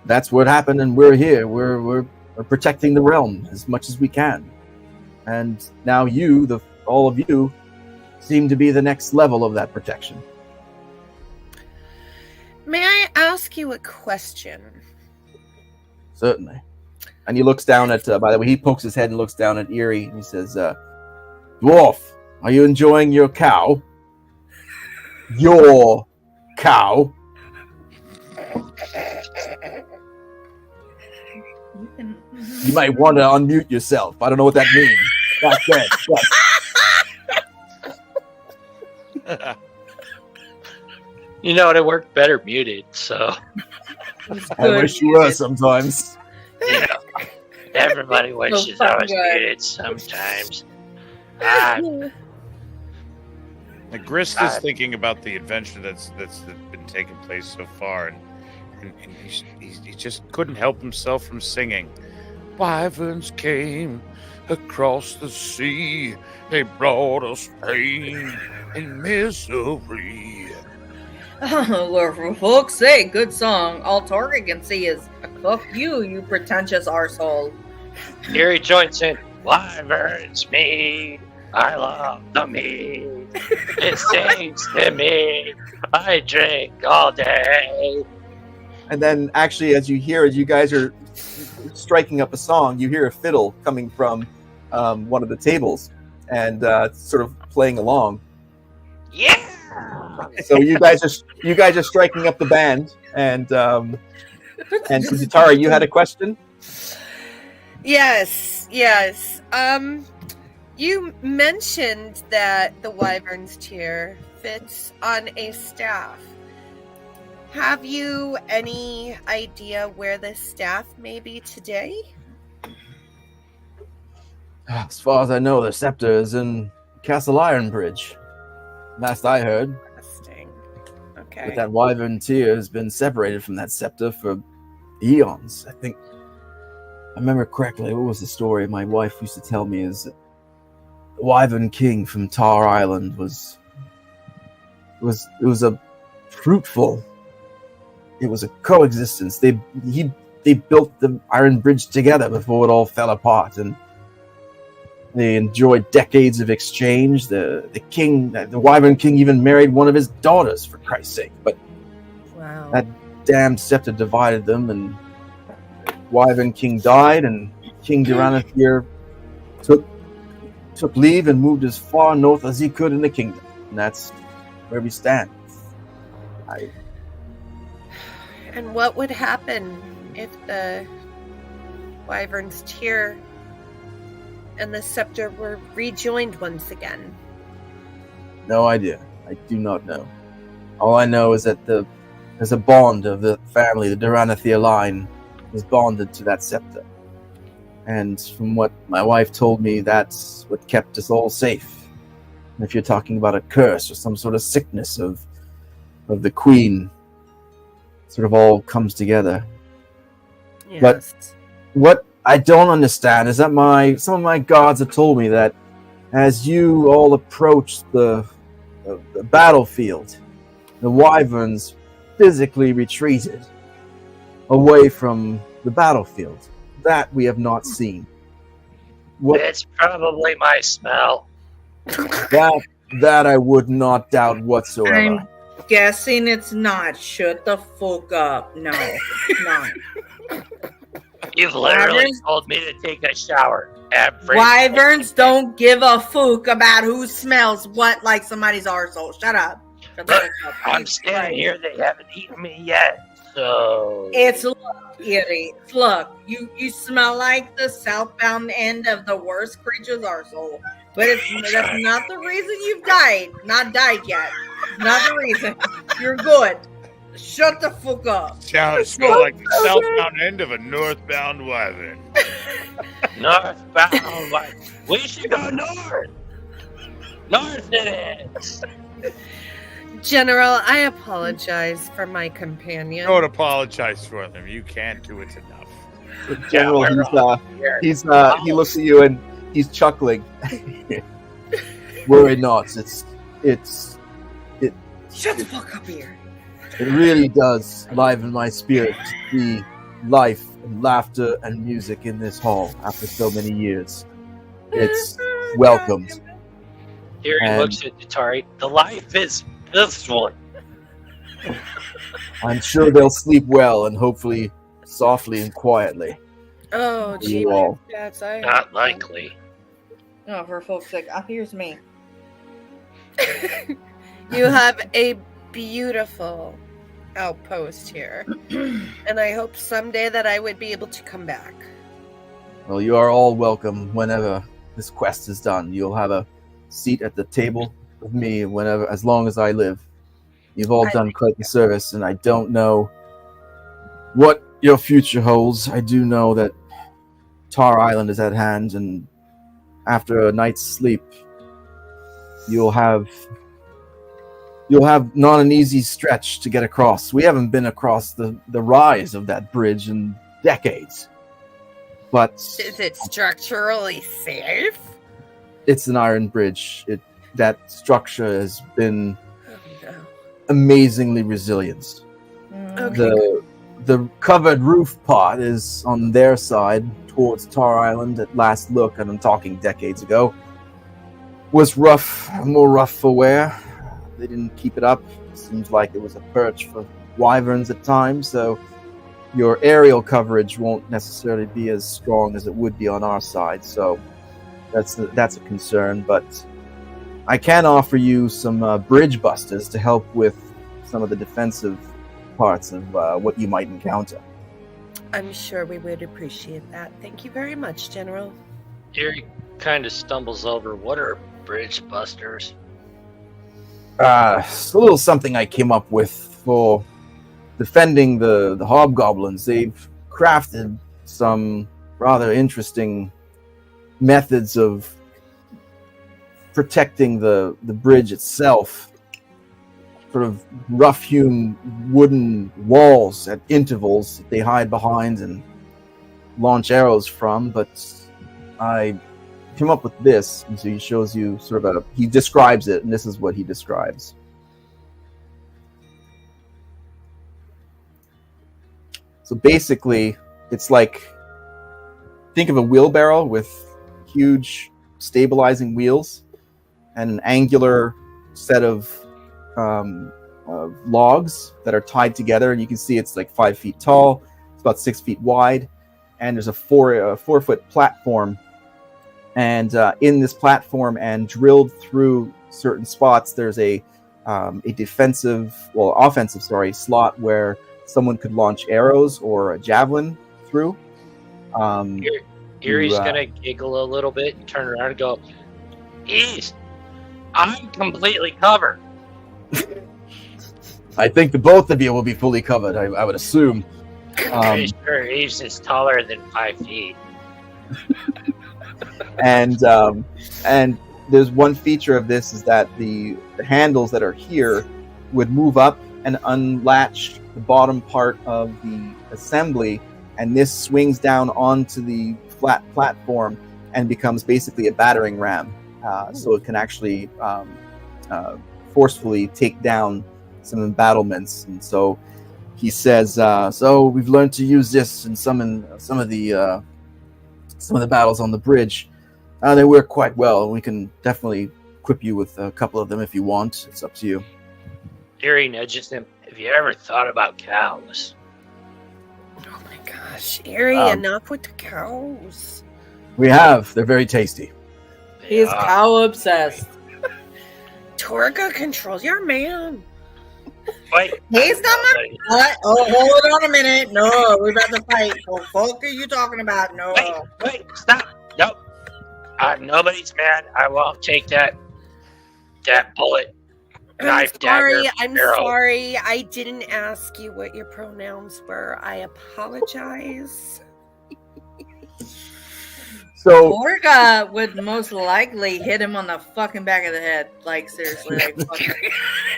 S1: that's what happened, and we're here. We're protecting the realm as much as we can. And now all of you, seem to be the next level of that protection.
S2: May I ask you a question?
S1: Certainly. And he looks down at, by the way, he pokes his head and looks down at Eerie, and he says, Dwarf, are you enjoying your cow? Your cow? You might want to unmute yourself. I don't know what that means. That's it. Yes.
S3: You know, it worked better muted, so.
S1: I wish you were sometimes.
S3: You know, everybody wishes I was muted sometimes.
S5: Grist is thinking about the adventure that's been taking place so far, and he just couldn't help himself from singing. Wyverns came across the sea, they brought us pain and misery.
S4: Well, for fuck's sake, good song. All Torga can see is a cuff you pretentious arsehole.
S3: Here he joins in. Wyverns meat, I love the meat. It sings to me. I drink all day.
S1: And then, actually, as you guys are striking up a song, you hear a fiddle coming from one of the tables, and sort of playing along.
S3: Yeah.
S1: So you guys are striking up the band, and Zutara, you had a question?
S2: Yes. You mentioned that the Wyvern's tier fits on a staff. Have you any idea where this staff may be today?
S1: As far as I know, the scepter is in Castle Ironbridge. Last I heard.
S2: Interesting. Okay.
S1: But that Wyvern tier has been separated from that scepter for eons. I think, I remember correctly, what was the story my wife used to tell me is that the Wyvern King from Tar Island was a fruitful, it was a coexistence. They built the Iron Bridge together before it all fell apart, and they enjoyed decades of exchange. The Wyvern King even married one of his daughters, for Christ's sake. But
S2: wow,
S1: that damn scepter divided them, and Wyvern King died, and King Duranathir took leave and moved as far north as he could in the kingdom. And that's where we stand.
S2: And what would happen if the Wyvern's tier and the scepter were rejoined once again?
S1: No idea. I do not know. All I know is that there's a bond of the family, the Duranathir line, is bonded to that scepter. And from what my wife told me, that's what kept us all safe if you're talking about a curse or some sort of sickness of the queen, sort of all comes together.
S2: Yes.
S1: But what I don't understand is that some of my gods have told me that as you all approach the battlefield, the Wyverns physically retreated away from the battlefield. That we have not seen. What
S3: It's probably my smell.
S1: that I would not doubt whatsoever.
S4: I'm guessing it's not. Shut the fuck up. No, it's not.
S3: You've literally
S4: Wyverns-
S3: told me to take a shower every
S4: Wyverns don't give a fuck about who smells what like somebody's arsehole. Shut up. Shut the fuck up.
S3: I'm standing here. They haven't eaten me yet. So
S4: It's look, Erie. Look, you smell like the southbound end of the worst creature's arsehole. But that's not the reason you've died. Not died yet. Not the reason. You're good. Shut the fuck up.
S5: Smell like the southbound end of a northbound wyvern.
S3: northbound. We should go north. North it is.
S2: General, I apologize for my companion.
S5: Don't apologize for them. You can't do it enough.
S1: General,
S3: Here.
S1: he looks at you and he's chuckling. Worry not.
S4: Shut the fuck up here.
S1: It really does liven my spirit to see life and laughter and music in this hall after so many years. It's welcomed.
S3: Here he
S1: And-
S3: looks at Atari. The life is this one.
S1: I'm sure they'll sleep well and hopefully softly and quietly.
S2: Oh, gee,
S1: You all.
S2: that's
S3: Not likely.
S4: Oh, for fuck's sake. Here's me.
S2: You have a beautiful outpost here, and I hope someday that I would be able to come back.
S1: Well, you are all welcome whenever this quest is done. You'll have a seat at the table with me whenever, as long as I live. You've all done quite the service, and I don't know what your future holds. I do know that Tar Island is at hand, and after a night's sleep, you'll have not an easy stretch to get across. We haven't been across the rise of that bridge in decades. But
S2: Is it structurally safe?
S1: it's an iron bridge. That structure has been
S2: Oh, no.
S1: amazingly resilient.
S2: Okay.
S1: The covered roof part is on their side towards Tar Island at last look, and I'm talking decades ago. Was more rough for wear. They didn't keep it up. Seems like it was a perch for wyverns at times, so your aerial coverage won't necessarily be as strong as it would be on our side. So that's a concern, but I can offer you some bridge busters to help with some of the defensive parts of what you might encounter.
S2: I'm sure we would appreciate that. Thank you very much, General.
S3: Here he kind of stumbles over. What are bridge busters?
S1: It's a little something I came up with for defending the Hobgoblins. They've crafted some rather interesting methods of protecting the bridge itself. Sort of rough-hewn wooden walls at intervals that they hide behind and launch arrows from, but I came up with this, and so he shows you sort of he describes it, and this is what he describes. So basically, it's like, think of a wheelbarrow with huge stabilizing wheels and an angular set of logs that are tied together, and you can see it's like 5 feet tall, it's about 6 feet wide, and there's a 4-foot platform. And in this platform and drilled through certain spots, there's a offensive slot where someone could launch arrows or a javelin through.
S3: Erie's gonna giggle a little bit and turn around and go, East, I'm completely covered.
S1: I think the both of you will be fully covered, I would assume.
S3: Pretty sure East is taller than 5 feet.
S1: And there's one feature of this is that the handles that are here would move up and unlatch the bottom part of the assembly, and this swings down onto the flat platform and becomes basically a battering ram. So it can actually forcefully take down some embattlements. And so he says, so we've learned to use this in some of the battles on the bridge. They work quite well. We can definitely equip you with a couple of them if you want. It's up to you.
S3: Erie nudges him. Have you ever thought about cows?
S2: Oh my gosh, Erie, enough with the cows.
S1: We have. They're very tasty.
S4: He's cow obsessed.
S2: Torga, control your man.
S3: Wait.
S4: He's not my. What? Oh, hold on a minute. No, we're about to fight. What the fuck are you talking about? No.
S3: Wait, stop. Nope. Nobody's mad. I won't take that bullet. Knife, dagger,
S2: I'm
S3: arrow.
S2: sorry. I didn't ask you what your pronouns were. I apologize.
S1: So
S4: Orga would most likely hit him on the fucking back of the head. Like, seriously. Like, fucking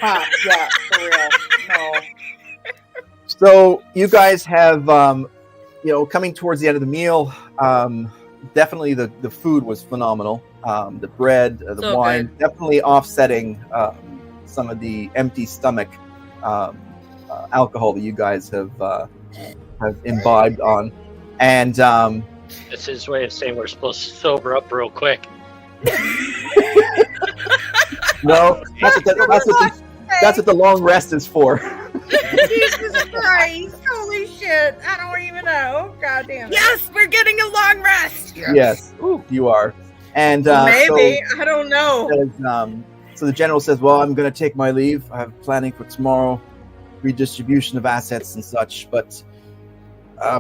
S4: pop. Yeah, for real. No.
S1: So you guys have, coming towards the end of the meal, definitely the food was phenomenal. The bread, the
S4: So
S1: wine,
S4: good.
S1: definitely offsetting some of the empty stomach alcohol that you guys have imbibed on. And
S3: That's his way of saying we're supposed to sober up real quick.
S1: no, that's what the long rest is for.
S4: Jesus Christ. Holy shit. I don't even know. God damn it.
S2: Yes, we're getting a long rest.
S1: Yes, you are. And
S4: Maybe. I don't know.
S1: So the general says, well, I'm going to take my leave. I have planning for tomorrow, redistribution of assets and such. But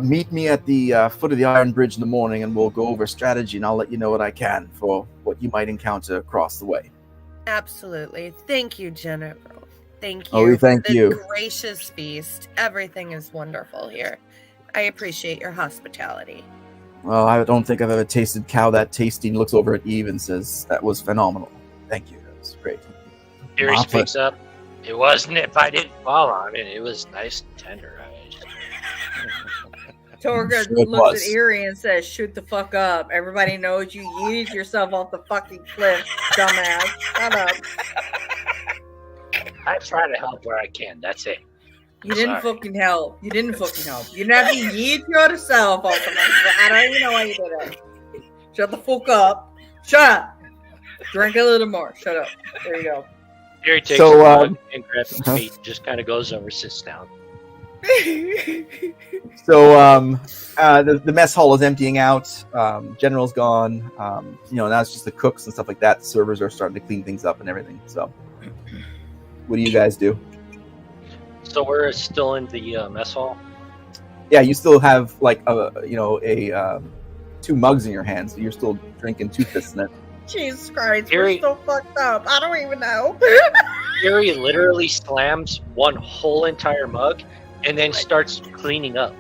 S1: meet me at the foot of the Iron Bridge in the morning, and we'll go over strategy, and I'll let you know what I can for what you might encounter across the way.
S2: Absolutely. Thank you, General. Thank you.
S1: Oh, we thank
S2: for the
S1: you.
S2: Gracious feast. Everything is wonderful here. I appreciate your hospitality.
S1: Well, I don't think I've ever tasted cow that tasty. And looks over at Eve and says, that was phenomenal. Thank you. That was great.
S3: Erie
S1: Papa.
S3: speaks up. It wasn't if I didn't fall on it. It was nice and tenderized.
S4: Torga
S1: Sure it
S4: looks
S1: was.
S4: at Erie and says, shoot the fuck up. Everybody knows you yeeted yourself off the fucking cliff, dumbass. Shut up.
S3: I try to help where I can. That's it.
S4: You didn't
S3: Sorry.
S4: fucking help. You didn't fucking help. You didn't have to yeet yourself off the mountain. I don't even know why you did it. Shut the fuck up. Shut up. Drink a little more. Shut up. There you go.
S3: Erie takes
S1: So,
S3: a mug and grabs his feet, just kind of goes over, sits down.
S1: So the mess hall is emptying out. General's gone. Now it's just the cooks and stuff like that. The servers are starting to clean things up and everything. So what do you guys do?
S3: So we're still in the mess hall.
S1: Yeah, you still have like two mugs in your hands. So you're still drinking two fists in it.
S4: Jesus Christ.
S3: Erie-
S4: We're so fucked up. I don't even know.
S3: Erie literally slams one whole entire mug and then starts cleaning up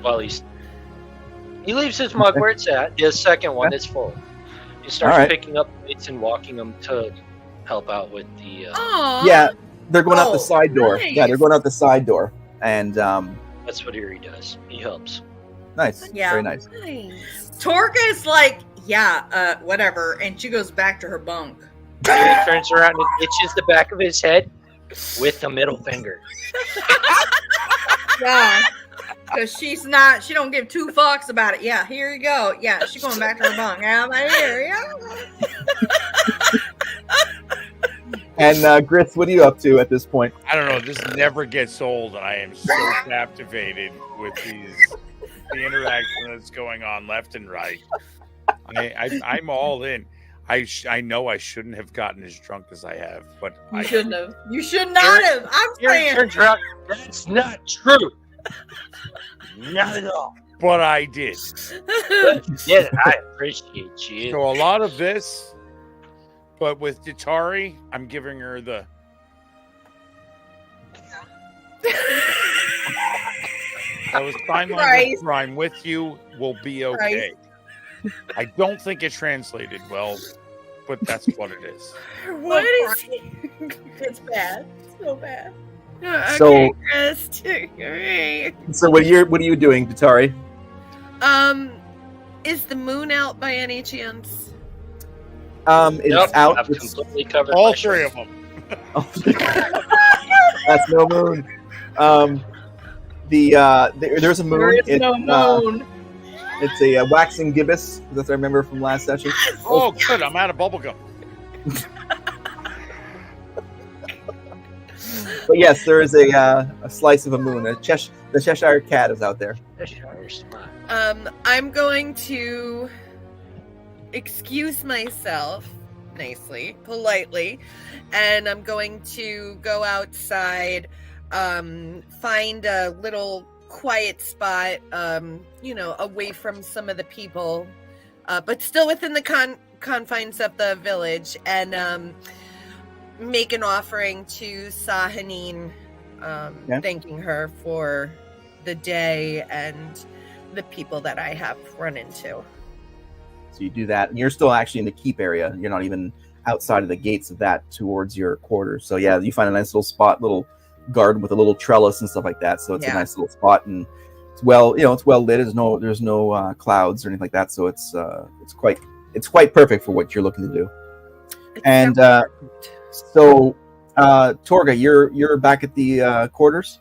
S3: while he leaves his mug where it's at. The second one is full. He starts
S1: All right.
S3: picking up plates and walking them to help out with the.
S2: Aw.
S1: Yeah, they're going out the
S4: Oh,
S1: side door.
S2: nice.
S1: Yeah, they're going out the side door. And
S3: That's what Erie does. He helps.
S1: nice.
S4: Yeah.
S1: Very nice.
S2: Nice.
S4: Torga is like, yeah, whatever. And she goes back to her bunk.
S3: Erie turns around and itches the back of his head with the middle finger.
S4: Yeah. Because she don't give two fucks about it. Yeah, here you go. Yeah, she's going back to her bunk. Yeah, I'm right here. Yeah.
S1: And Grits, what are you up to at this point?
S5: I don't know. This never gets old, and I am so captivated with the interaction that's going on left and right. I'm all in. I know I shouldn't have gotten as drunk as I have, but
S4: You
S5: I
S4: shouldn't have. You should not have. I'm
S3: Erie
S4: saying.
S3: turns around. That's not true. Not at all.
S5: but I did.
S3: Yeah, I appreciate you.
S5: So a lot of this, but with Ditari, I'm giving her the. I was sign language
S4: Christ.
S5: where I'm with you will be okay. I don't think it translated well, but that's what it is.
S2: What is he?
S4: It's bad. So bad.
S2: Okay,
S1: So-
S2: Chris. Alright.
S1: So what are you doing, Datari?
S2: Is the moon out by any chance?
S1: It's
S3: Nope,
S1: out.
S3: I've
S1: It's,
S3: completely covered
S5: All
S3: my
S5: three
S3: shit.
S5: of them.
S1: that's no moon. There's a moon.
S4: There is
S1: It,
S4: no moon.
S1: it's a waxing gibbous. That's what I remember from last session.
S5: Oh, good. I'm out of bubblegum.
S1: But yes, there is a slice of a moon. The Cheshire Cat is out there.
S3: Cheshire spot.
S2: I'm going to excuse myself nicely, politely, and I'm going to go outside, find a little quiet spot, away from some of the people, but still within the confines of the village, and make an offering to Sahanine, thanking her for the day and the people that I have run into.
S1: So you do that, and you're still actually in the keep area. You're not even outside of the gates of that towards your quarters. So yeah, you find a nice little spot, little garden with a little trellis and stuff like that. So it's a nice little spot, and it's well lit. There's no clouds or anything like that. So it's quite perfect for what you're looking to do. And so Torga, you're back at the quarters.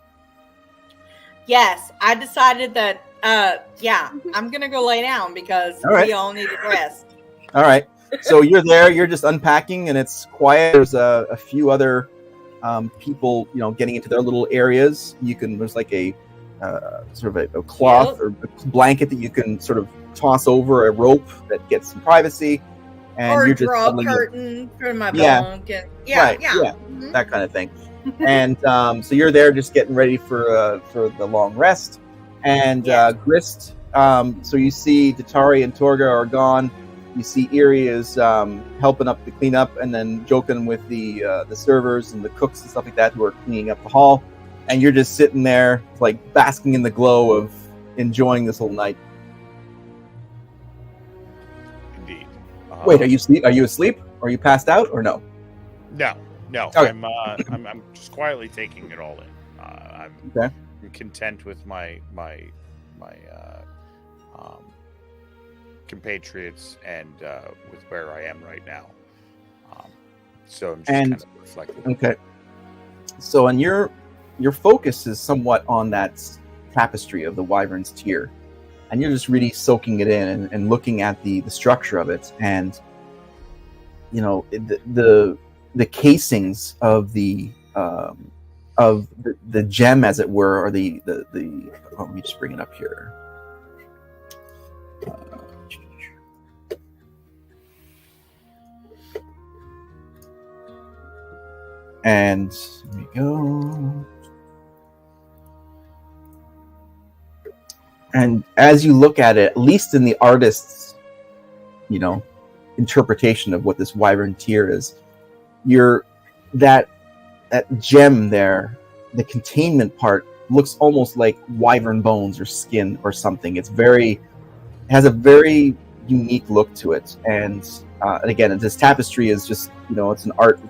S4: Yes, I decided that. I'm gonna go lay down because we all need a rest.
S1: All right. So you're there. You're just unpacking, and it's quiet. There's a few other people, getting into their little areas. There's like a sort of a cloth or a blanket that you can sort of toss over a rope that gets some privacy, and
S4: Or
S1: you're just
S4: draw a
S1: cuddling up.
S4: curtain for my
S1: Yeah.
S4: bunk. And,
S1: Right,
S4: Mhm.
S1: that kind of thing. And so you're there, just getting ready for the long rest. And Grist. So you see Datari and Torga are gone. You see Eerie is helping up the cleanup, and then joking with the servers and the cooks and stuff like that who are cleaning up the hall. And you're just sitting there, like basking in the glow of enjoying this whole night.
S5: Indeed.
S1: Wait, are you asleep? Or are you passed out, or no?
S5: No.
S1: Okay.
S5: I'm just quietly taking it all in. I'm content with my compatriots and with where I am right now. So I'm just kind of reflecting.
S1: Okay. So, and your focus is somewhat on that tapestry of the Wyverns tier, and you're just really soaking it in and looking at the structure of it, and the casings of the gem, as it were, or the let me just bring it up here. And here we go. And as you look at it, at least in the artist's, interpretation of what this Wyvern tier is, that gem there, the containment part, looks almost like wyvern bones or skin or something. It has a very unique look to it. And again, this tapestry is just, it's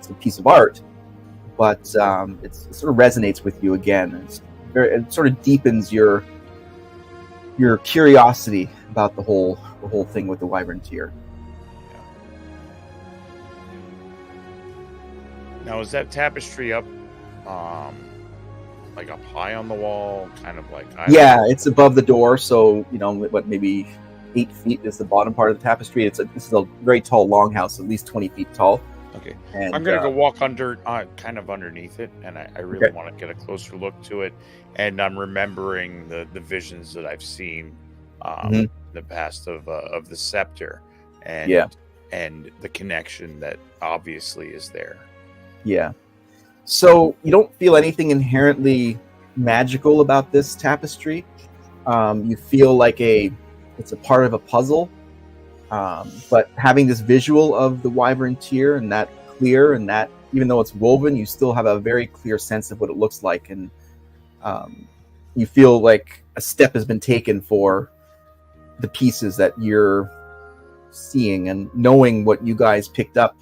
S1: a piece of art, but it sort of resonates with you again. It sort of deepens your curiosity about the whole thing with the Wyvern tier.
S5: Now, is that tapestry up, like up high on the wall, kind of like?
S1: It's above the door, so maybe 8 feet is the bottom part of the tapestry. This is a very tall longhouse, at least 20 feet tall.
S5: Okay,
S1: and
S5: I'm gonna go walk kind of underneath it, and I really want to get a closer look to it. And I'm remembering the visions that I've seen in the past of the scepter, and the connection that obviously is there.
S1: Yeah. So you don't feel anything inherently magical about this tapestry. You feel like it's a part of a puzzle. But having this visual of the Wyvern tier and that clear, and that even though it's woven, you still have a very clear sense of what it looks like, and you feel like a step has been taken for the pieces that you're seeing and knowing what you guys picked up,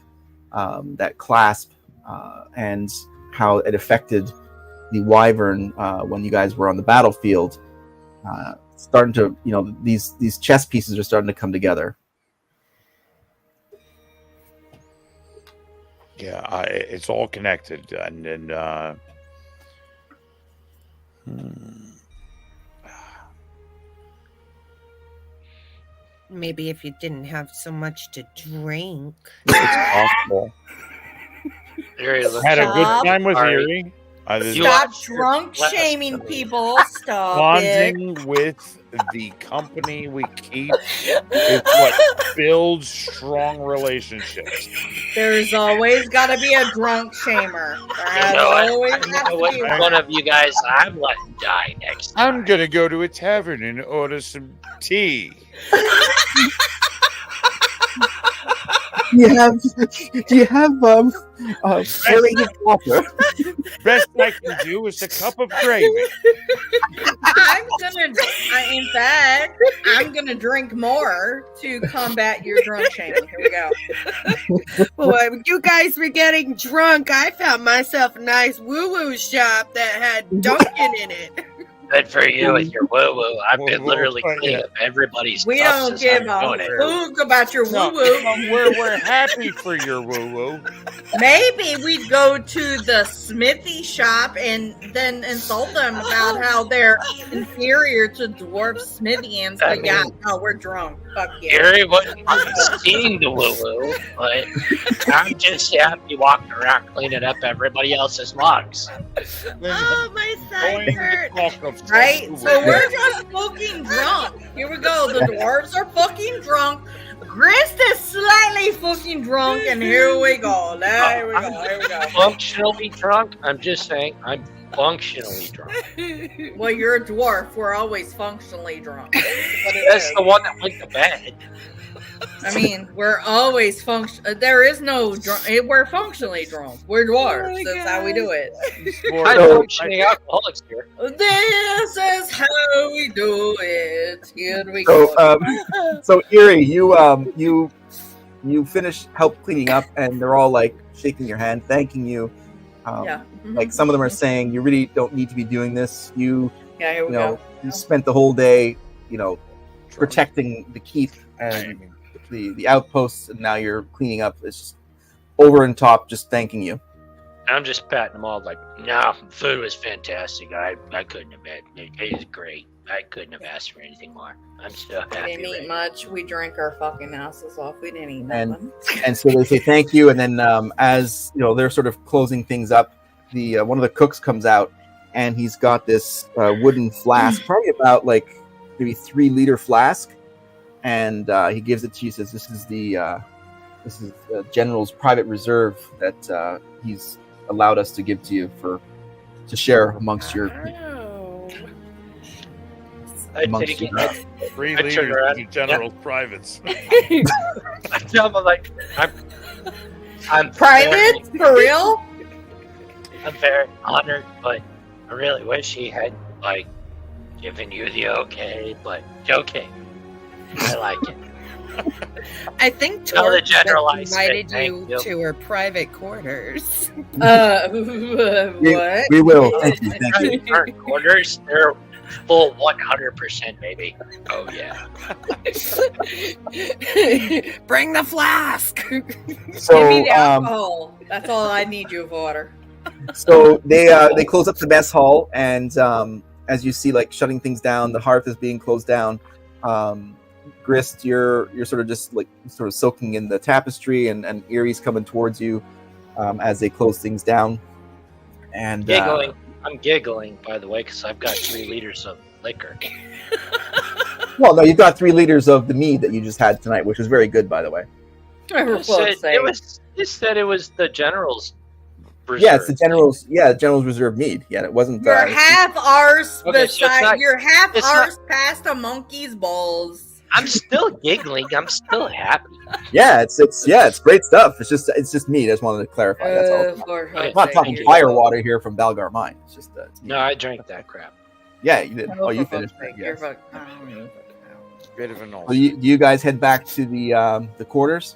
S1: that clasp, and how it affected the Wyvern when you guys were on the battlefield, starting to, these chess pieces are starting to come together.
S5: Yeah, it's all connected, and
S2: Maybe if you didn't have so much to drink.
S5: it's possible.
S3: Erie looks
S5: Had a good
S4: Stop.
S5: time with
S3: Sorry.
S5: Erie.
S3: You
S4: Stop
S3: watched
S4: drunk
S3: your
S4: shaming
S3: last
S4: people. Stop it.
S5: Bonding with the company we keep is what builds strong relationships.
S4: There's always got to be a drunk shamer. There has always
S3: I
S4: got
S3: know
S4: to
S3: what
S4: be
S3: one
S4: one.
S3: of you guys I'm letting die next time.
S5: I'm gonna go to a tavern and order some tea.
S1: Do you have flaring water?
S5: Best I can do is a cup of gravy.
S4: In fact, I'm gonna drink more to combat your drunk shaming. Here we go.
S2: Well, you guys were getting drunk. I found myself a nice woo-woo shop that had Dunkin' in it.
S3: Good for you with your woo-woo. I've been
S5: Woo-woo,
S3: literally
S5: right,
S3: cleaning
S5: yeah.
S3: up everybody's
S4: We
S3: cups
S4: don't
S3: as
S4: give
S3: I'm
S4: a
S3: doing it.
S4: hoot about your
S5: No,
S4: woo-woo.
S5: we're happy for your woo-woo.
S4: Maybe we'd go to the smithy shop and then insult them about how they're inferior to dwarf smithians. But yeah, no, we're drunk. Fuck yeah.
S3: Erie wouldn't have seen the woo-woo, but I'm just happy walking around cleaning up everybody else's mugs.
S2: Oh, my side hurt.
S4: Right? So we're just fucking drunk. Here we go. The dwarves are fucking drunk. Grist is slightly fucking drunk, and here we go. Here we go.
S3: Functionally drunk? I'm just saying, I'm functionally drunk.
S4: Well, you're a dwarf. We're always functionally drunk.
S3: That's the one that went to bed.
S4: I mean, we're always there is no drunk. We're functionally drunk. We're dwarves.
S2: Oh my
S4: That's how we do it.
S3: I'm functioning alcoholics here.
S4: This is how we do it. Here we go.
S1: So Erie, you finish help cleaning up, and they're all like shaking your hand, thanking you.
S4: Yeah.
S1: Like some of them are saying, you really don't need to be doing this.
S4: Yeah, here we go.
S1: You spent the whole day, protecting the keep and the outposts, and now you're cleaning up. It's just over and top, just thanking you.
S3: I'm just patting them all like, no, food was fantastic. I couldn't have had it. It was great. I couldn't have asked for anything more. I'm so
S4: We
S3: happy.
S4: didn't eat much. We drank our fucking asses off. We didn't eat
S1: And-
S4: nothing.
S1: And so they say thank you, and then as they're sort of closing things up, the one of the cooks comes out, and he's got this wooden flask, probably about like maybe 3-liter flask, and he gives it to you. Says this is the general's private reserve that he's allowed us to give to you to share amongst your
S3: I
S1: amongst
S3: take
S1: your
S3: it.
S5: 3
S3: I turn
S5: liters
S3: around.
S5: to general privates.
S3: I tell them like, I'm
S4: Private? For real?
S3: I'm very honored, but I really wish he had like given you the okay. But okay, I like it.
S2: I think
S3: Tell the
S2: Torch
S3: general I said
S2: invited
S3: thank you.
S2: to her private quarters.
S4: What?
S1: We will. Thank you. Thank you.
S3: Our quarters, they're full 100%, baby. Oh yeah.
S2: Bring the flask.
S4: Give me
S1: So
S4: the alcohol. That's all I need you for.
S1: so they close up the mess hall, and as you see, like shutting things down, the hearth is being closed down. Grist, you're sort of just like sort of soaking in the tapestry, and Erie's coming towards you as they close things down. And
S3: Giggling. I'm giggling, by the way, because I've got 3 liters of liquor.
S1: well, no, you've got 3 liters of the mead that you just had tonight, which was very good, by the way.
S3: You said it was the general's reserve.
S1: Yeah, it's the general's reserve mead. Yeah, it wasn't.
S4: You're half ours
S3: Okay, so it's not-
S4: you're half
S3: it's
S4: ours past a monkey's balls.
S3: I'm still giggling. I'm still happy.
S1: Yeah, it's great stuff. It's just mead. I just wanted to clarify. That's all.
S4: For
S3: Okay,
S1: I'm not
S3: thank
S1: talking
S3: you.
S1: fire water here from Balgar Mine. It's just it's mead.
S3: No, I drank that crap.
S1: Yeah, you did. Oh, you
S4: for
S1: finished.
S4: fuck's
S1: It,
S4: sake, you're
S1: yes.
S4: fuck- I don't even fucking know.
S5: Bit of an
S1: So
S5: ulcer.
S1: you guys head back to the quarters.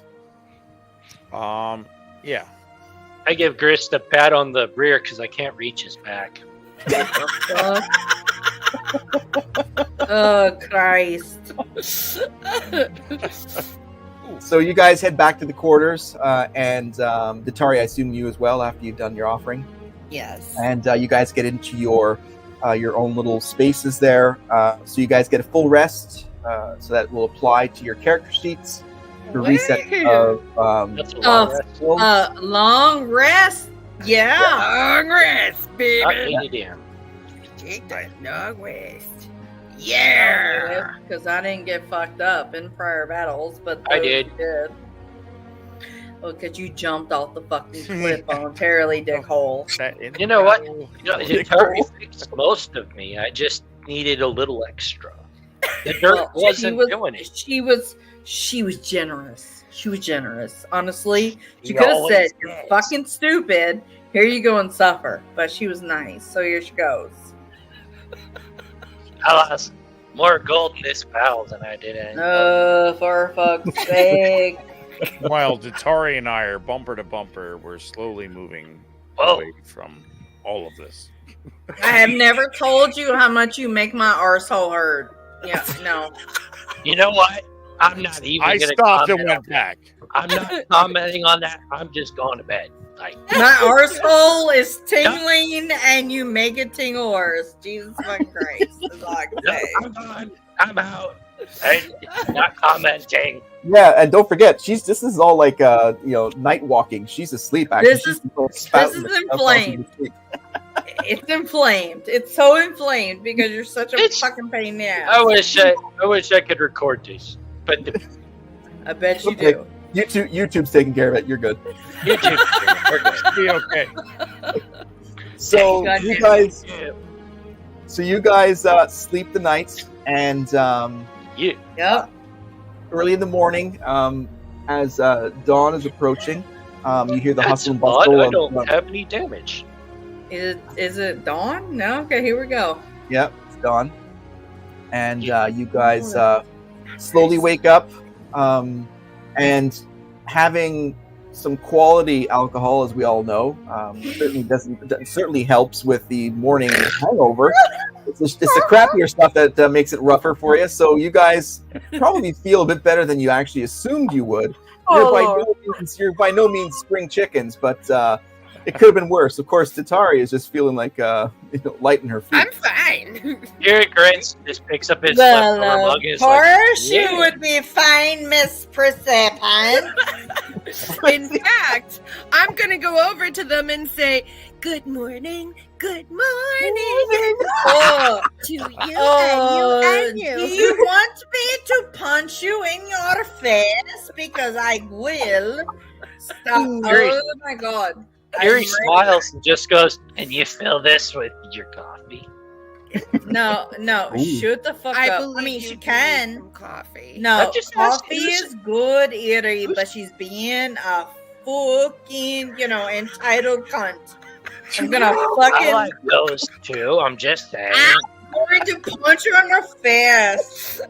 S5: Yeah.
S3: I give Grist a pat on the rear because I can't reach his back.
S4: Oh, Christ.
S1: So you guys head back to the quarters, and Datari, I assume you as well after you've done your offering.
S2: Yes.
S1: And you guys get into your own little spaces there. So you guys get a full rest, so that will apply to your character sheets. The reset of
S3: That's a long rest.
S1: skills.
S4: Long rest. Yeah.
S2: Long rest,
S3: I
S2: baby.
S3: hated him.
S2: Take that long rest. Yeah.
S4: Because I didn't get fucked up in prior battles, but
S3: I
S4: those
S3: did.
S4: you did. Oh, because you jumped off the fucking cliff voluntarily, dickhole.
S3: You know what? It already fixed most of me. I just needed a little extra. The dirt
S4: Well,
S3: wasn't doing it.
S4: She was generous. She was generous. Honestly, she
S3: She
S4: could have
S3: always
S4: said, "You're
S3: is.
S4: fucking stupid. Here you go and suffer." But she was nice, so here she goes.
S3: I lost more gold in this battle than I did in.
S4: For fuck's sake.
S5: While Datari and I are bumper to bumper, we're slowly moving
S3: Whoa.
S5: away from all of this.
S4: I have never told you how much you make my arsehole hurt. Yeah, no.
S3: You know what? I'm not even
S5: I
S3: gonna
S5: stopped and
S3: comment
S5: went
S3: on that.
S5: back.
S3: I'm not commenting on that. I'm just going to bed. Like,
S4: My arsehole is tingling and you make it tingle worse. Jesus fucking Christ. That's all I can
S3: no,
S4: say.
S3: I'm done. I'm out. I'm not commenting.
S1: Yeah, and don't forget, this is all like night walking. She's asleep. Actually,
S4: This is-
S1: spouting
S4: is
S1: the stuff while
S4: inflamed.
S1: she's asleep.
S4: It's inflamed. It's so inflamed because you're such a
S3: It's-
S4: fucking pain in the ass.
S3: I wish I could record this, but the
S4: I bet you
S1: Okay.
S4: do.
S1: YouTube's taking care of it. You're good.
S3: YouTube, we're good.
S5: Be okay.
S1: So
S4: Thank
S1: you
S4: God.
S1: guys sleep the night, and
S3: You.
S4: Yep.
S1: early in the morning, as dawn is approaching, you hear the
S3: That's
S1: hustle and
S3: odd.
S1: bustle.
S3: I
S1: of-
S3: don't have any damage.
S4: Is it dawn? No? Okay, here we go.
S1: Yep, it's dawn, and you guys slowly wake up, and having some quality alcohol, as we all know, certainly helps with the morning hangover. It's the crappier stuff that makes it rougher for you. So you guys probably feel a bit better than you actually assumed you would. You're by no means spring chickens, but it could have been worse. Of course, Tatari is just feeling like light in her feet.
S2: I'm fine.
S3: Here, Grants just picks up his leftover mug and is like,
S4: course
S3: yeah.
S4: you would be fine, Miss Persephone.
S2: In fact, I'm going to go over to them and say, "Good morning, good morning
S4: Oh,
S2: to you
S4: oh,
S2: and
S4: do
S2: you and you."
S4: you want me to punch you in your face? Because I will. Stop.
S3: Yuri.
S4: Oh my god.
S3: Yuri
S4: I'm
S3: smiles and just goes, "And you fill this with your coffee?"
S4: No,
S1: Ooh.
S4: shoot the fuck
S2: I
S4: up.
S2: believe
S4: I mean,
S2: you
S4: she
S2: do
S4: can.
S2: need some coffee.
S4: No,
S3: I'm just
S4: coffee
S3: asking.
S4: is good, Erie, but she's being a fucking, entitled cunt. I'm gonna
S3: I
S4: fucking
S3: like those two. I'm just saying.
S4: going to punch her on her face.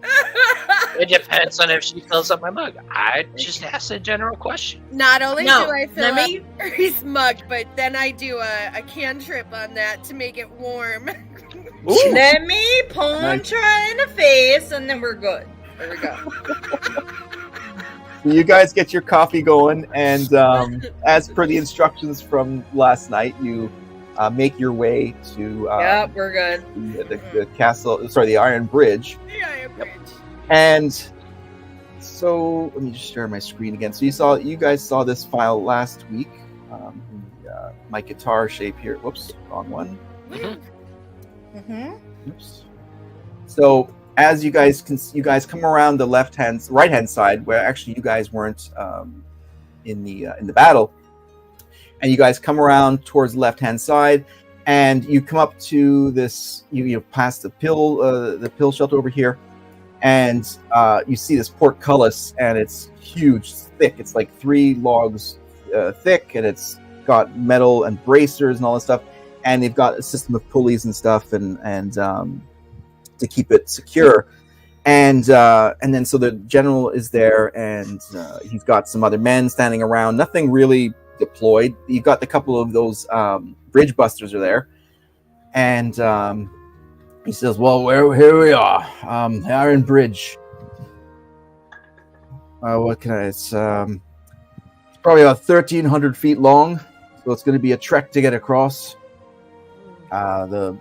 S3: It depends on if she fills up my mug. I just asked a general question.
S2: Not only
S4: No,
S2: do I fill
S4: let me-
S2: up his mug, but then I do a cantrip on that to make it warm.
S4: Let me punch her in the face, and then we're good. There we go.
S1: You guys get your coffee going, and as per the instructions from last night, you make your way to
S4: Yep, we're good.
S1: the castle. Sorry, the Iron Bridge.
S2: Yeah, I'm rich.
S1: And so, let me just share my screen again. So you guys saw this file last week. My guitar shape here. Whoops, wrong one.
S4: Mm-hmm.
S1: Oops. So as you guys come around the right hand side, where actually you guys weren't in the battle, and you guys come around towards the left hand side, and you come up to this. You pass the pill shelter over here, and you see this portcullis, and it's huge, thick. It's like 3 logs thick, and it's got metal and bracers and all this stuff. And they've got a system of pulleys and stuff, and to keep it secure. And then so the general is there, and he's got some other men standing around. Nothing really deployed. You've got a couple of those bridge busters are there, and he says, "Well, here we are, the Iron Bridge. What can I? It's probably about 1,300 feet long, so it's going to be a trek to get across. The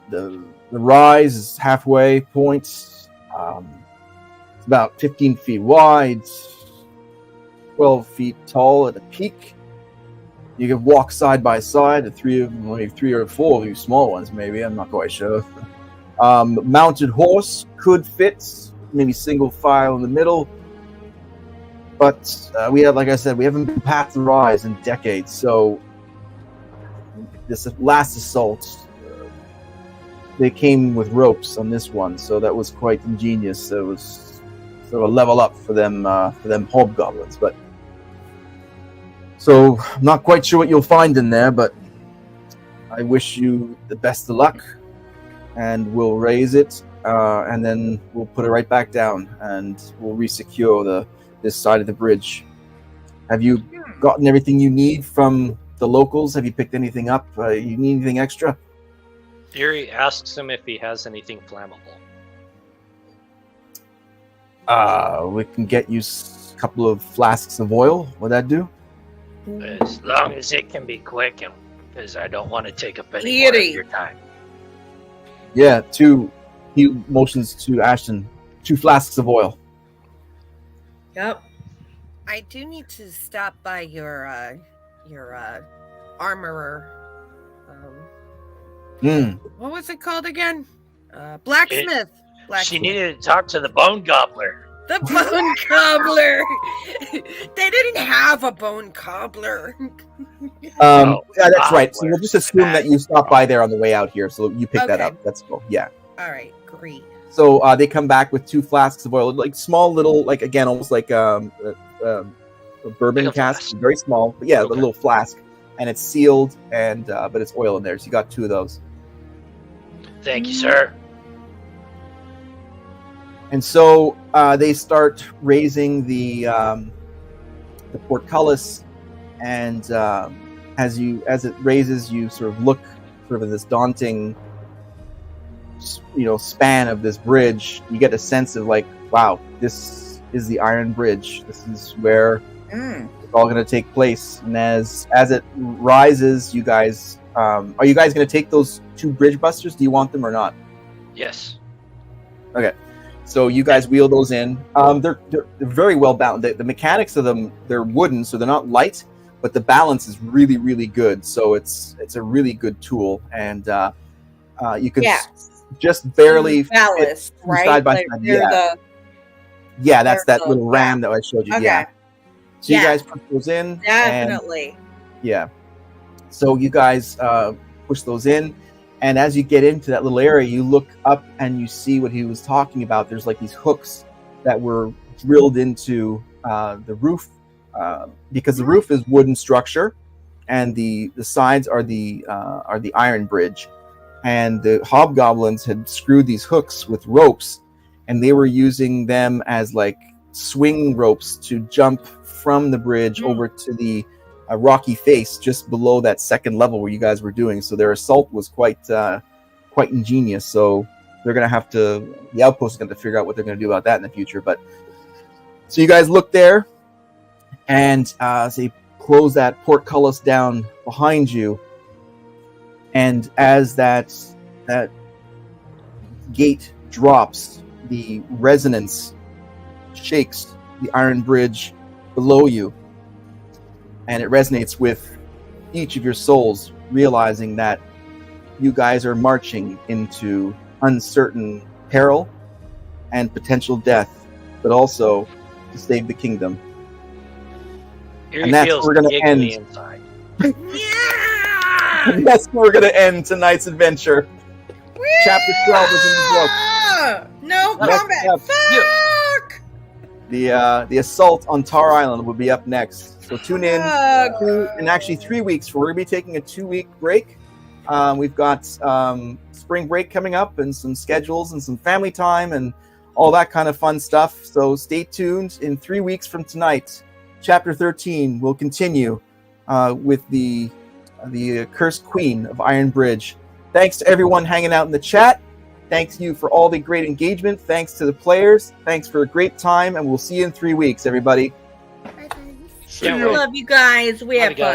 S1: rise is halfway point. It's about 15 feet wide, 12 feet tall at the peak. You can walk side by side. Maybe three or four of you small ones, maybe. I'm not quite sure. Mounted horse could fit, maybe single file in the middle. But like I said, we haven't been past the rise in decades. So this last assault, they came with ropes on this one, so that was quite ingenious. It was sort of a level up for them hobgoblins. But so I'm not quite sure what you'll find in there, but I wish you the best of luck, and we'll raise it, and then we'll put it right back down, and we'll resecure this side of the bridge. Have you gotten everything you need from the locals? Have you picked anything up? You need anything extra?
S3: Yuri asks him if he has anything flammable.
S1: We can get you a couple of flasks of oil. Would that do?
S3: As long as it can be quick, because I don't want to take up any more of your time.
S1: Yeah, he motions to Ashton, 2 flasks of oil.
S4: Yep.
S2: I do need to stop by your armorer. What was it called again? Blacksmith.
S3: She needed to talk to the bone gobbler.
S2: The bone cobbler. They didn't have a bone cobbler.
S1: Yeah, that's right. So we'll just assume that you stop by there on the way out here. So you pick that up. That's cool. Yeah.
S2: All right. Great.
S1: So they come back with 2 flasks of oil, like small little, like again, almost like a bourbon cask, very small, but yeah, a little flask, and it's sealed, and but it's oil in there. So you got 2 of those.
S3: Thank you, sir.
S1: And so they start raising the portcullis, and as it raises, you sort of look sort of at this daunting, span of this bridge. You get a sense of like, wow, this is the Iron Bridge. This is where it's all going to take place. And as it rises, you guys, are you guys going to take those 2 bridge busters? Do you want them or not?
S3: Yes.
S1: Okay. So you guys wheel those in. They're very well balanced. The mechanics of them, they're wooden, so they're not light, but the balance is really, really good. So it's a really good tool, and you can just barely
S4: ballast, right?
S1: Side by side. Yeah, that's that little ram that I showed you.
S4: Okay.
S1: Yeah. So you guys put those in.
S4: Definitely.
S1: So you guys push those in. And as you get into that little area, you look up and you see what he was talking about. There's like these hooks that were drilled into the roof, because the roof is wooden structure, and the sides are the iron bridge. And the hobgoblins had screwed these hooks with ropes, and they were using them as like swing ropes to jump from the bridge over to the rocky face just below that second level where you guys were doing. So their assault was quite ingenious. So they're going to have to, the outpost is going to figure out what they're going to do about that in the future. But so you guys look there, and so you close that portcullis down behind you. And as that gate drops, the resonance shakes the iron bridge below you. And it resonates with each of your souls, realizing that you guys are marching into uncertain peril and potential death, but also to save the kingdom. And that's where we're going to end.
S3: Inside.
S1: And that's where we're going to end tonight's adventure. Chapter 12 is in the book.
S4: No combat. Fuck!
S1: The assault on Tar Island will be up next. So tune in in actually 3 weeks. We're going to be taking a 2-week break. We've got spring break coming up, and some schedules and some family time and all that kind of fun stuff. So stay tuned. In 3 weeks from tonight, Chapter 13 will continue with the Accursed Queen of Iron Bridge. Thanks to everyone hanging out in the chat. Thanks you for all the great engagement. Thanks to the players. Thanks for a great time, and we'll see you in 3 weeks, everybody.
S3: Can't wait.
S4: Love you guys. We
S3: Love
S4: have
S3: you guys.
S4: fun.